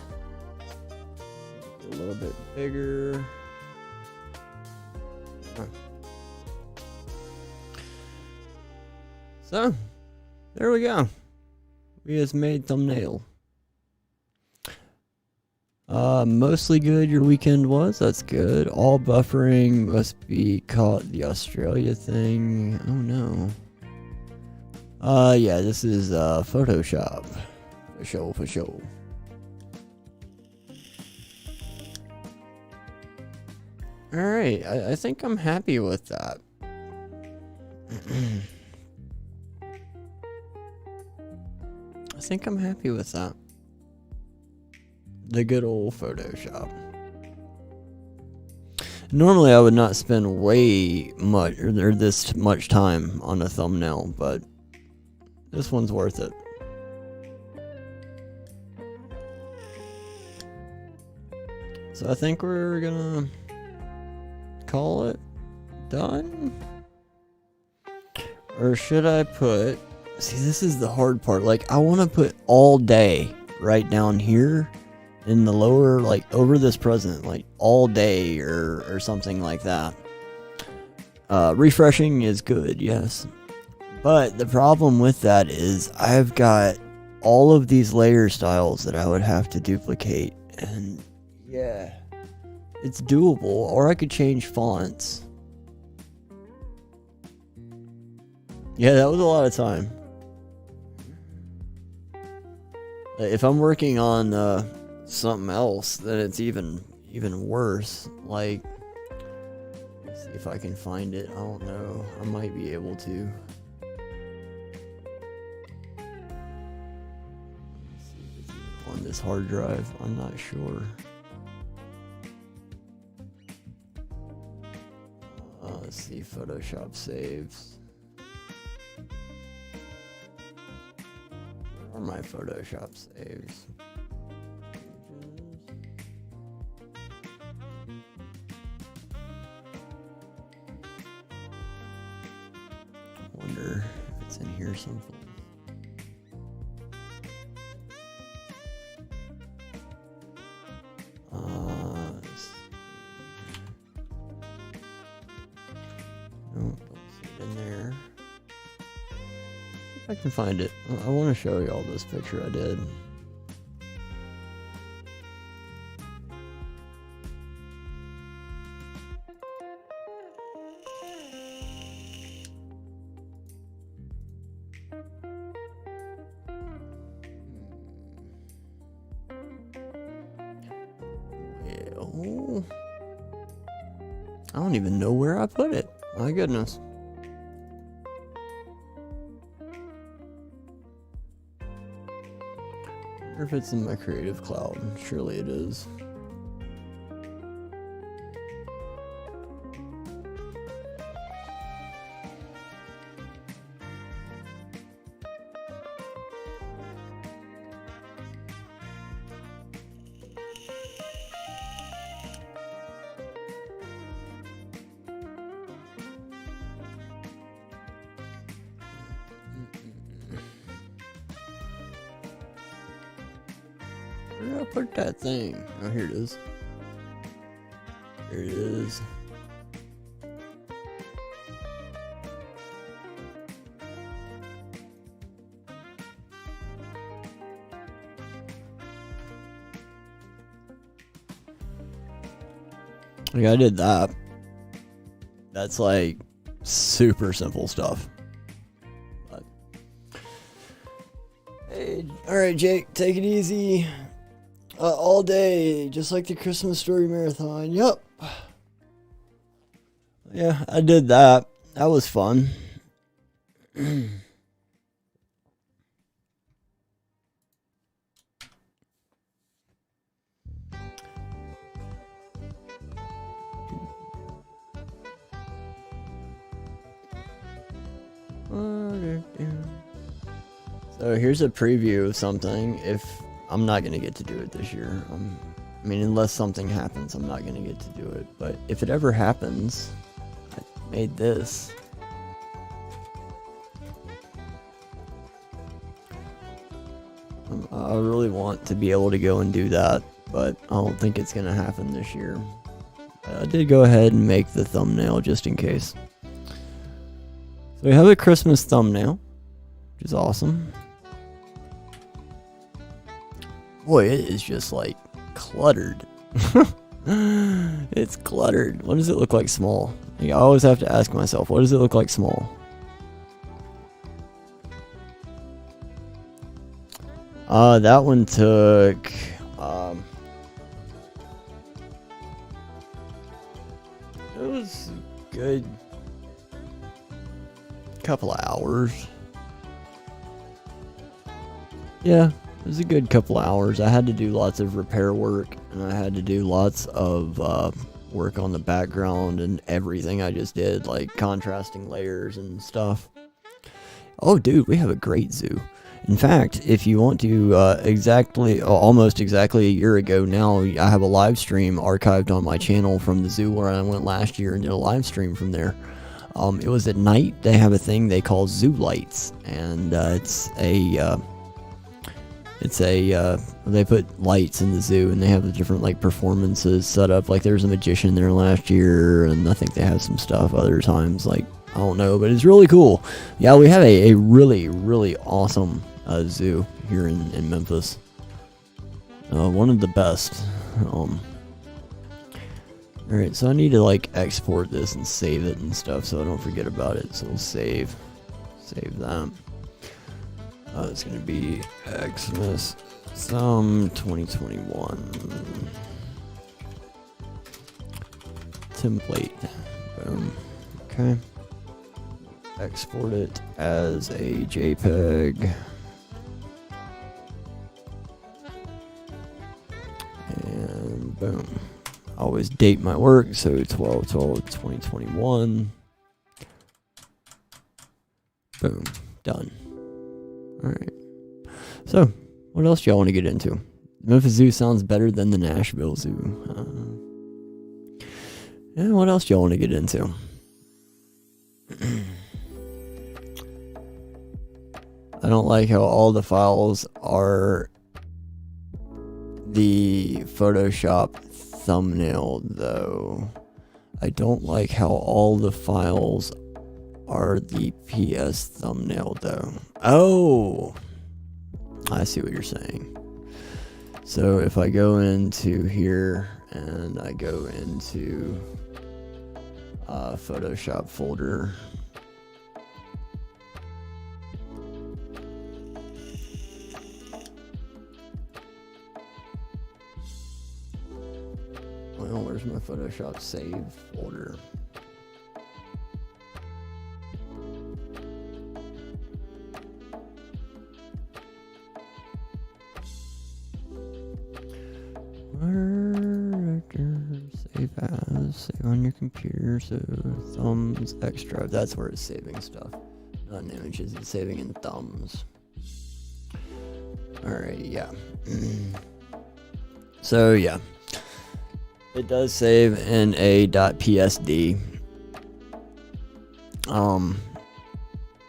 Make it a little bit bigger. So there we go. We just made thumbnail. Mostly good your weekend was. That's good. All buffering must be caught the Australia thing. Oh no. Yeah, this is Photoshop. For sure. Alright, I think I'm happy with that. I think I'm happy with that. The good old Photoshop. Normally I would not spend way much or this much time on a thumbnail, but this one's worth it. So I think we're gonna call it done. Or should I put, see, this is the hard part. Like, I want to put all day right down here in the lower, like over this present, like all day or something like that. Refreshing is good, yes. But the problem with that is I've got all of these layer styles that I would have to duplicate. And yeah, it's doable. Or I could change fonts. Yeah, that was a lot of time. If I'm working on something else, then it's even worse. Like, let's see if I can find it. I don't know. I might be able to. Let's see if it's even on this hard drive. I'm not sure. Let's see. Photoshop saves. Where are my Photoshop saves? Wonder if it's in here something. Nope, don't see it in there. See if I can find it. I want to show you all this picture I did. Well, I don't even know where I put it. My goodness. I wonder if it's in my Creative Cloud. Surely it is. Where did I put that thing? Oh, here it is. Here it is. Like, I did that. That's like super simple stuff. But Hey, alright, Jake, take it easy. All day, just like the Christmas Story Marathon. Yup. Yeah, I did that. That was fun. So here's a preview of something. If I'm not gonna get to do it this year, I mean, unless something happens, I'm not gonna get to do it. But if it ever happens, I made this. I really want to be able to go and do that, but I don't think it's gonna happen this year. I did go ahead and make the thumbnail just in case. So we have a Christmas thumbnail, which is awesome. Boy, it is just like cluttered. It's cluttered. What does it look like small? Like, I always have to ask myself, what does it look like small? That one took it was a good couple of hours. Yeah, it was a good couple of hours. I had to do lots of repair work, and I had to do lots of work on the background and everything I just did, like contrasting layers and stuff. Oh, dude, we have a great zoo. In fact, if you want to, almost exactly a year ago now, I have a live stream archived on my channel from the zoo where I went last year and did a live stream from there. It was at night. They have a thing they call zoo lights, and they put lights in the zoo, and they have the different like performances set up. Like there's a magician there last year, and I think they have some stuff other times. Like I don't know, but it's really cool. Yeah, we have a really, really awesome zoo here in Memphis. One of the best. Alright, so I need to like export this and save it and stuff so I don't forget about it. So we'll save that. It's gonna be Xmas some 2021 template. Boom. Okay. Export it as a JPEG. And boom. I always date my work, so 12/12/2021. Boom. Done. Alright. So, what else do y'all want to get into? The Memphis Zoo sounds better than the Nashville Zoo. And what else do y'all want to get into? I don't like how all the files are the Photoshop thumbnail, though. I don't like how all the files are the PS thumbnail, though. Oh! I see what you're saying. So if I go into here and I go into Photoshop folder, well, where's my Photoshop save folder? Save as, save on your computer, so thumbs extra, that's where it's saving stuff. Not in images, it's saving in thumbs. Alright, yeah. So yeah. It does save in a .psd.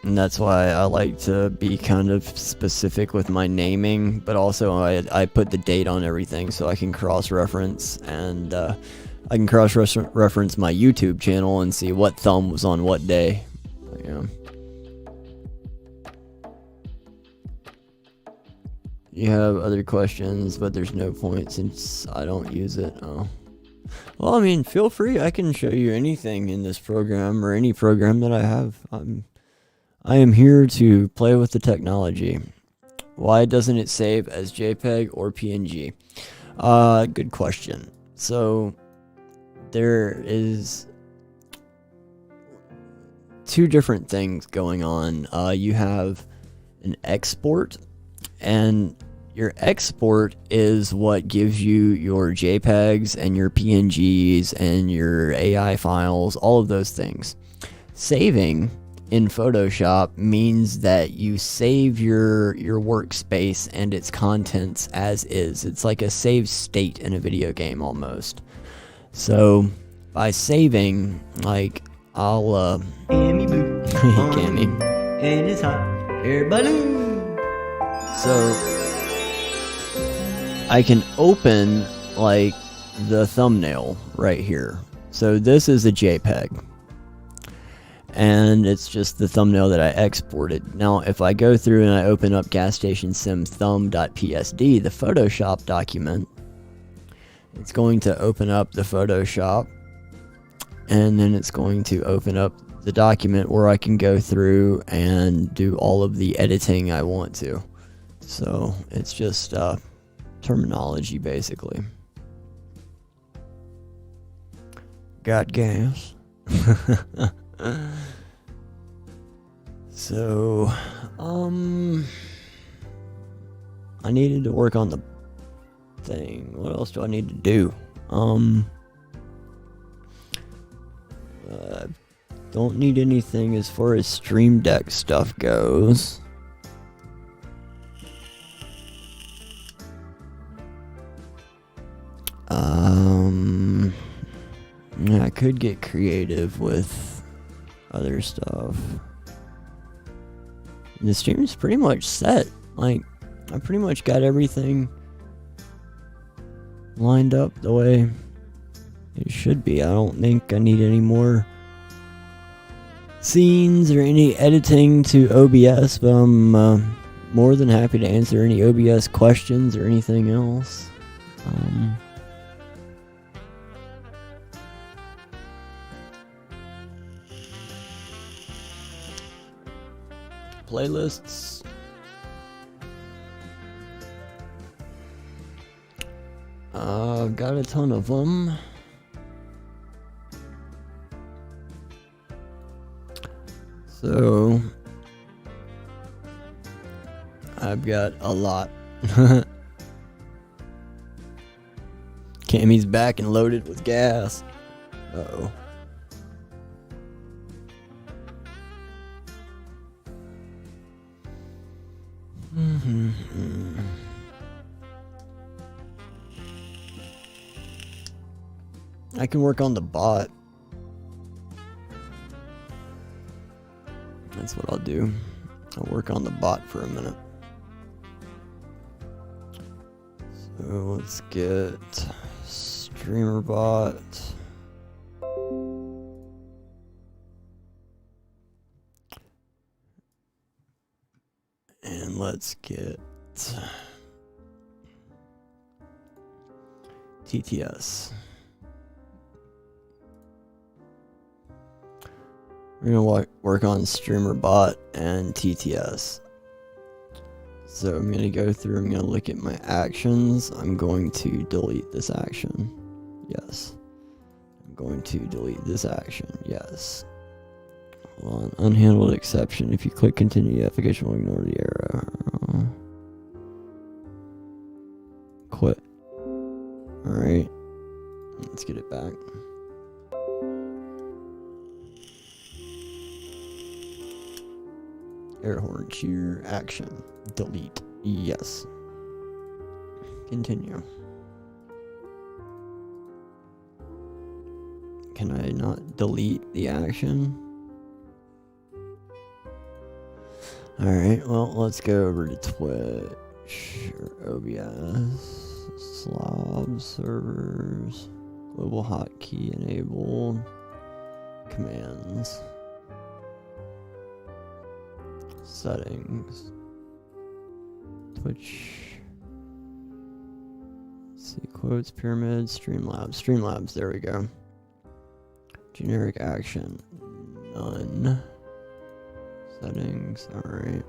And that's why I like to be kind of specific with my naming, but also I put the date on everything so I can cross-reference, and I can cross-reference my YouTube channel and see what thumb was on what day. Yeah. You have other questions, but there's no point since I don't use it. Oh. Well, I mean, feel free. I can show you anything in this program or any program that I have. I am here to play with the technology. Why doesn't it save as JPEG or PNG? Good question. So there is two different things going on. You have an export, and your export is what gives you your JPEGs and your PNGs and your AI files, all of those things. Saving in Photoshop means that you save your workspace and its contents as is. It's like a saved state in a video game almost. So by saving, like I'll Cammy boo. Cammy. And it's hot air balloon. So I can open like the thumbnail right here. So this is a JPEG. And it's just the thumbnail that I exported. Now, if I go through and I open up gas station sim thumb.psd, the Photoshop document, it's going to open up the Photoshop, and then it's going to open up the document where I can go through and do all of the editing I want to. So it's just terminology, basically. Got gas. So, I needed to work on the thing. What else do I need to do? Don't need anything as far as Stream Deck stuff goes. Yeah, I could get creative with other stuff. The stream is pretty much set. Like, I pretty much got everything lined up the way it should be. I don't think I need any more scenes or any editing to OBS, but I'm more than happy to answer any OBS questions or anything else. Playlists. I've got a ton of them. So I've got a lot. Cammy's back and loaded with gas. Uh-oh. I can work on the bot. That's what I'll do. I'll work on the bot for a minute. So let's get streamer bot. And let's get TTS. We're gonna work on streamer bot and TTS. So I'm gonna go through, I'm gonna look at my actions. I'm going to delete this action. Yes. I'm going to delete this action. Yes. Hold on. Unhandled exception. If you click continue, the application will ignore the error. Quit. Alright. Let's get it back. Air horn cheer action. Delete. Yes. Continue. Can I not delete the action? Alright, well, let's go over to Twitch or OBS. Slob servers. Global hotkey enabled. Commands. Settings. Twitch. Let's see, quotes, pyramids, Streamlabs. Streamlabs, there we go. Generic action. None. Settings, alright.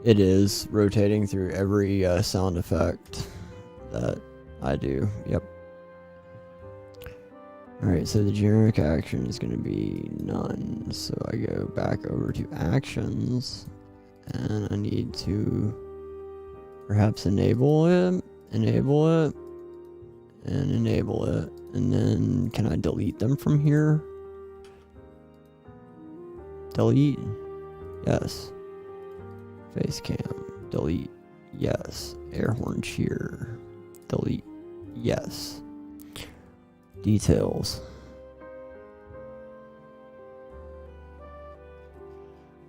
It is rotating through every sound effect that I do. Yep. Alright, so the generic action is going to be none. So I go back over to actions. And I need to perhaps enable it. Enable it. And enable it. And then can I delete them from here? Delete. Yes. Face cam. Delete. Yes. Air horn cheer. Delete. Yes. Details.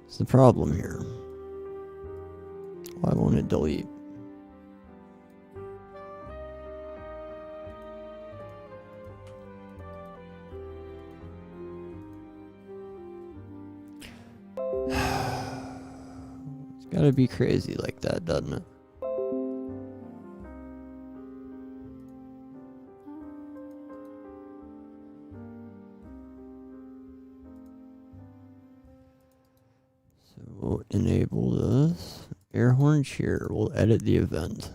What's the problem here? Why won't it delete? It's gotta be crazy like that, doesn't it? So we'll enable this. Air horn cheer. We'll edit the event.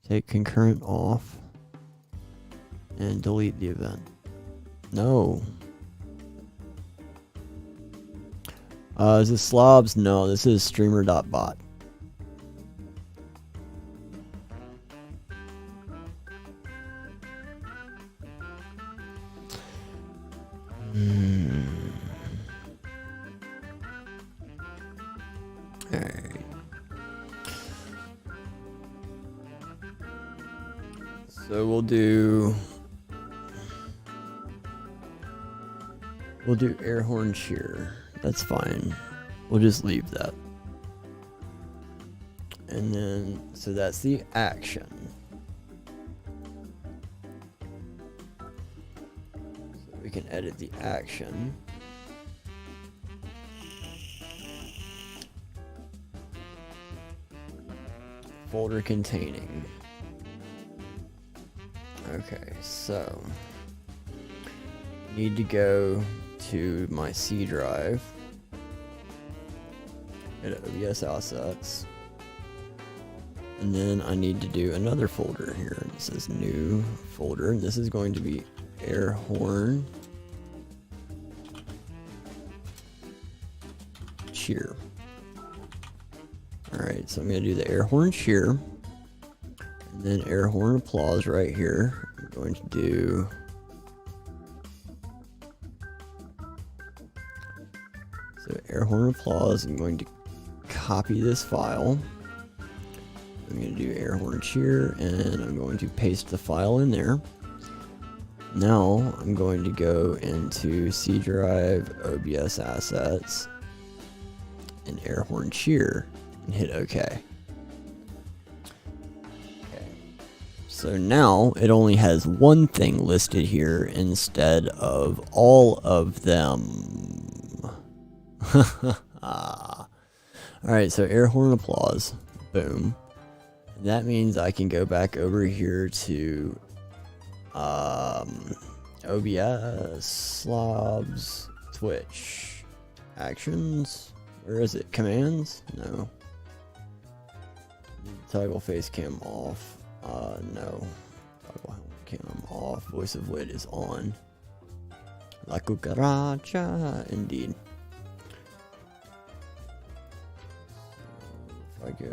Take concurrent off. And delete the event. No. Is this slobs? No, this is streamer.bot. Alright. So we'll do air horn cheer. That's fine. We'll just leave that. And then so that's the action. So we can edit the action. Folder containing. Okay, so need to go to my C drive at OBS assets, and then I need to do another folder here. It says new folder, and this is going to be air horn cheer. Alright, so I'm going to do the air horn cheer, and then air horn applause right here. I'm going to do air horn applause. I'm going to copy this file. I'm going to do air horn cheer, and I'm going to paste the file in there. Now I'm going to go into C drive, OBS assets, and air horn cheer, and hit OK. Okay. So now it only has one thing listed here instead of all of them. Alright, so air horn applause. Boom. That means I can go back over here to OBS, slobs, Twitch, actions. Where is it? Commands? No. Toggle face cam off. No. Toggle cam off. Voice of wit is on. La cucaracha, indeed. If I go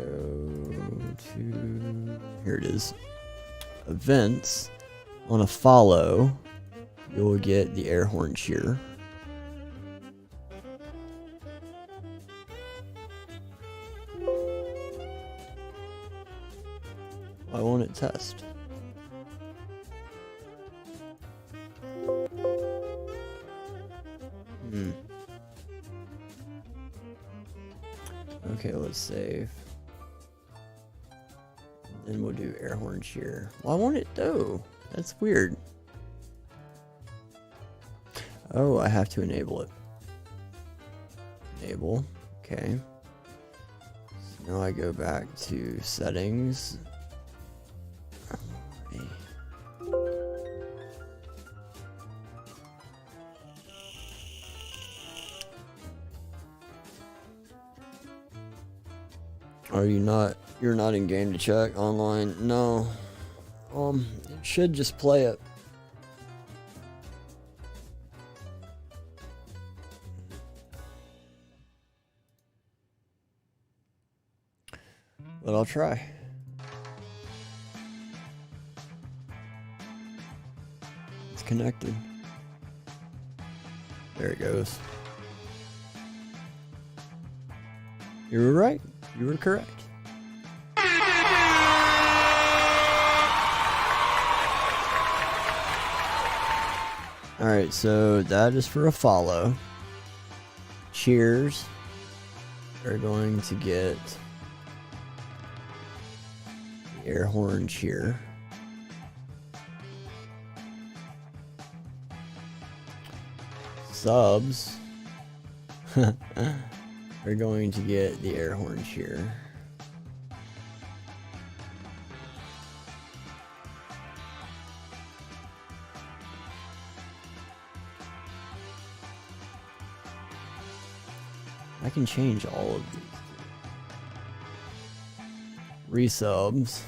to, here it is, events, on a follow, you'll get the air horn cheer. Why won't it test? Okay, let's save. Then we'll do air horn cheer. Why won't it do? That's weird. Oh, I have to enable it. Enable. Okay. So now I go back to settings. Are you not? You're not in game to check online? No. It should just play it. But I'll try. It's connected. There it goes. You were right. You were correct. Alright, so that is for a follow. Cheers. We're going to get the air horn cheer. Subs. We're going to get the air horn cheer. I can change all of these. Resubs.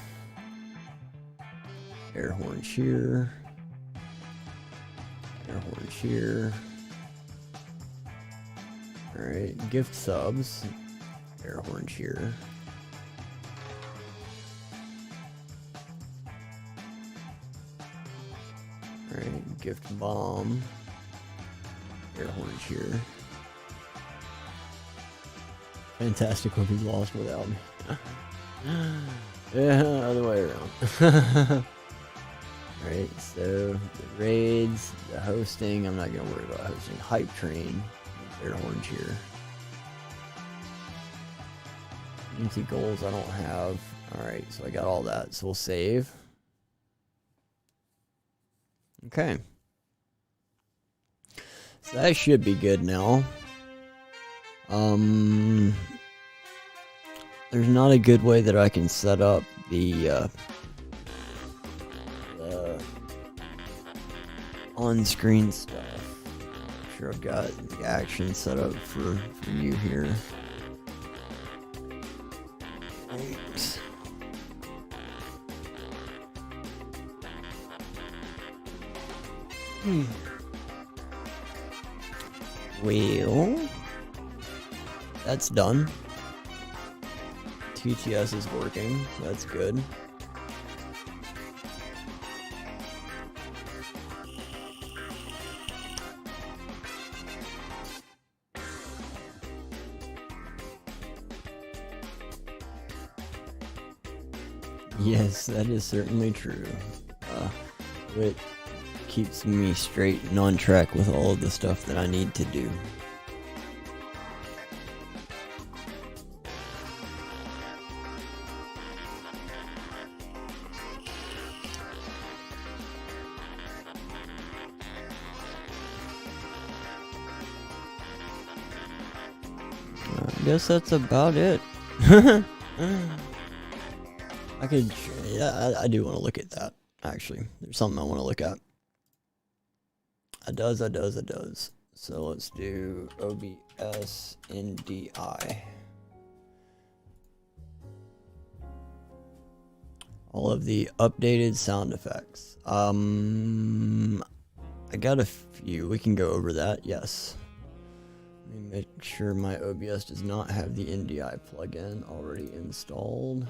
Air horn cheer. Air horn cheer. Alright, gift subs. Air horn cheer. Alright, gift bomb. Air horn cheer. Fantastic would be lost without me. Yeah, other way around. Alright, so the raids, the hosting, I'm not gonna worry about hosting. Hype train, air horn cheer. Community goals I don't have. Alright, so I got all that. So we'll save. Okay. So that should be good now. There's not a good way that I can set up the on-screen stuff. I'm sure I've got the action set up for you here. Thanks. Well, that's done. TTS is working, so that's good. Yes, that is certainly true. It keeps me straight and on track with all of the stuff that I need to do. I guess that's about it. I could, yeah, I do want to look at that, actually. There's something I want to look at. It does. So let's do OBS NDI. All of the updated sound effects. I got a few. We can go over that, yes. Let me make sure my OBS does not have the NDI plugin already installed.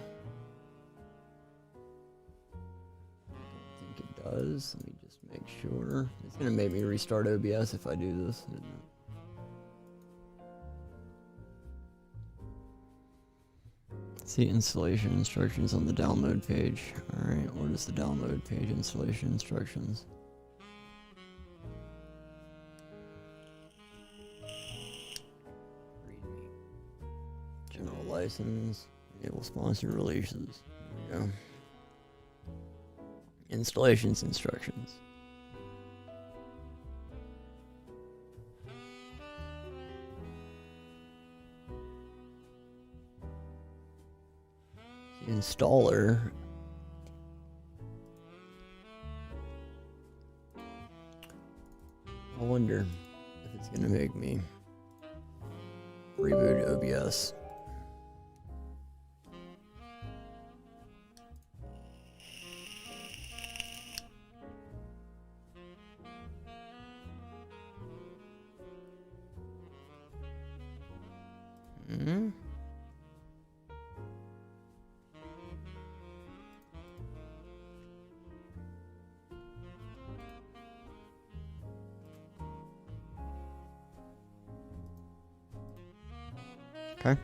Does. Let me just make sure. It's gonna make me restart OBS if I do this, isn't it? See installation instructions on the download page. Alright, what is the download page installation instructions? README. General license. Enable sponsored releases. There we go. Installations instructions. Installer. I wonder if it's gonna make me reboot OBS. Mm-hmm. Okay.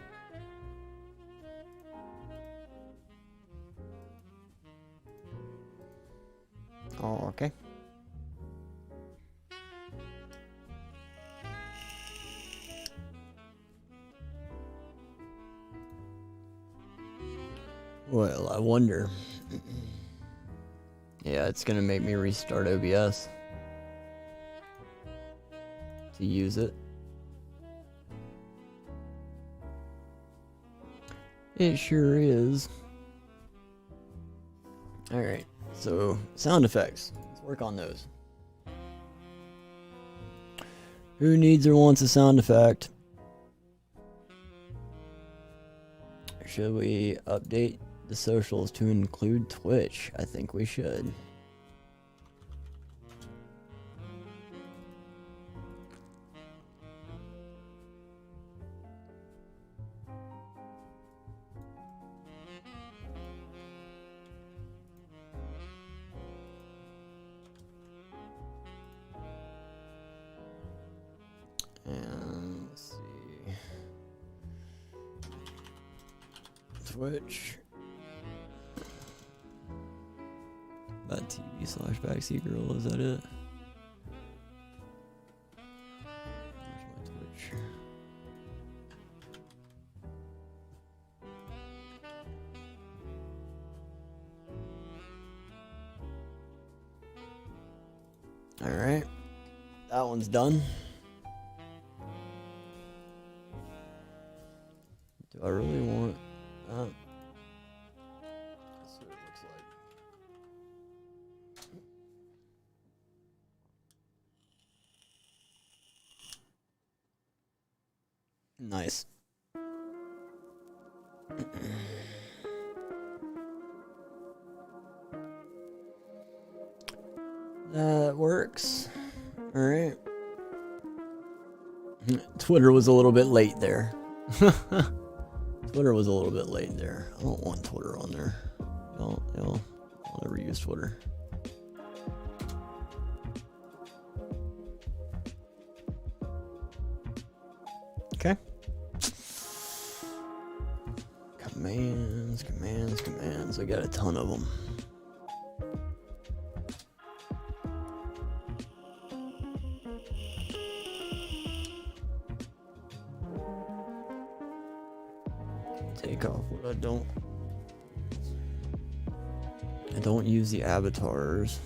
Oh, okay. Well, I wonder. Yeah, it's gonna make me restart OBS to use it. It sure is. Alright, so sound effects. Let's work on those. Who needs or wants a sound effect? Should we update the socials to include Twitch? I think we should. And let's see. Twitch. That TV/backseat girl, is that it? Where's my Twitch? Alright. That one's done. Do I really want that? That's what it looks like. Nice. That works. Alright. Twitter was a little bit late there. Twitter was a little bit late there. I don't want Twitter on there. I'll never use Twitter. Okay. Commands. I got a ton of them. Take off what I don't. I don't use the avatars.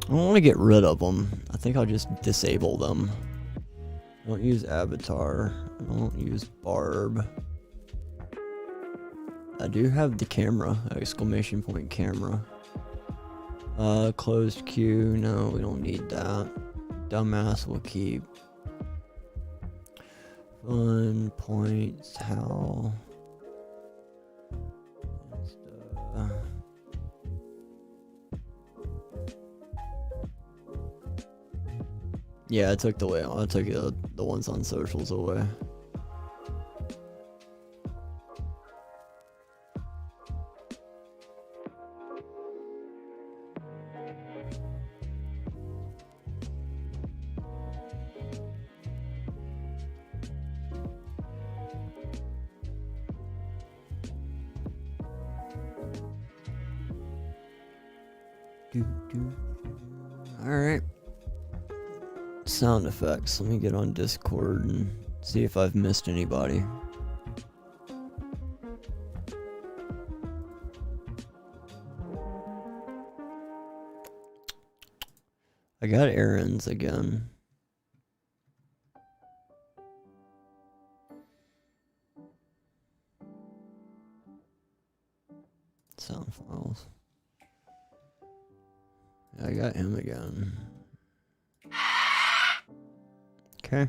I don't want to get rid of them. I think I'll just disable them. I don't use avatar. I don't use barb. I do have the camera, exclamation point camera. Closed queue, no, we don't need that. Dumbass will keep. Fun points, how. Yeah, I took the ones on socials away. Alright. Sound effects. Let me get on Discord and see if I've missed anybody. I got errands again. Sound files. I got him again. Okay.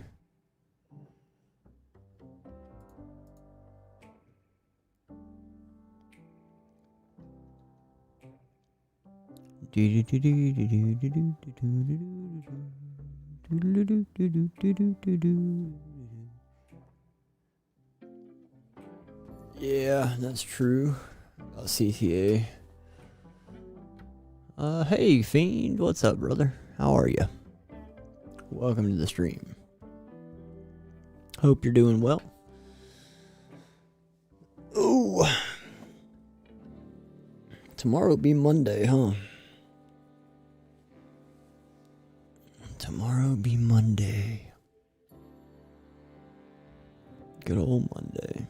Yeah, that's true. About CTA. Hey, Fiend, what's up, brother? How are you? Welcome to the stream. Hope you're doing well. Oh, tomorrow will be Monday, huh? Tomorrow will be Monday. Good old Monday.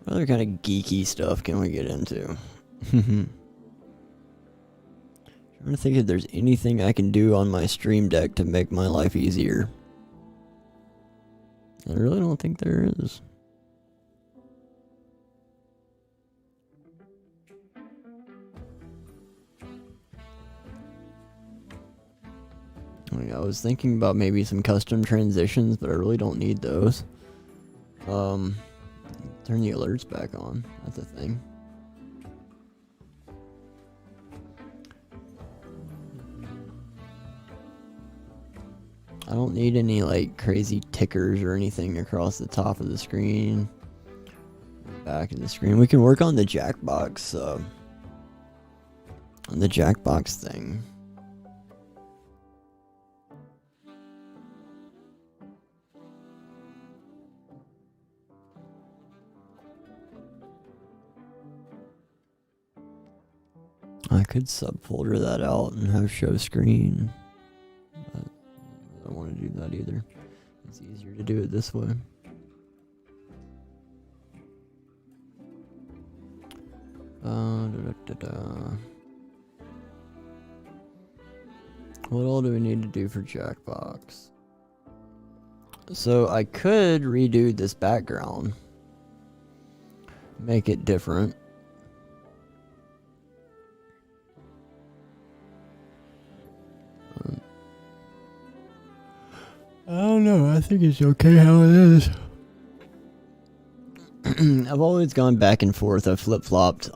What other kind of geeky stuff can we get into? Trying to think if there's anything I can do on my stream deck to make my life easier. I really don't think there is. I was thinking about maybe some custom transitions, but I really don't need those. Turn the alerts back on. That's a thing. I don't need any like crazy tickers or anything across the top of the screen. Back of the screen. We can work on the Jackbox thing. I could subfolder that out and have show screen. But I don't want to do that either. It's easier to do it this way. What all do we need to do for Jackbox? So I could redo this background. Make it different. I don't know. I think it's okay how it is. I've always gone back and forth. I flip-flopped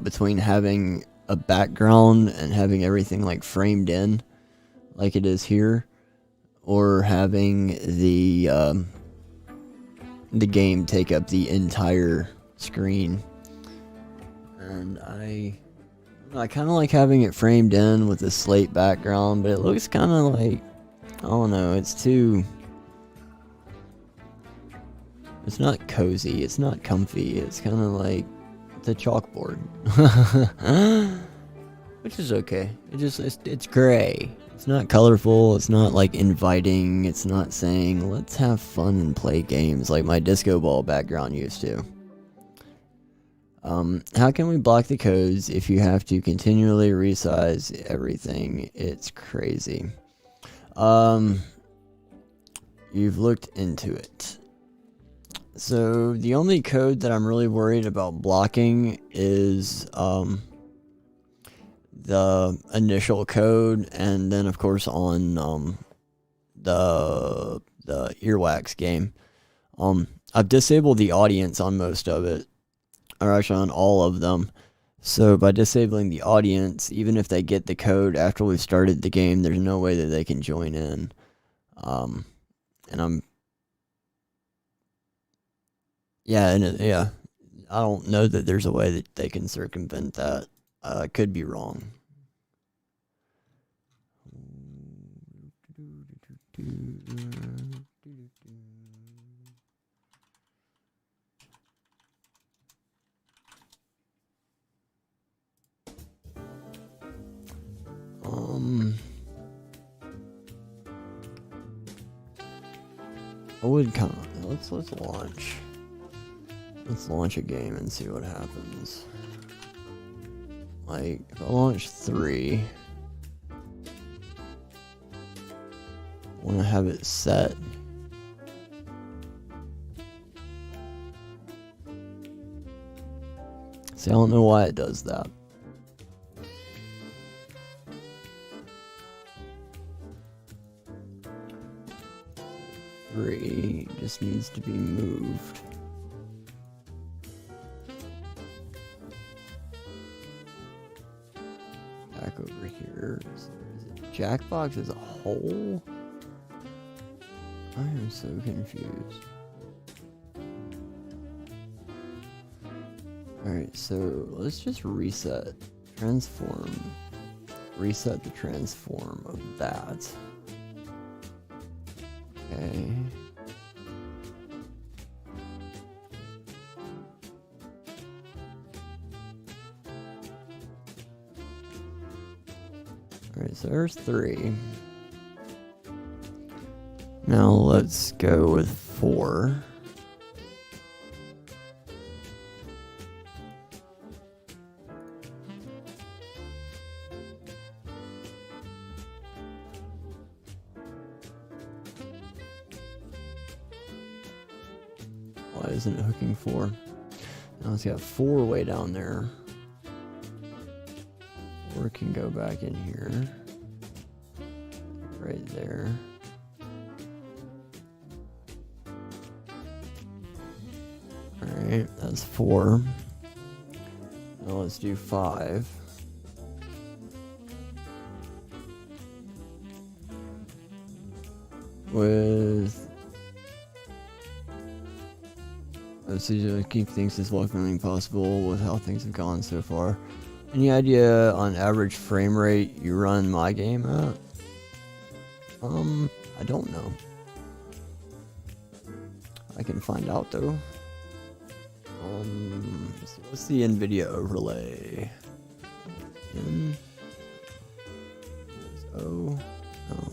between having a background and having everything like framed in like it is here, or having the game take up the entire screen. And I kind of like having it framed in with a slate background, but it looks kind of like, I don't know, it's not cozy, it's not comfy, it's kind of like the chalkboard. Which is okay. It's gray. It's not colorful, it's not like inviting, it's not saying, let's have fun and play games like my disco ball background used to. How can we block the codes if you have to continually resize everything? It's crazy. You've looked into it. So the only code that I'm really worried about blocking is the initial code, and then of course on the earwax game. I've disabled the audience on most of it, or actually on all of them. So by disabling the audience, even if they get the code after we've started the game, there's no way that they can join in. I don't know that there's a way that they can circumvent that. I could be wrong. I would kind of let's launch. Let's launch a game and see what happens. Like if I launch 3, I want to have it set. See, I don't know why it does that. Three just needs to be moved. back over here. So is it Jackbox as a whole? I am so confused. Alright, so let's just reset. Transform. Reset the transform of that. Okay. Alright, so there's 3. Now let's go with 4. Why isn't it hooking 4? Now it's got 4 way down there. 4 can go back in here. Right there. Alright, that's 4. Now let's do 5. With... let's see, to keep things as welcoming possible with how things have gone so far. Any idea on average frame rate you run my game at? I don't know. I can find out though. So what's the NVIDIA overlay? N O. Oh.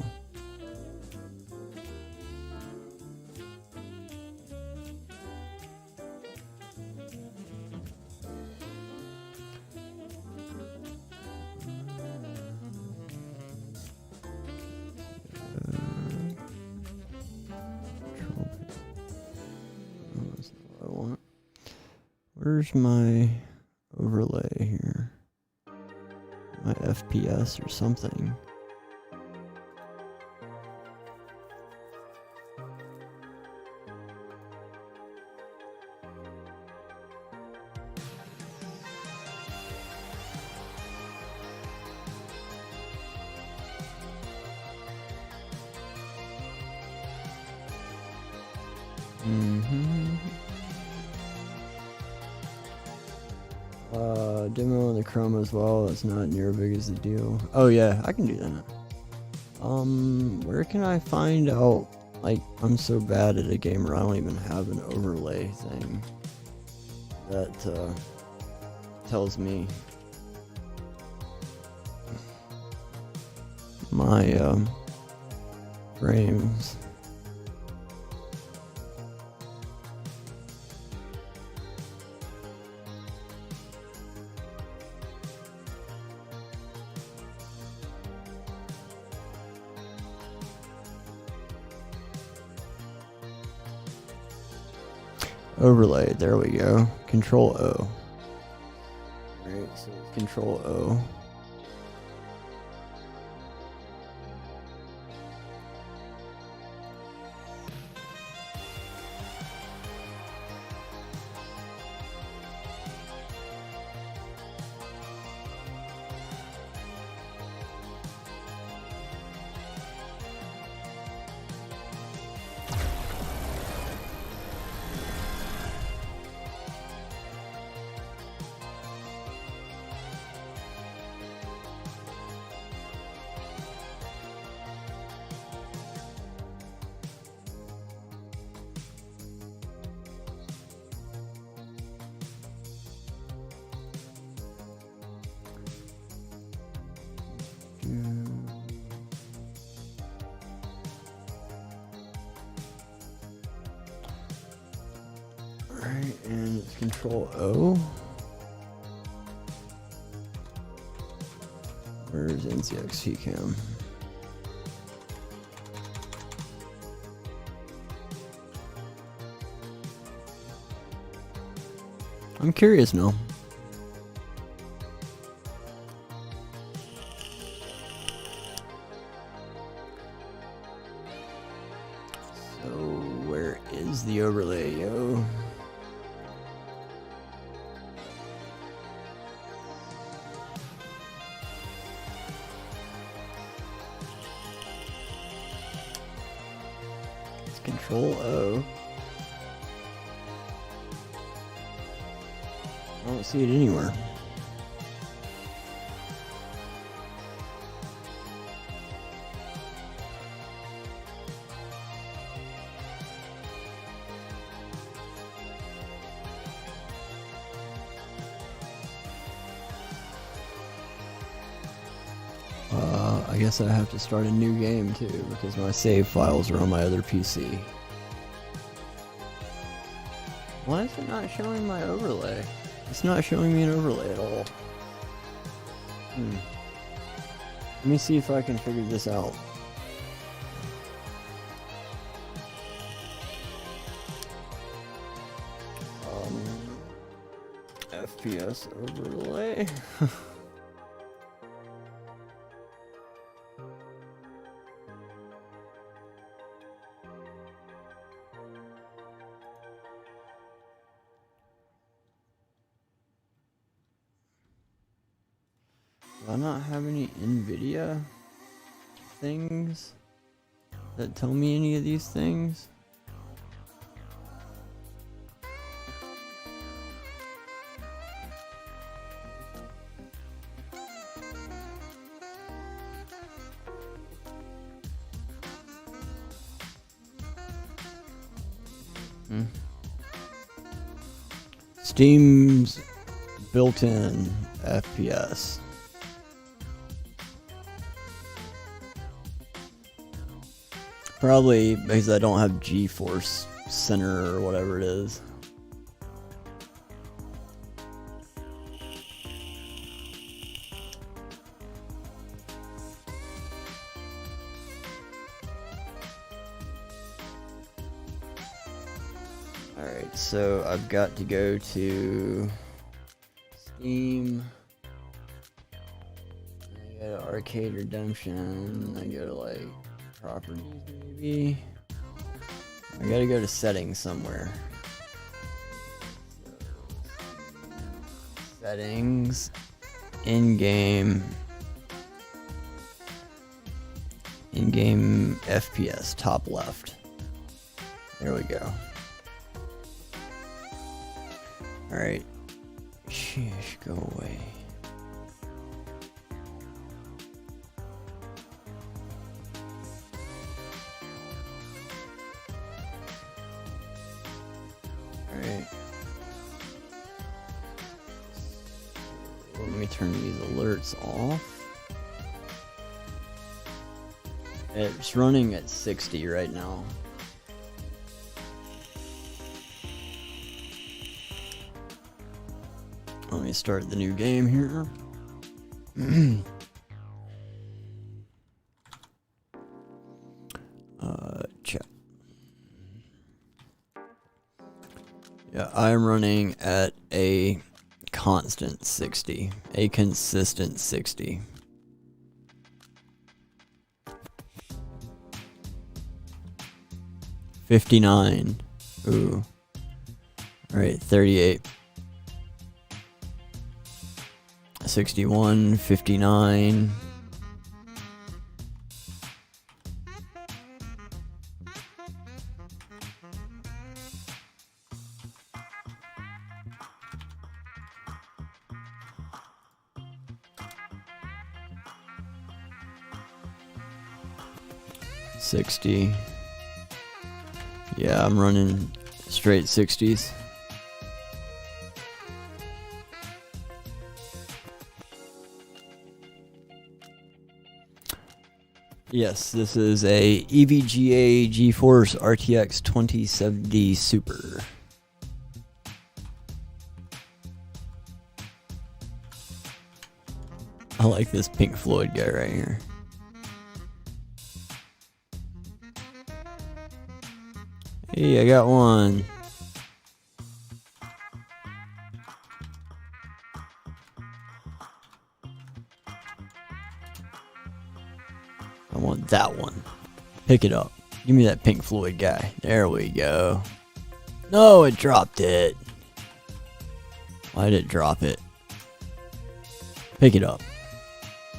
Where's my overlay here? My FPS or something. Demo on the Chrome as well. That's not near as big as the deal. Oh yeah, I can do that. Where can I find out? Like, I'm so bad at a game where I don't even have an overlay thing that tells me my frames. Overlay, there we go. Control O. Alright, so Control O. Alright, and it's Control O. Where's NCX Cam? I'm curious now. So where is the overlay, yo? Control O. I don't see it anywhere. I guess I have to start a new game too, because my save files are on my other PC. Why is it not showing my overlay? It's not showing me an overlay at all. Let me see if I can figure this out. FPS overlay. Do I not have any NVIDIA things that tell me any of these things? Steam's built-in FPS. Probably because I don't have GeForce Center or whatever it is. Alright, so I've got to go to Steam. I go to Arcade Redemption. I go to like properties maybe. I gotta go to settings somewhere. Settings. In-game FPS, top left. There we go. Alright. Sheesh, go away. Alright. Let me turn these alerts off. It's running at 60 right now. Let me start the new game here. Check. Yeah, I'm running at a constant 60. A consistent 60. $59. Ooh. Alright, 38. 61, 59. $60. Yeah, I'm running straight 60s. Yes, this is a EVGA GeForce RTX 2070 Super. I like this Pink Floyd guy right here. Hey, I got one. I want that one. Pick it up. Give me that Pink Floyd guy. There we go. No, it dropped it. Why did it drop it? Pick it up.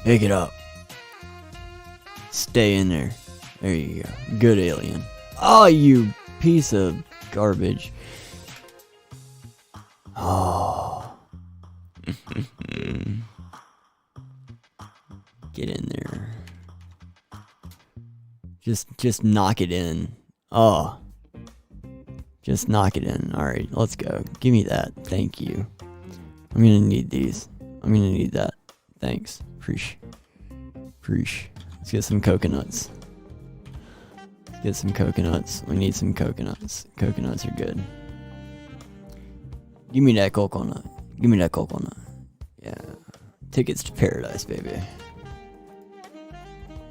Pick it up. Stay in there. There you go. Good alien. Oh, you piece of garbage. Oh. Get in there. Just knock it in. Oh. Just knock it in. Alright, let's go. Give me that. Thank you. I'm gonna need these. I'm gonna need that. Thanks. Preach. Let's get some coconuts. Get some coconuts. We need some coconuts. Coconuts are good. Give me that coconut. Give me that coconut. Yeah. Tickets to paradise, baby.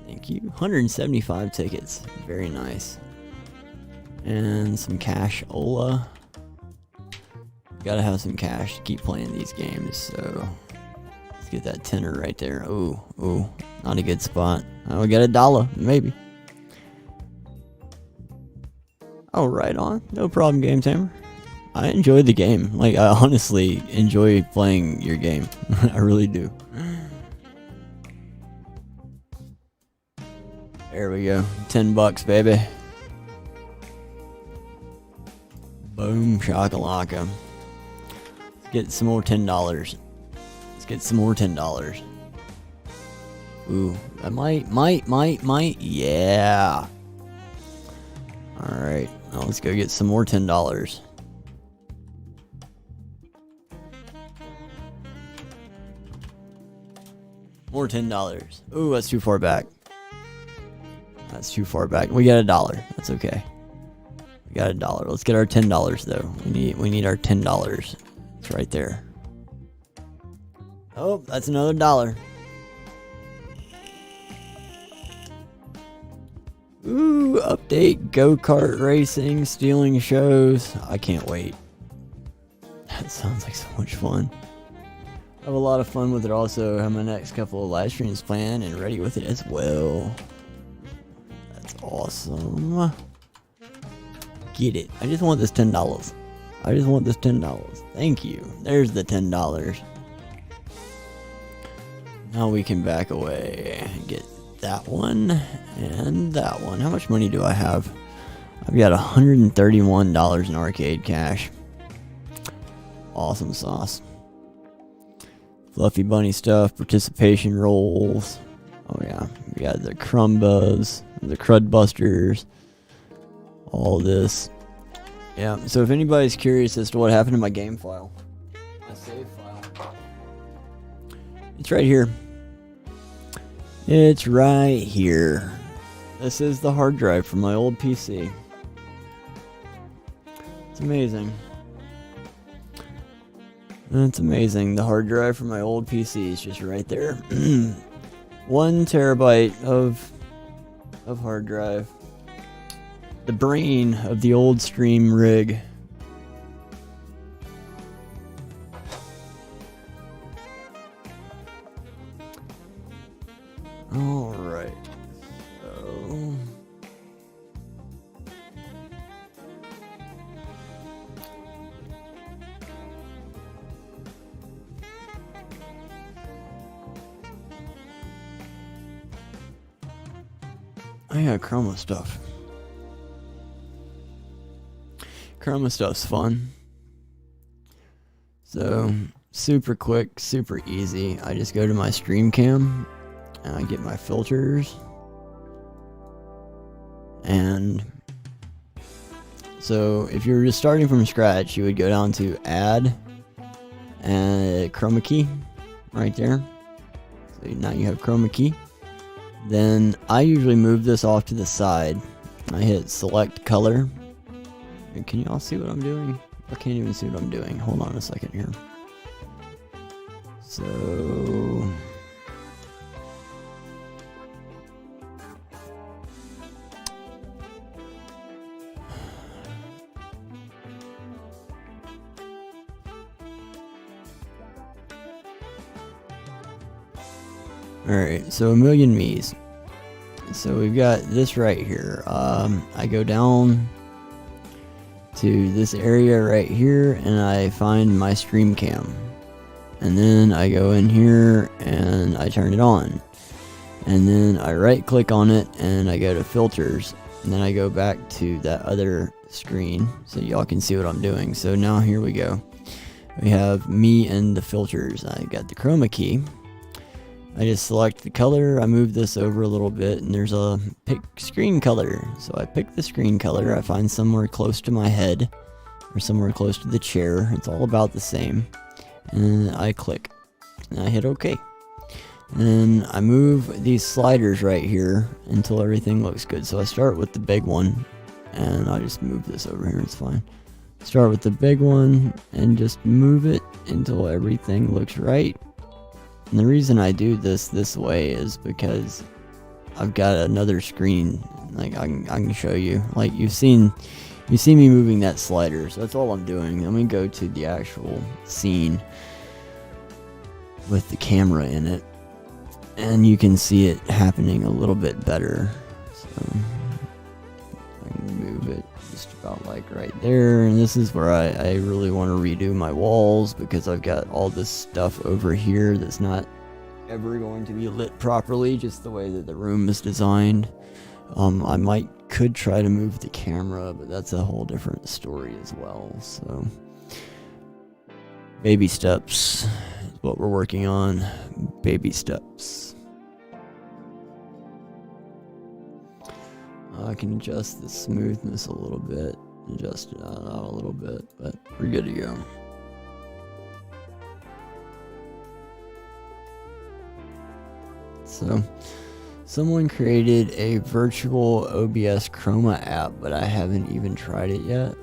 Thank you. 175 tickets. Very nice. And some cash. Ola. Gotta have some cash to keep playing these games, so let's get that tenner right there. Ooh. Not a good spot. We got $1, maybe. Oh, right on. No problem, Game Tamer. I enjoy the game. Like, I honestly enjoy playing your game. I really do. There we go. $10, baby. Boom, shakalaka. Let's get some more $10. Let's get some more $10. Ooh, I might. Yeah. Alright, now let's go get some more $10. More $10. Ooh, that's too far back. That's too far back. We got $1. That's okay. We got $1. Let's get our $10 though. We need our $10. It's right there. Oh, that's another $1. Ooh, update, go-kart racing, stealing shows. I can't wait. That sounds like so much fun. I have a lot of fun with it also. I have my next couple of live streams planned and ready with it as well. That's awesome. Get it. I just want this $10. I just want this $10. Thank you. There's the $10. Now we can back away and get that one and that one. How much money do I have? I've got $131 in arcade cash. Awesome sauce. Fluffy bunny stuff, participation rolls. Oh yeah, we got the Crumbas, the Crud Busters, all this. Yeah, so if anybody's curious as to what happened to my game file, my save file, it's right here. It's right here. This is the hard drive from my old PC. It's amazing. That's amazing. The hard drive from my old PC is just right there. 1 terabyte of hard drive. The brain of the old stream rig. Alright. So I got chroma stuff. Chroma stuff's fun. So, super quick, super easy. I just go to my stream cam and I get my filters. And so if you're just starting from scratch, you would go down to add and chroma key right there. So now you have chroma key. Then I usually move this off to the side. I hit select color. Can you all see what I'm doing? I can't even see what I'm doing. Hold on a second here. So alright, so a million me's. So we've got this right here. I go down to this area right here and I find my stream cam. And then I go in here and I turn it on. And then I right click on it and I go to filters. And then I go back to that other screen so y'all can see what I'm doing. So now here we go. We have me and the filters. I got the chroma key. I just select the color. I move this over a little bit and there's a pick screen color. So I pick the screen color. I find somewhere close to my head or somewhere close to the chair. It's all about the same. And I click and I hit OK. And I move these sliders right here until everything looks good. So I start with the big one and I'll just move this over here. It's fine. Start with the big one and just move it until everything looks right. And the reason I do this way is because I've got another screen. Like I can show you. Like you see me moving that slider. So that's all I'm doing. Let me go to the actual scene with the camera in it. And you can see it happening a little bit better. So I can move it just about like right there. And this is where I really want to redo my walls because I've got all this stuff over here that's not ever going to be lit properly, just the way that the room is designed. I could try to move the camera, but that's a whole different story as well. So baby steps is what we're working on. Baby steps. I can adjust the smoothness a little bit, adjust it out a little bit, but we're good to go. So, someone created a virtual OBS Chroma app, but I haven't even tried it yet.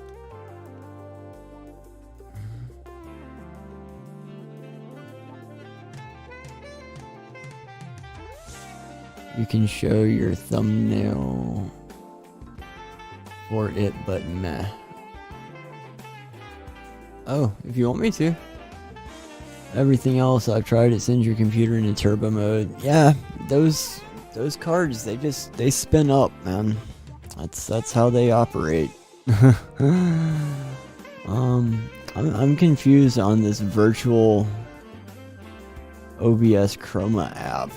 You can show your thumbnail for it, but meh. Oh, if you want me to. Everything else I've tried, it sends your computer into turbo mode. Yeah, those cards, they spin up, man. That's how they operate. I'm confused on this virtual OBS Chroma app.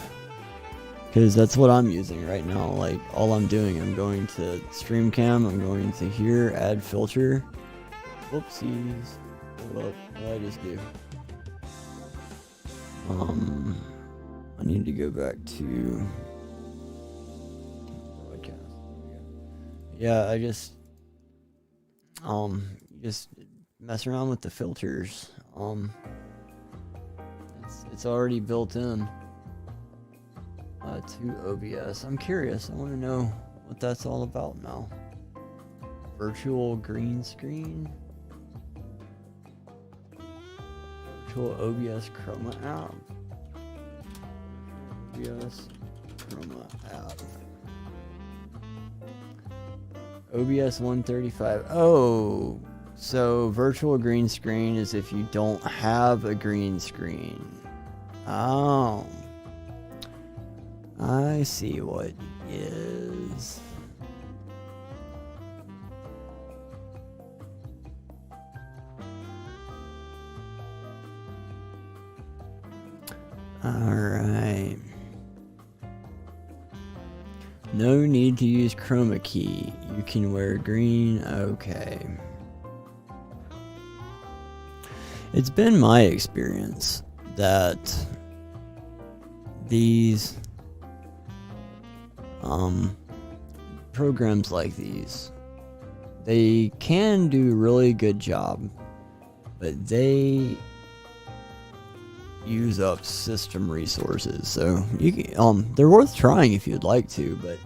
Because that's what I'm using right now. Like, all I'm doing, I'm going to StreamCam, I'm going to here, add filter. Whoopsies. Hold up, what did I just do? I need to go back to broadcast. Yeah, I just mess around with the filters. It's already built in. To OBS. I'm curious. I want to know what that's all about now. Virtual green screen. Virtual OBS Chroma app. OBS Chroma app. OBS 135. Oh, so virtual green screen is if you don't have a green screen. Oh. I see what it is. Alright. No need to use chroma key. You can wear green. Okay. It's been my experience that these programs like these, they can do a really good job, but they use up system resources. So you can, they're worth trying if you'd like to, but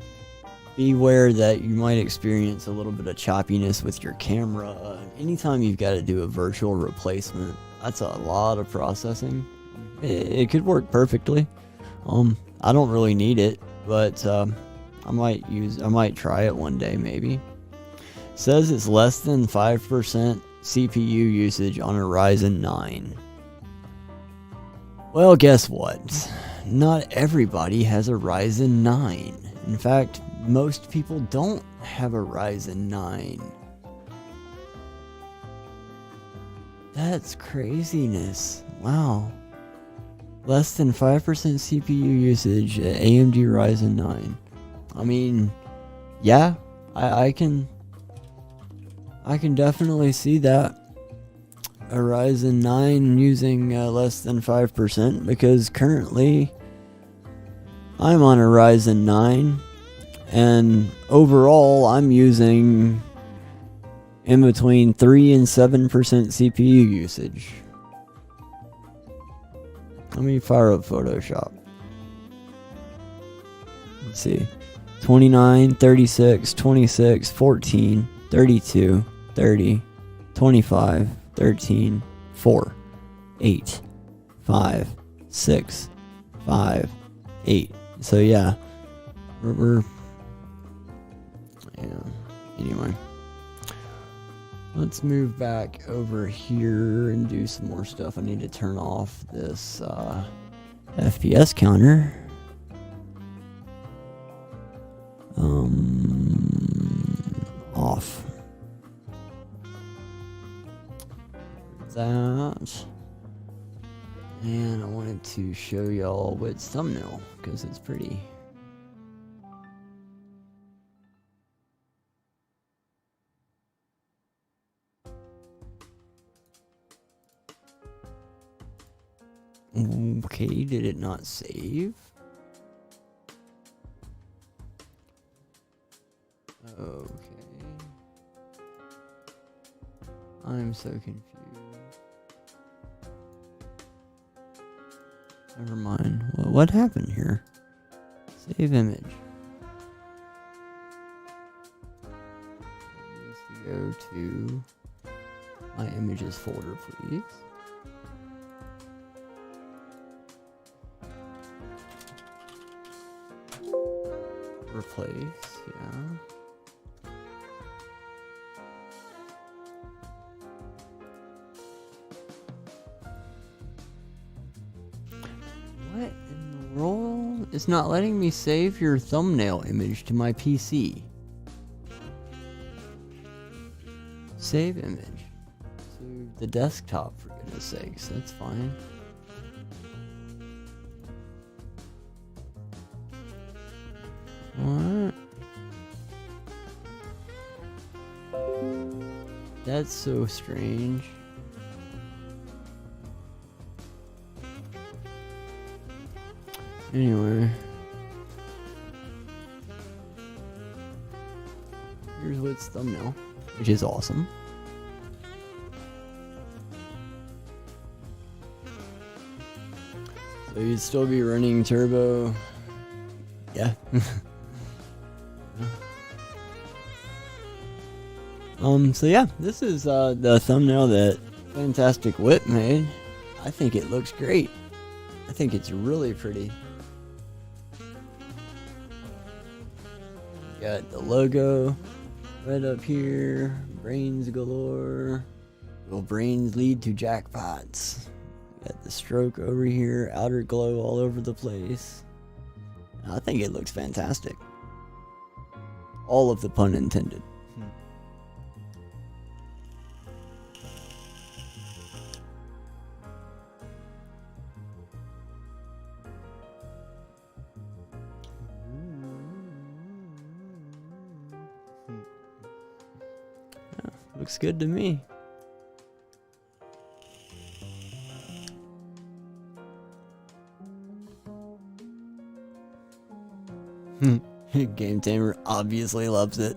beware that you might experience a little bit of choppiness with your camera. Anytime you've got to do a virtual replacement, that's a lot of processing. It could work perfectly. I don't really need it, but I might try it one day maybe. It says it's less than 5% CPU usage on a Ryzen 9. Well, guess what? Not everybody has a Ryzen 9. In fact, most people don't have a Ryzen 9. That's craziness. Wow. Less than 5% CPU usage at AMD Ryzen 9. I mean, yeah, I can definitely see that. A Ryzen 9 using less than 5%, because currently I'm on a Ryzen 9, and overall I'm using in between 3 and 7% CPU usage. Let me fire up Photoshop. Let's see. 29, 36, 26, 14, 32, 30, 25, 13, 4, 8, 5, 6, 5, 8. So yeah, we're yeah. Anyway, let's move back over here and do some more stuff. I need to turn off this FPS counter. Off. That. And I wanted to show y'all Wit's thumbnail because it's pretty. Okay, did it not save? Okay. I'm so confused. Never mind. Well, what happened here? Save image. It needs to go to my images folder, please. Replace, yeah. What in the world? It's not letting me save your thumbnail image to my PC. Save image to the desktop, for goodness sakes. That's fine. What? That's so strange. Anyway, here's Wit's thumbnail, which is awesome. So you'd still be running turbo. Yeah. So yeah, this is the thumbnail that Fantastic Wit made. I think it looks great. I think it's really pretty. Got the logo right up here. Brains galore. Will brains lead to jackpots? Got the stroke over here. Outer glow all over the place. I think it looks fantastic. All of the pun intended. Looks good to me. Game Tamer obviously loves it.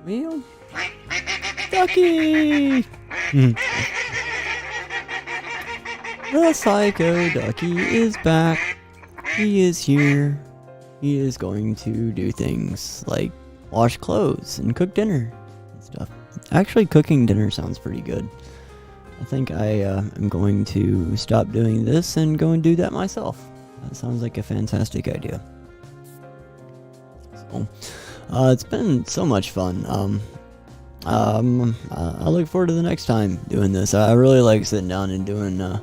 Well, Ducky! The Psycho Ducky is back. He is here. He is going to do things like wash clothes and cook dinner and stuff. Actually, cooking dinner sounds pretty good. I think I am going to stop doing this and go and do that myself. That sounds like a fantastic idea. So, it's been so much fun. I look forward to the next time doing this. I really like sitting down and doing the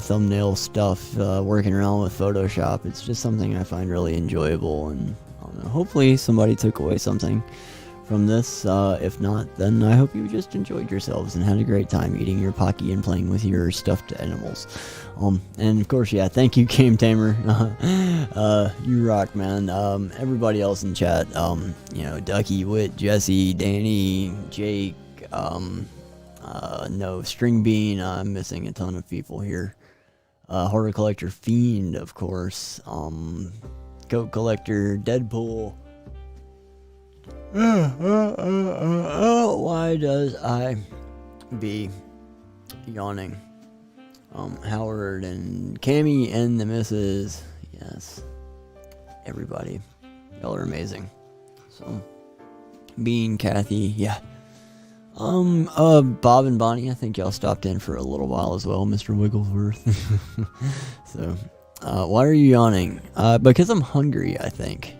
thumbnail stuff, working around with Photoshop. It's just something I find really enjoyable, and hopefully somebody took away something from this. If not, then I hope you just enjoyed yourselves and had a great time eating your Pocky and playing with your stuffed animals. And of course, yeah, thank you, Game Tamer. You rock, man. Everybody else in chat, you know, Ducky, Wit, Jesse, Danny, Jake, no, String Bean. I'm missing a ton of people here. Horror Collector Fiend, of course. Goat Collector, Deadpool. Why does I be yawning? Howard and Cammy and the missus. Yes. Everybody. Y'all are amazing. So, Bean, Kathy, yeah. Bob and Bonnie, I think y'all stopped in for a little while as well, Mr. Wigglesworth. So, why are you yawning? Because I'm hungry, I think.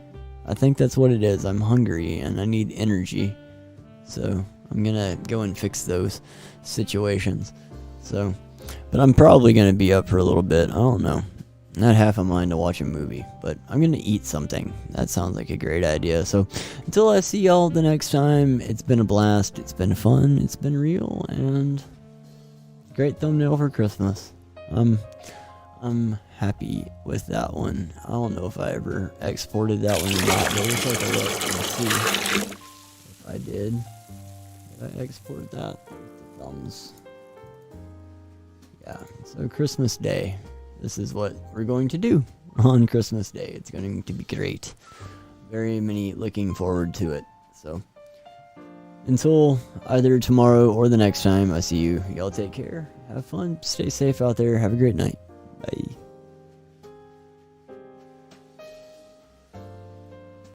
I think that's what it is. I'm hungry and I need energy. So, I'm gonna go and fix those situations. So, but I'm probably gonna be up for a little bit. I don't know. Not half a mind to watch a movie, but I'm gonna eat something. That sounds like a great idea. So, until I see y'all the next time, it's been a blast. It's been fun. It's been real, and great thumbnail for Christmas. I'm happy with that one. I don't know if I ever exported that one or not, but let's take a look and see if I did. Did I export that? Thumbs. Yeah, so Christmas Day. This is what we're going to do on Christmas Day. It's going to be great. Very many looking forward to it. So, until either tomorrow or the next time I see you, y'all take care. Have fun. Stay safe out there. Have a great night. Bye.